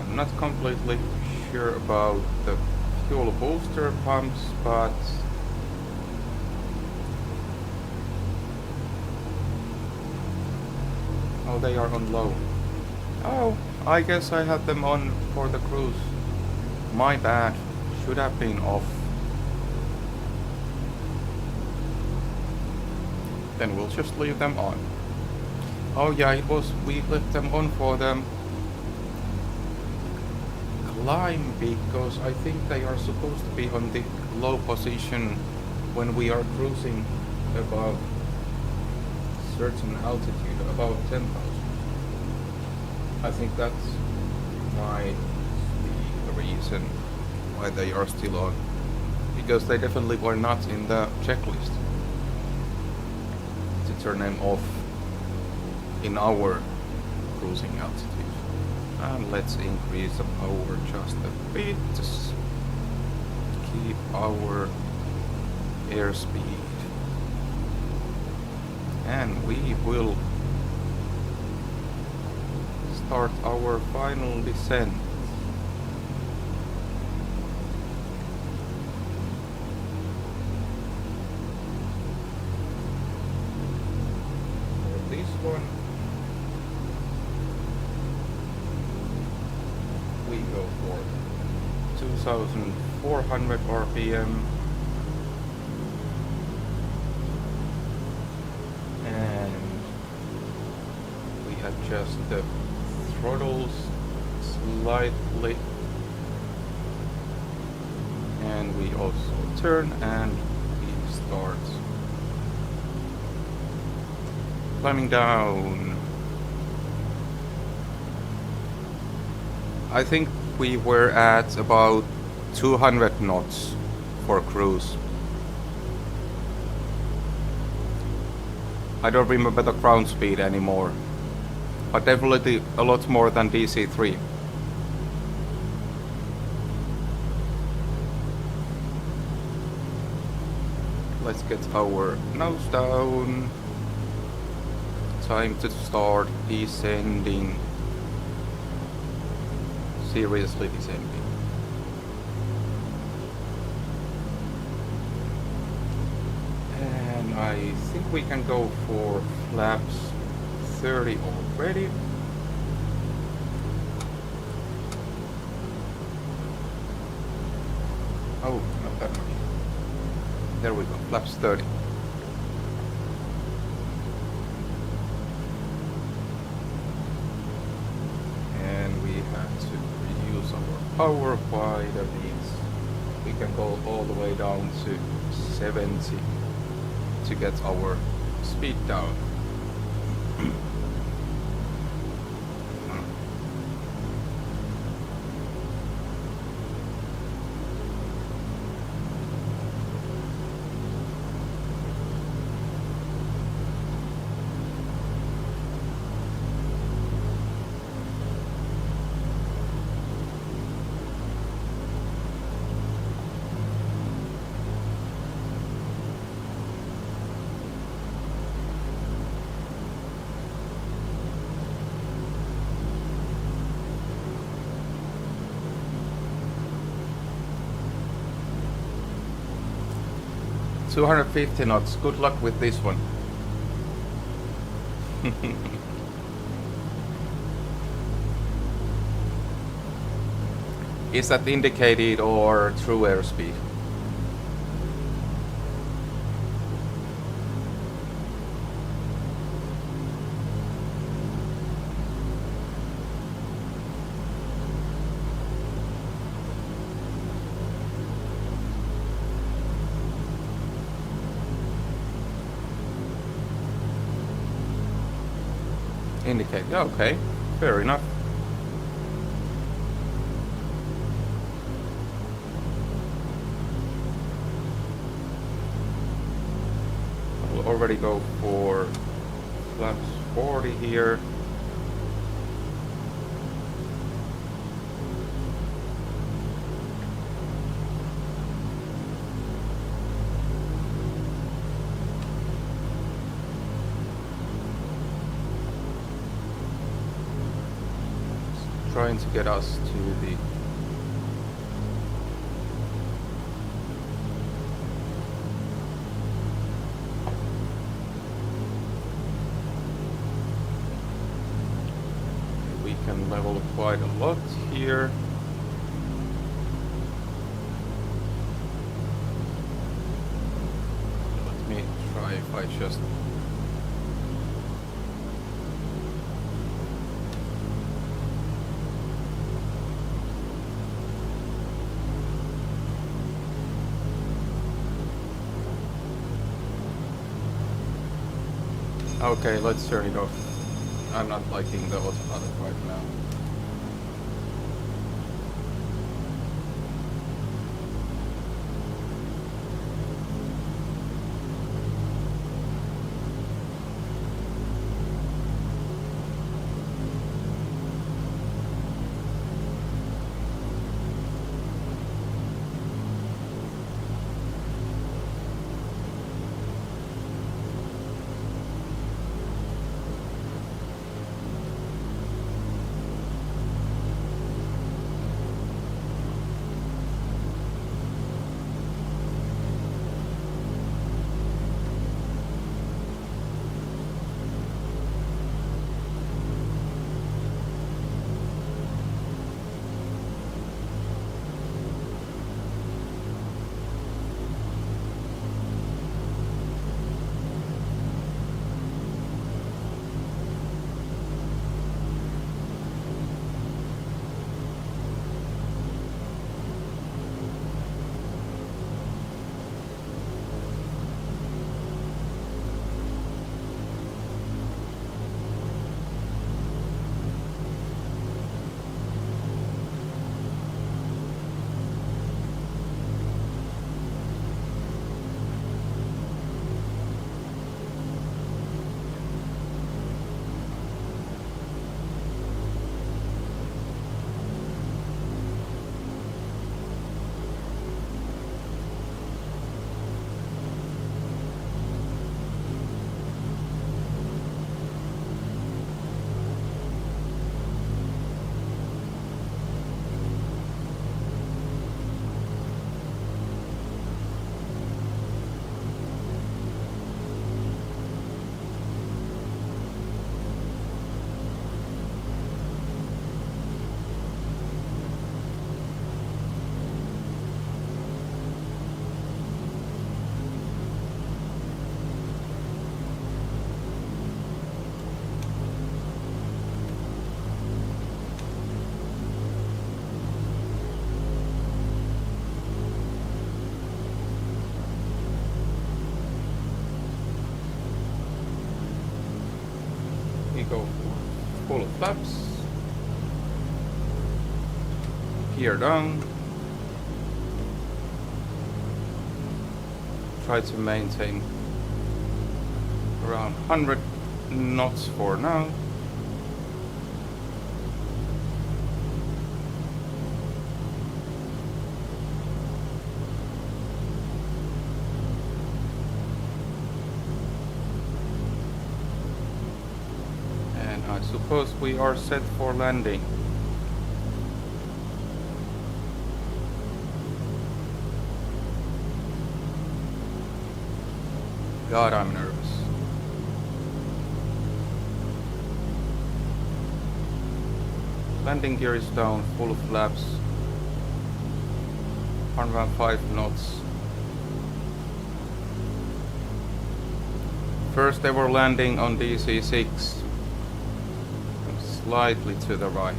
I'm not completely sure about the fuel booster pumps, but oh, they are on low. Oh, I guess I had them on for the cruise. My bad. Should have been off. Then we'll just leave them on. Oh yeah, it was, we left them on for the climb because I think they are supposed to be on the low position when we are cruising above certain altitude, about 10,000. I think that's might be the reason why they are still on, because they definitely were not in the checklist to turn them off in our cruising altitude. And let's increase the power just a bit to keep our airspeed. And we will start our final descent. For this one, we go for 2400 RPM. And we adjust the throttles slightly, and we also turn and we start climbing down. I think we were at about 200 knots for cruise. I don't remember the ground speed anymore, but definitely a lot more than DC-3. Let's get our nose down. Time to start descending. Seriously descending. And I think we can go for flaps 30 already. Oh, not that much. There we go, flaps 30. And we have to reduce our power quite a bit. We can go all the way down to 70 to get our speed down. $250 knots. Good luck with this one. Is that indicated or true airspeed? Indicate, okay, fair enough. We'll already go for flaps 40 here. Trying to get us to the we can level quite a lot here. Let me try if I just okay, let's turn it off. I'm not liking the autopilot right now. Go for full flaps, gear down, try to maintain around 100 knots for now. I suppose we are set for landing. God, I'm nervous. Landing gear is down, full flaps. 105 knots. First they were landing on DC-6, slightly to the right.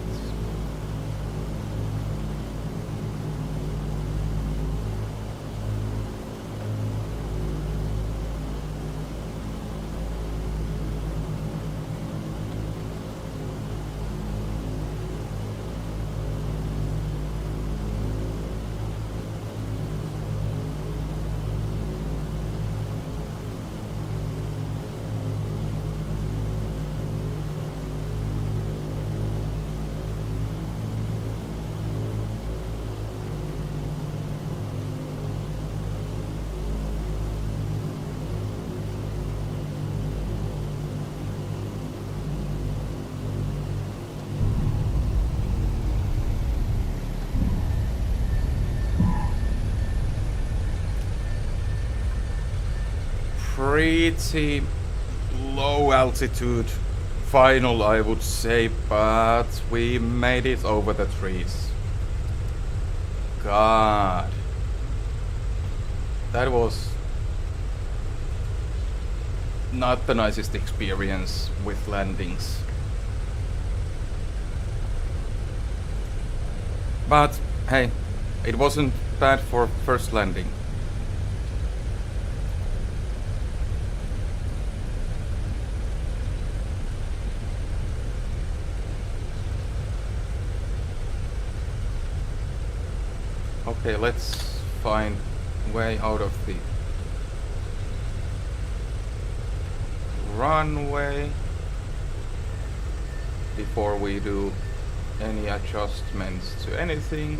Pretty low altitude final, I would say, but we made it over the trees. God, that was not the nicest experience with landings. But hey, it wasn't bad for first landing. Okay, let's find way out of the runway before we do any adjustments to anything.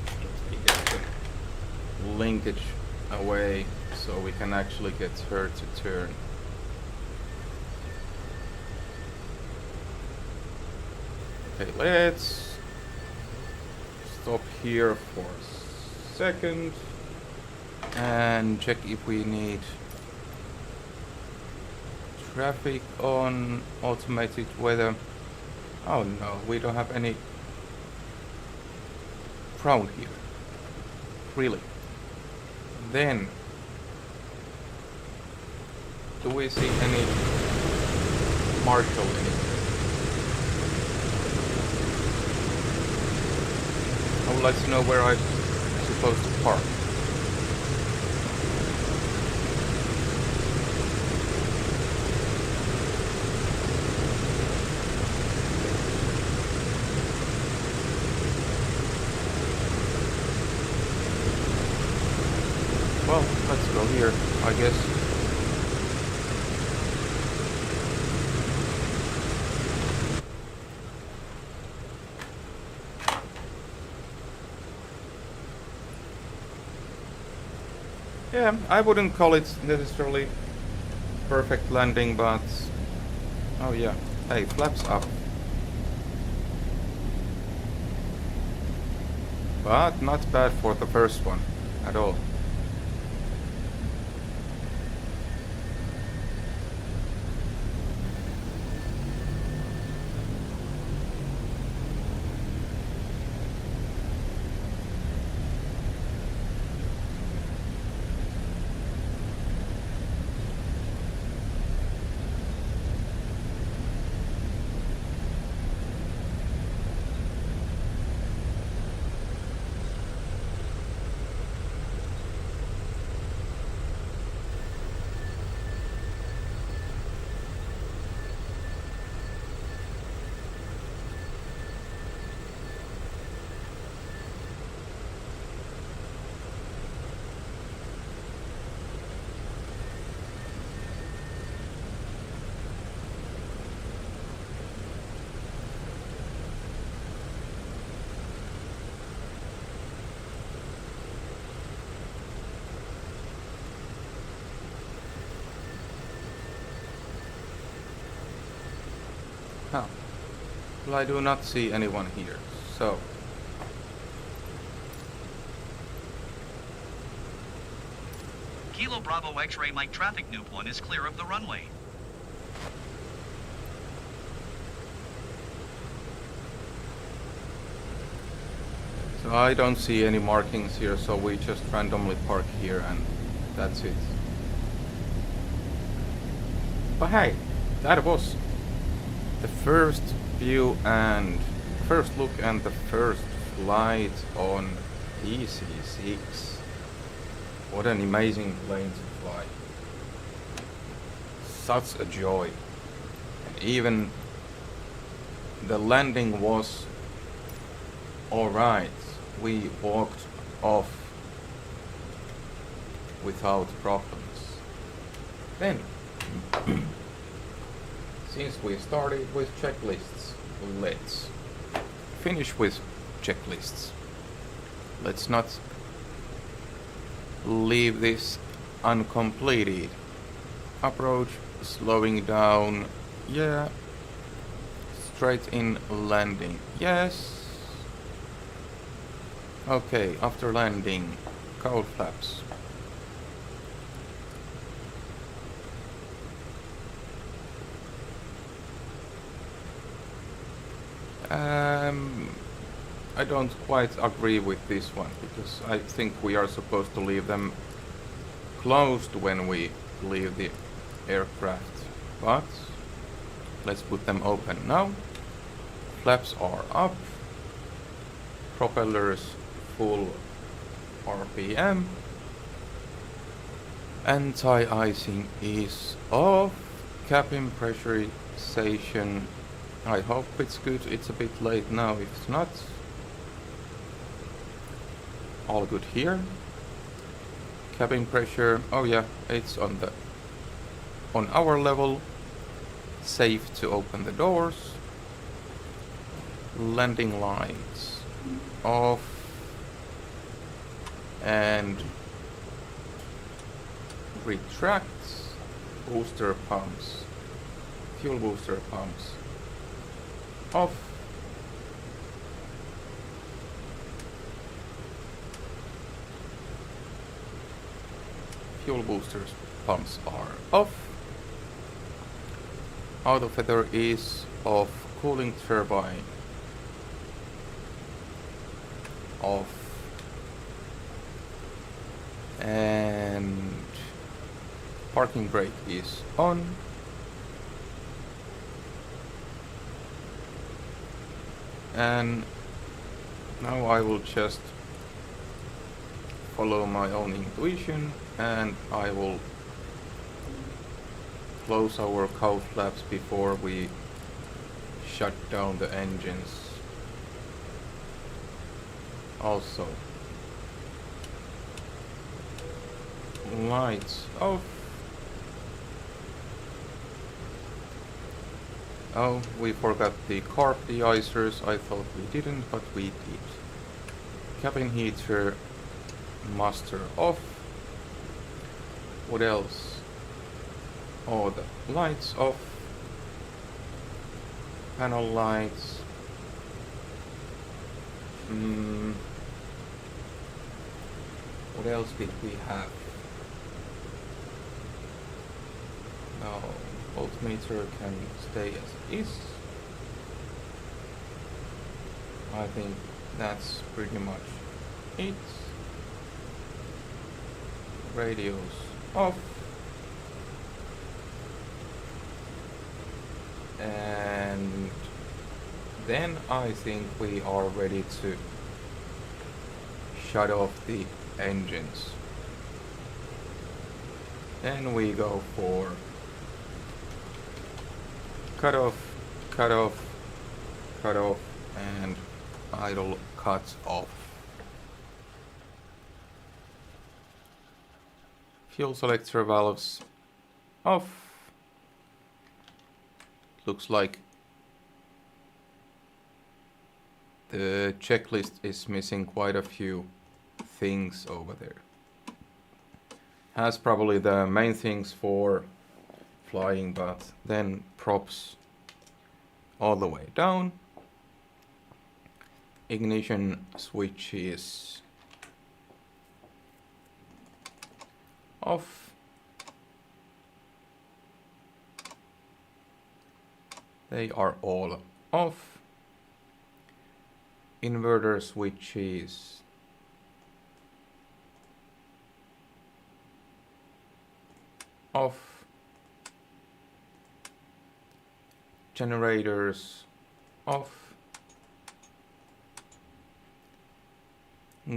Let me get the linkage away so we can actually get her to turn. Okay, let's stop here for a second and check if we need traffic on, automated weather. Oh no, we don't have any crowd here. Really? Then, do we see any marshal anywhere? I would like to know where I'm supposed to park. Well, let's go here, I guess. Yeah, I wouldn't call it necessarily perfect landing, but oh yeah, hey, flaps up. But not bad for the first one at all. Huh. Well, I do not see anyone here, so... Kilo Bravo X-Ray Mike traffic Nuke 1 is clear of the runway. I don't see any markings here, so we just randomly park here and that's it. But hey, that was the first view and first look and the first flight on DC-6. What an amazing plane to fly. Such a joy. And even the landing was alright. We walked off without problems. Then, since we started with checklists, let's finish with checklists. Let's not leave this uncompleted. Approach, slowing down, yeah. Straight in landing, yes. Okay, after landing, cowl flaps. I don't quite agree with this one, because I think we are supposed to leave them closed when we leave the aircraft, but let's put them open now. Flaps are up, propellers full RPM, anti-icing is off, cabin pressurization, I hope it's good. It's a bit late now. If it's not, all good here. Cabin pressure, oh yeah, it's on our level. Safe to open the doors. Landing lights off, and retracts. Booster pumps, fuel booster pumps off. Fuel boosters pumps are off. Auto feather is off. Cooling turbine off. And parking brake is on. And now I will just follow my own intuition, and I will close our cowl flaps before we shut down the engines. Also, lights off. Oh, we forgot the carb de-icers. I thought we didn't, but we did. Cabin heater, muster off. What else? Oh, the lights off. Panel lights. What else did we have? No. Voltmeter can stay as it is. I think that's pretty much it. Radios off. And then I think we are ready to shut off the engines. Then we go for cut off, cut off, cut off, and idle cuts off. Fuel selector valves off. Looks like the checklist is missing quite a few things over there. Has probably the main things for flying, but then props all the way down. Ignition switches off. They are all off. inverter switches. Off. Generators off.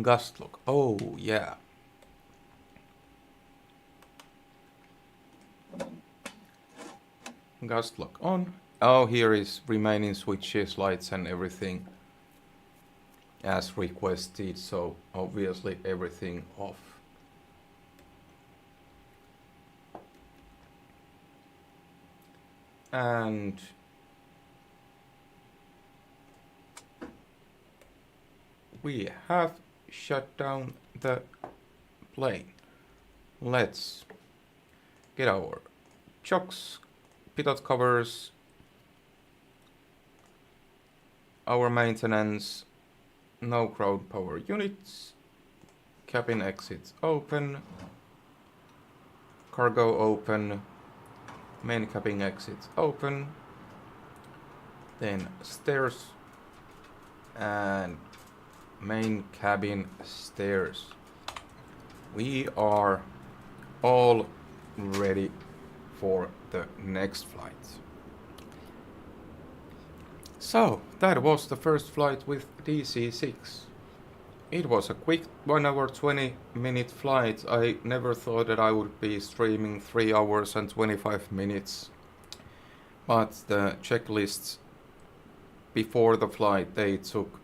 Gust lock. Oh yeah. Gust lock on. Oh, here is remaining switches, lights and everything as requested, so obviously everything off. And we have shut down the plane. Let's get our chocks, pitot covers, our maintenance, no ground power units, cabin exits open, cargo open, main cabin exits open, then stairs and main cabin stairs. We are all ready for the next flight. So that was the first flight with DC-6. It was a quick 1 hour 20 minute flight. I never thought that I would be streaming 3 hours and 25 minutes. But the checklists before the flight, they took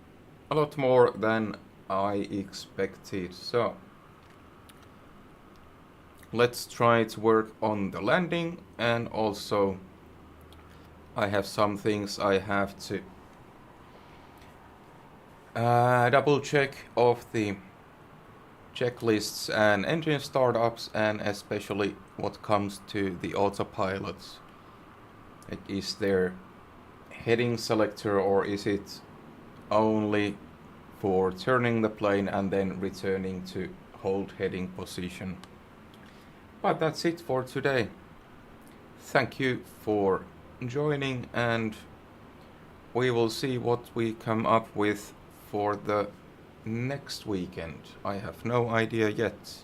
a lot more than I expected. So let's try to work on the landing, and also I have some things I have to double check of the checklists and engine startups, and especially what comes to the autopilots. Is there heading selector, or is it only for turning the plane and then returning to hold heading position? But that's it for today. Thank you for joining, and we will see what we come up with for the next weekend. I have no idea yet.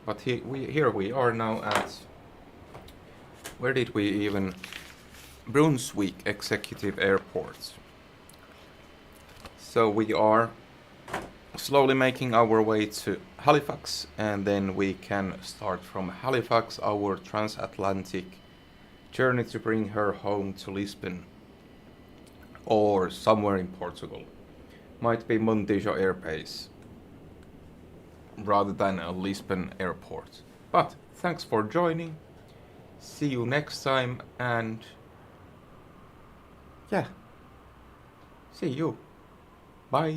But here we are now at, where did we even? Brunswick Executive Airport. So we are slowly making our way to Halifax, and then we can start from Halifax our transatlantic journey to bring her home to Lisbon or somewhere in Portugal. Might be Montijo Air Base rather than a Lisbon airport. But thanks for joining. See you next time, and yeah, see you. Bye.